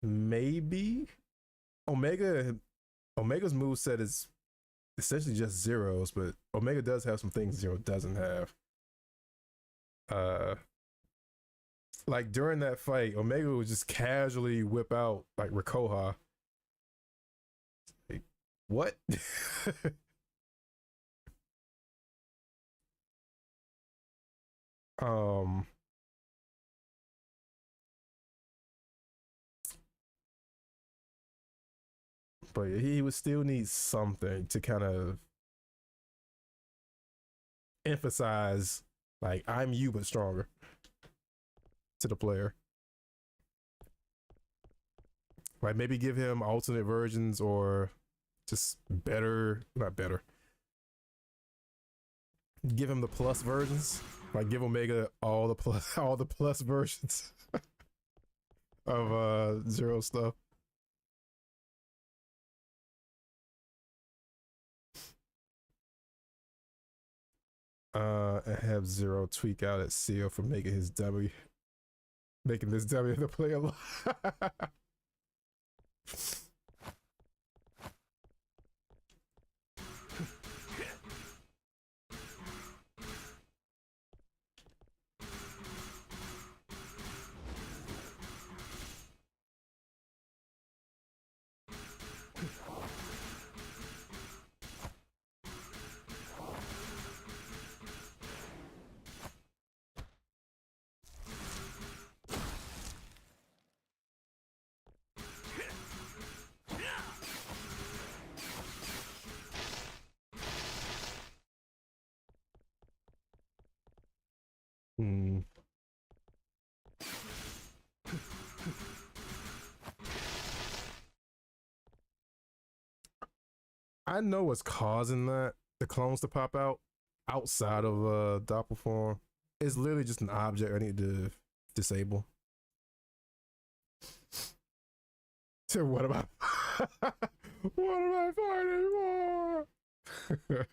Maybe. Omega's moveset is essentially just zeros, but Omega does have some things Zero doesn't have. Like during that fight, Omega would just casually whip out like Rikoha. Like, what? um but he would still need something to kind of emphasize, like, I'm you but stronger to the player. Like maybe give him alternate versions or just better, not better. Give him the plus versions. Like give Omega all the plus versions of Zero stuff. And have Zero tweak out at Seal for making this dummy the player. Hmm. I know what's causing that, the clones to pop out outside of Doppel form. It's literally just an object I need to disable. So what am I what am I fighting for?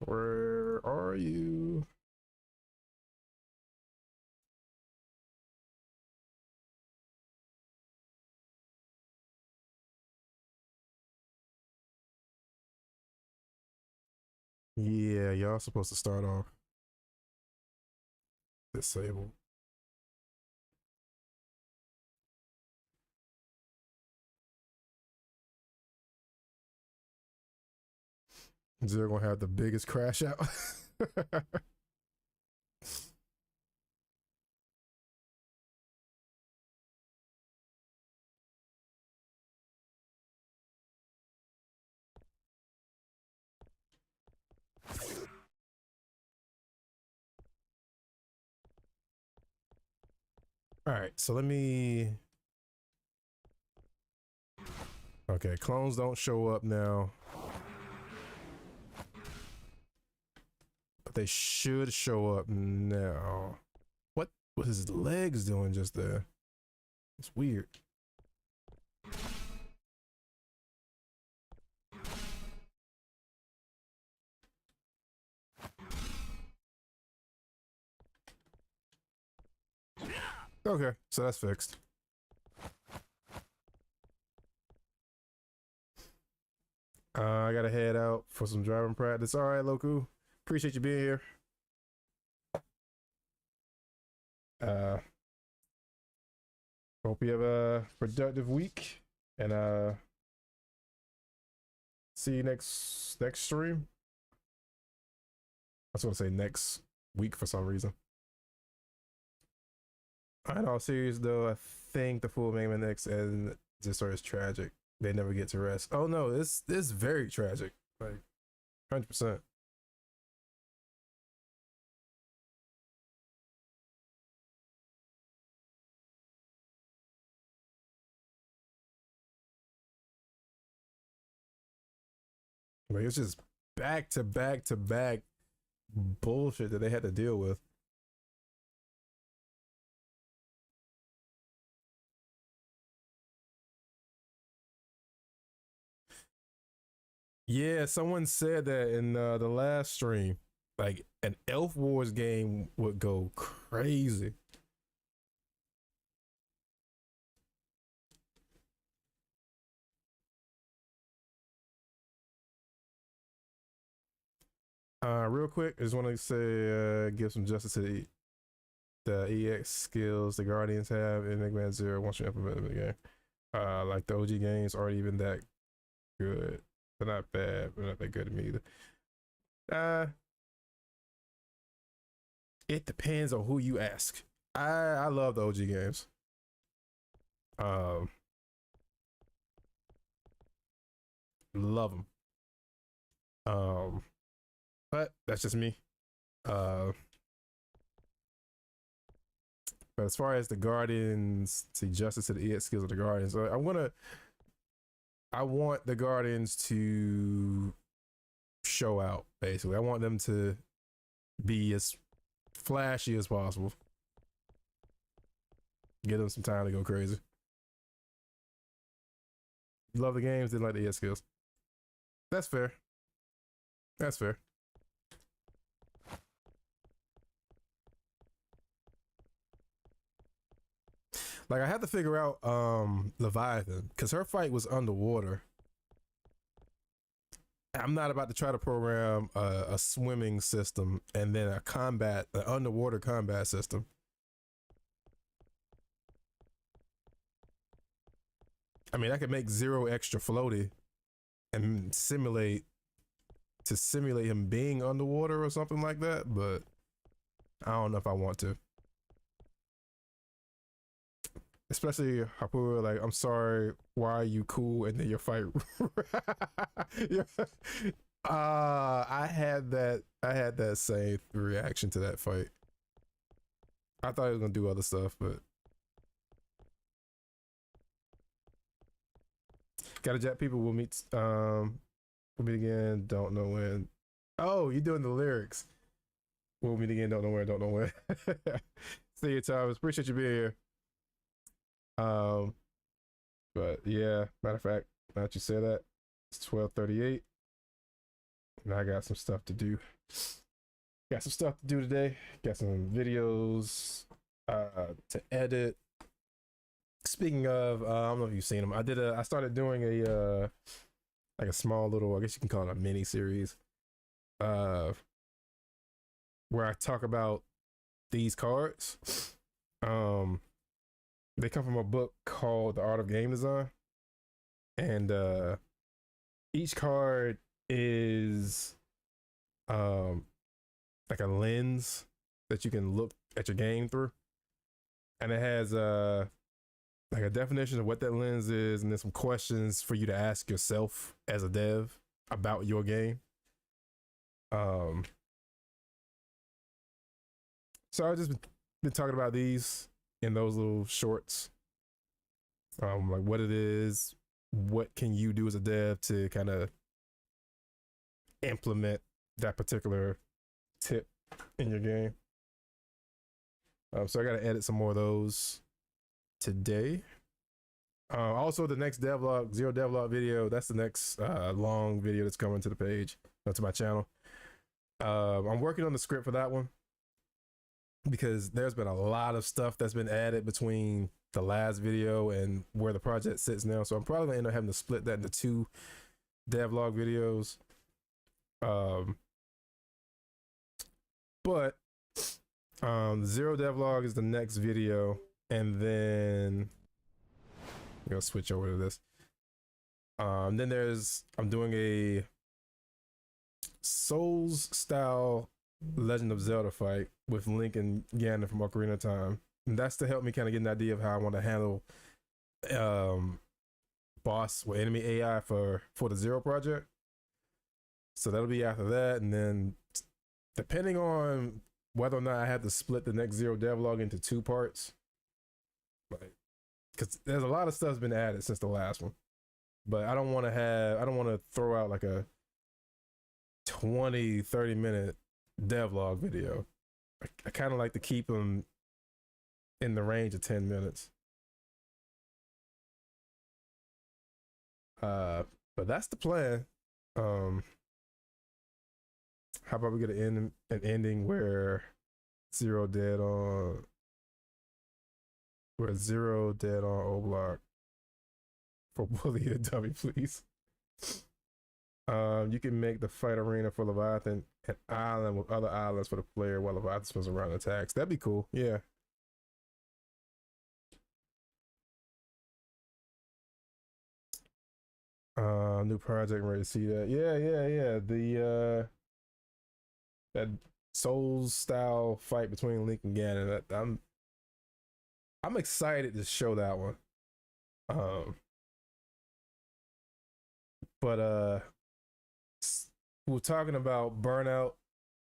Where are you? Yeah, y'all supposed to start off disabled. They're gonna have the biggest crash out. All right, so let me. Okay, clones don't show up now, but they should show up now. What was his legs doing just there? It's weird. Okay, so that's fixed. I gotta head out for some driving practice. All right, Loku. Appreciate you being here. Uh, hope you have a productive week, and see you next stream. I was gonna say next week for some reason. In all serious though, I think the full Mega Man X and just sort of tragic. They never get to rest. Oh no, this very tragic. Like 100%. Like it's just back to back to back bullshit that they had to deal with. Yeah, someone said that in the last stream, like an Elf Wars game would go crazy. Real quick, I just want to say, give some justice to the EX skills the Guardians have in Mega Man Zero once you implement them in the game. Like the OG games aren't even that good. They're not bad, but not that good to me either. It depends on who you ask. I love the OG games. Um, love them. But that's just me. Uh, but as far as the Guardians, see justice to the EX skills of the Guardians. I want the Guardians to show out. Basically, I want them to be as flashy as possible. Give them some time to go crazy. You love the games, didn't like the EX skills. That's fair. That's fair. Like I had to figure out Leviathan because her fight was underwater. I'm not about to try to program a swimming system and then an underwater combat system. I mean, I could make Zero extra floaty and simulate him being underwater or something like that, but I don't know if I want to. Especially Hapu, like, I'm sorry, why are you cool? And then your fight. I had that same reaction to that fight. I thought he was gonna do other stuff, but gotta jet people. We'll meet again. Don't know when. Oh, you doing the lyrics? We'll meet again. Don't know where. Don't know when. See you, Thomas. Appreciate you being here. But yeah, matter of fact, now that you say that, it's 12:38, and I got some stuff to do. Got some stuff to do today. Got some videos to edit. Speaking of, I don't know if you've seen them. I started doing a like a small little, I guess you can call it a mini series uh, where I talk about these cards. Um, they come from a book called The Art of Game Design, and each card is like a lens that you can look at your game through, and it has like a definition of what that lens is, and then some questions for you to ask yourself as a dev about your game. So I've just been talking about these in those little shorts, like what it is, what can you do as a dev to kind of implement that particular tip in your game. So I got to edit some more of those today. Also, the next devlog, zero devlog video, that's the next long video that's coming to the page, to my channel. I'm working on the script for that one because there's been a lot of stuff that's been added between the last video and where the project sits now. So I'm probably gonna end up having to split that into 2 devlog videos. But the zero devlog is the next video, and then I'm gonna switch over to this. Then I'm doing a Souls style Legend of Zelda fight with Link and Ganon from Ocarina of Time. And that's to help me kind of get an idea of how I want to handle boss or enemy AI for the Zero project. So that'll be after that, and then depending on whether or not I have to split the next Zero devlog into 2 parts, like, because there's a lot of stuff's been added since the last one, but I don't want to throw out like a 20-30 minute devlog video. I kind of like to keep them in the range of 10 minutes. But that's the plan. How about we get an ending where Zero dead on O block for Bully and Dummy, please. You can make the fight arena for Leviathan an island with other islands for the player while Leviathan spins around and attacks. That'd be cool. Yeah. New project, I'm ready to see that. Yeah. The that Souls style fight between Link and Ganon. I'm excited to show that one. But we were talking about burnout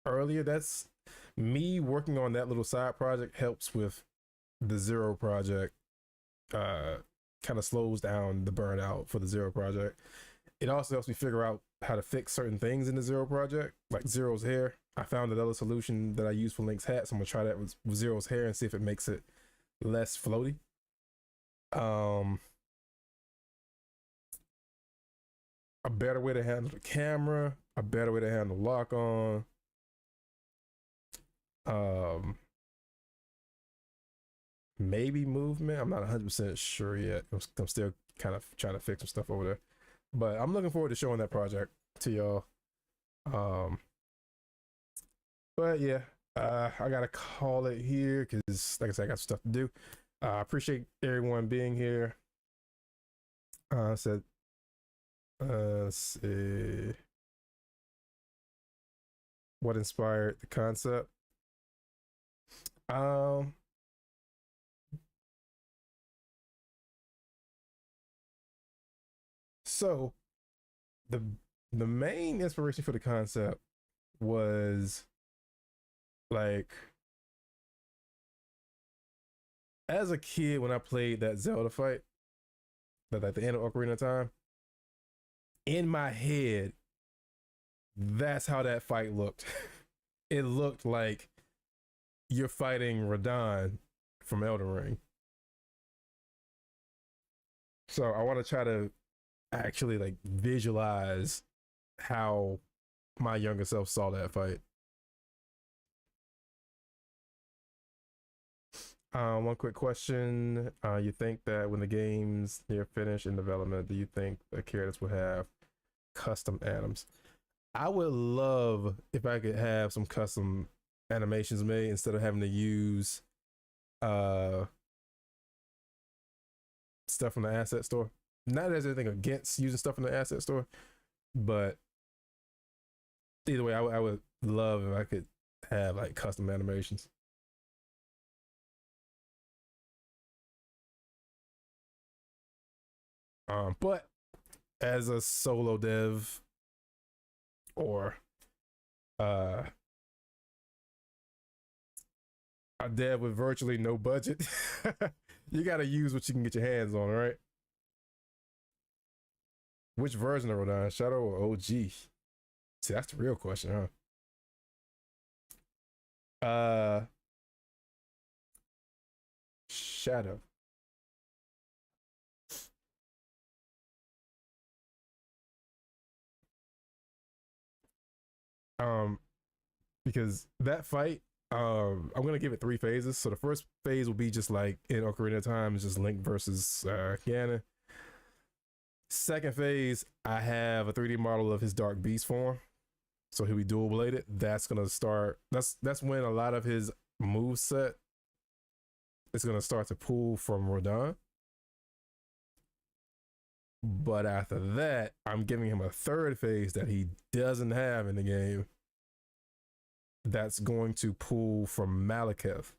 earlier. That's me working on that little side project helps with the Zero project. Kind of slows down the burnout for the Zero project. It also helps me figure out how to fix certain things in the Zero project, like Zero's hair. I found another solution that I use for Link's hat, so I'm gonna try that with Zero's hair and see if it makes it less floaty. A better way to handle the camera, a better way to handle lock on. Maybe movement. I'm not 100% sure yet. I'm still kind of trying to fix some stuff over there, but I'm looking forward to showing that project to y'all. But yeah, I gotta call it here because, like I said, I got stuff to do. I appreciate everyone being here. Let's see. What inspired the concept? So the main inspiration for the concept was like, as a kid when I played that Zelda fight, that at the end of Ocarina of Time, in my head, that's how that fight looked. It looked like you're fighting Radon from Elden Ring. So I want to try to actually like visualize how my younger self saw that fight. One quick question. You think that when the game's near finish in development, do you think the characters will have custom atoms? I would love if I could have some custom animations made instead of having to use uh stuff from the asset store. Not that there's anything against using stuff from the asset store, but either way, I would love if I could have like custom animations. But as a solo dev or uh a dev with virtually no budget, you got to use what you can get your hands on, right? Which version of Rodon, Shadow or OG? See, that's the real question, huh? Shadow. Um, because that fight, I'm gonna give it 3 phases. So the first phase will be just like in Ocarina of Time, it's just Link versus Ganon. Second phase, I have a 3D model of his Dark Beast form, so he'll be dual bladed. That's gonna start. That's when a lot of his move set is gonna start to pull from Rodon. But after that, I'm giving him a third phase that he doesn't have in the game. That's going to pull from Malekith.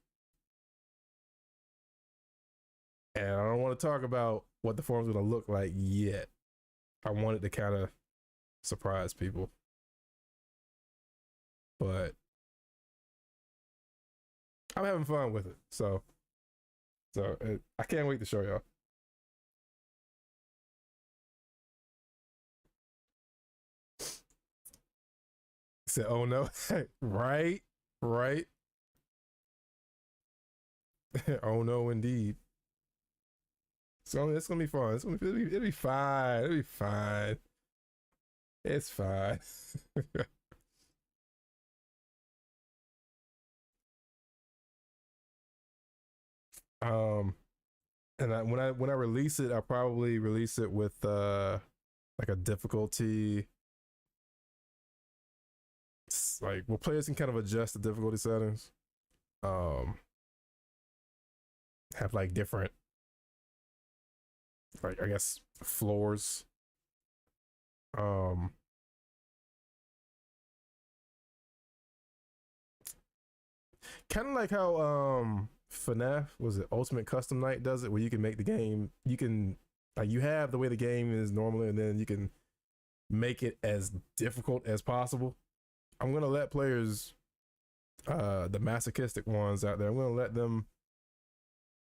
And I don't want to talk about what the form's going to look like yet. I wanted to kind of surprise people. But I'm having fun with it. So I can't wait to show y'all. Said, oh no. Right. Right. Oh no, indeed. So it's gonna be fun. It'll be fine. It'll be fine. It's fine. um, and when I release it, I'll probably release it with like a difficulty. Like, well, players can kind of adjust the difficulty settings. Um, have like different, like I guess floors. Um, kind of like how FNAF was it Ultimate Custom Night does it, where you can make the game. You can like you have the way the game is normally, and then you can make it as difficult as possible. I'm gonna let players, the masochistic ones out there, I'm gonna let them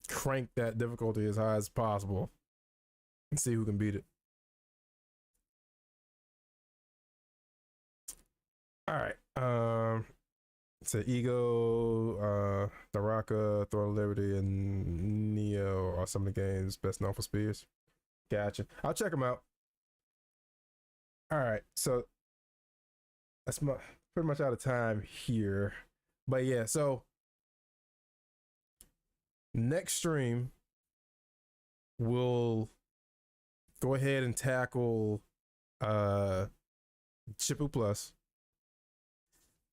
crank that difficulty as high as possible and see who can beat it. All right. It's an Ego, Naraka, Throne of Liberty, and Neo are some of the games best known for spears. Gotcha. I'll check them out. All right. So that's pretty much out of time here. But yeah, so next stream we'll go ahead and tackle Chipu Plus.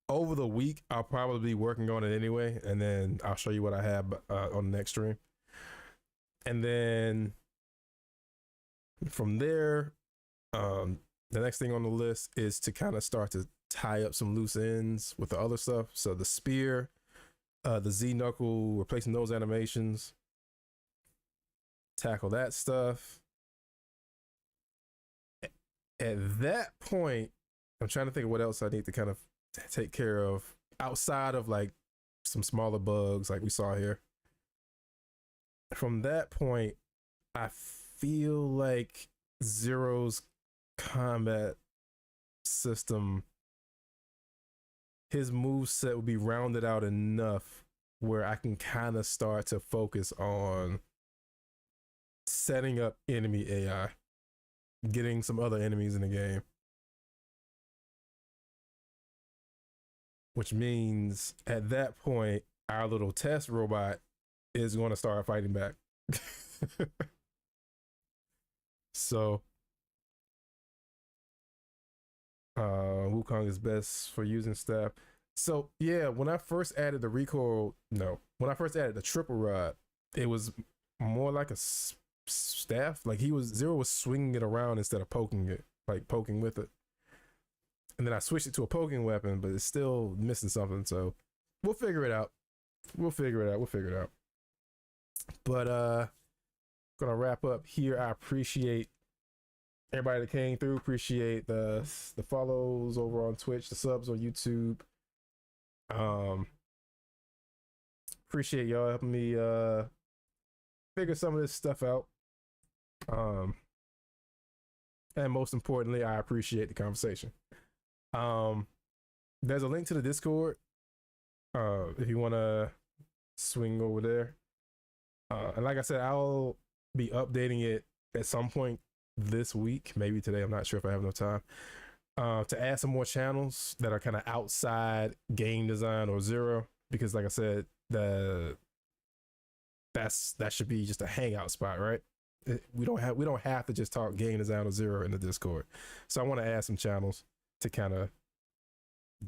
Over the week, I'll probably be working on it anyway, and then I'll show you what I have on the next stream. And then from there, the next thing on the list is to kind of start to tie up some loose ends with the other stuff. So the spear, the Z-Knuckle, replacing those animations, tackle that stuff. At that point, I'm trying to think of what else I need to kind of take care of outside of like some smaller bugs like we saw here. From that point, I feel like Zero's combat system, his move set will be rounded out enough where I can kind of start to focus on setting up enemy AI, getting some other enemies in the game. Which means at that point, our little test robot is going to start fighting back. So we'll Wukong is best for using staff. So yeah, when I first added the recoil, no, when I first added the triple rod, it was more like a staff. Like Zero was swinging it around instead of poking it, like poking with it. And then I switched it to a poking weapon, but it's still missing something. So we'll figure it out. We'll figure it out. We'll figure it out. But gonna wrap up here. I appreciate everybody that came through. Appreciate the follows over on Twitch, the subs on YouTube. Appreciate y'all helping me figure some of this stuff out. And most importantly, I appreciate the conversation. There's a link to the Discord. If you want to swing over there. And like I said, I'll be updating it at some point this week, maybe today. I'm not sure if I have enough time. To add some more channels that are kind of outside game design or Zero, because like I said, that should be just a hangout spot, right? We don't have to just talk game design or Zero in the Discord. So I want to add some channels to kind of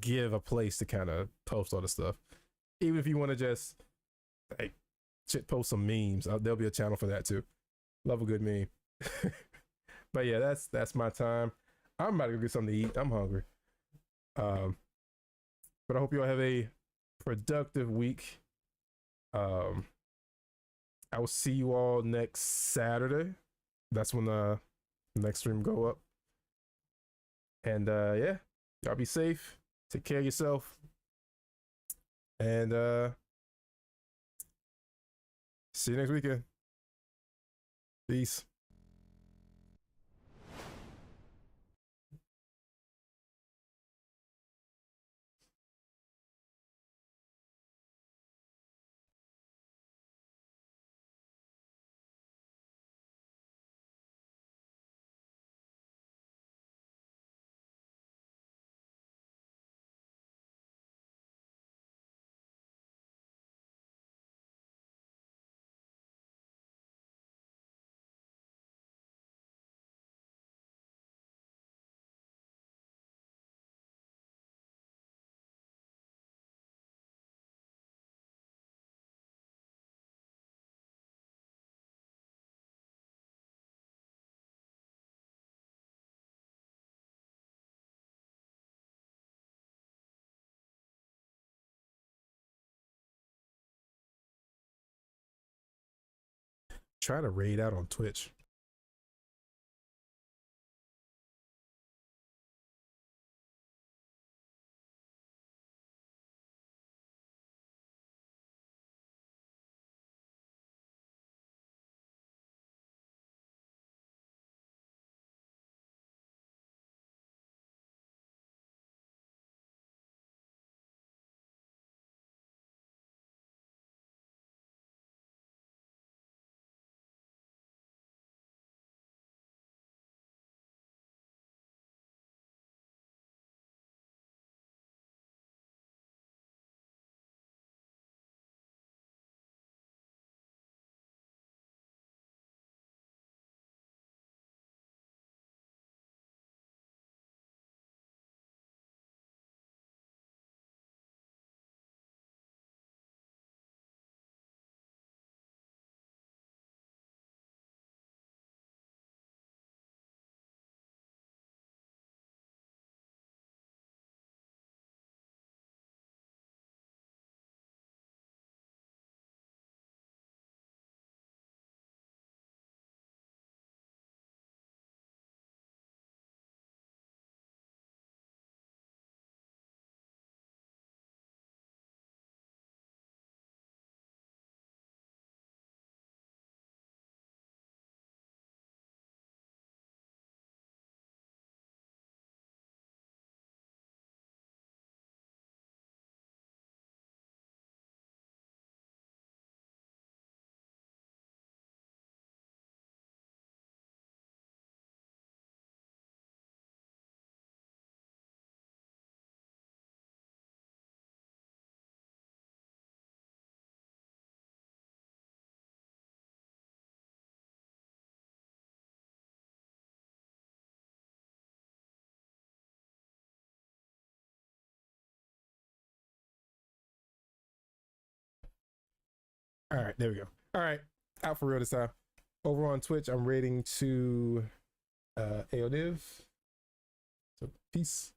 give a place to kind of post all the stuff. Even if you want to just like post some memes, there'll be a channel for that too. Love a good meme. But yeah, that's my time. I'm about to go get something to eat. I'm hungry. But I hope you all have a productive week. I will see you all next Saturday. That's when the next stream go up. And yeah, y'all be safe. Take care of yourself. And see you next weekend. Peace. Try to raid out on Twitch. All right, there we go. All right, out for real this time. Over on Twitch, I'm rating to AODiv. So peace.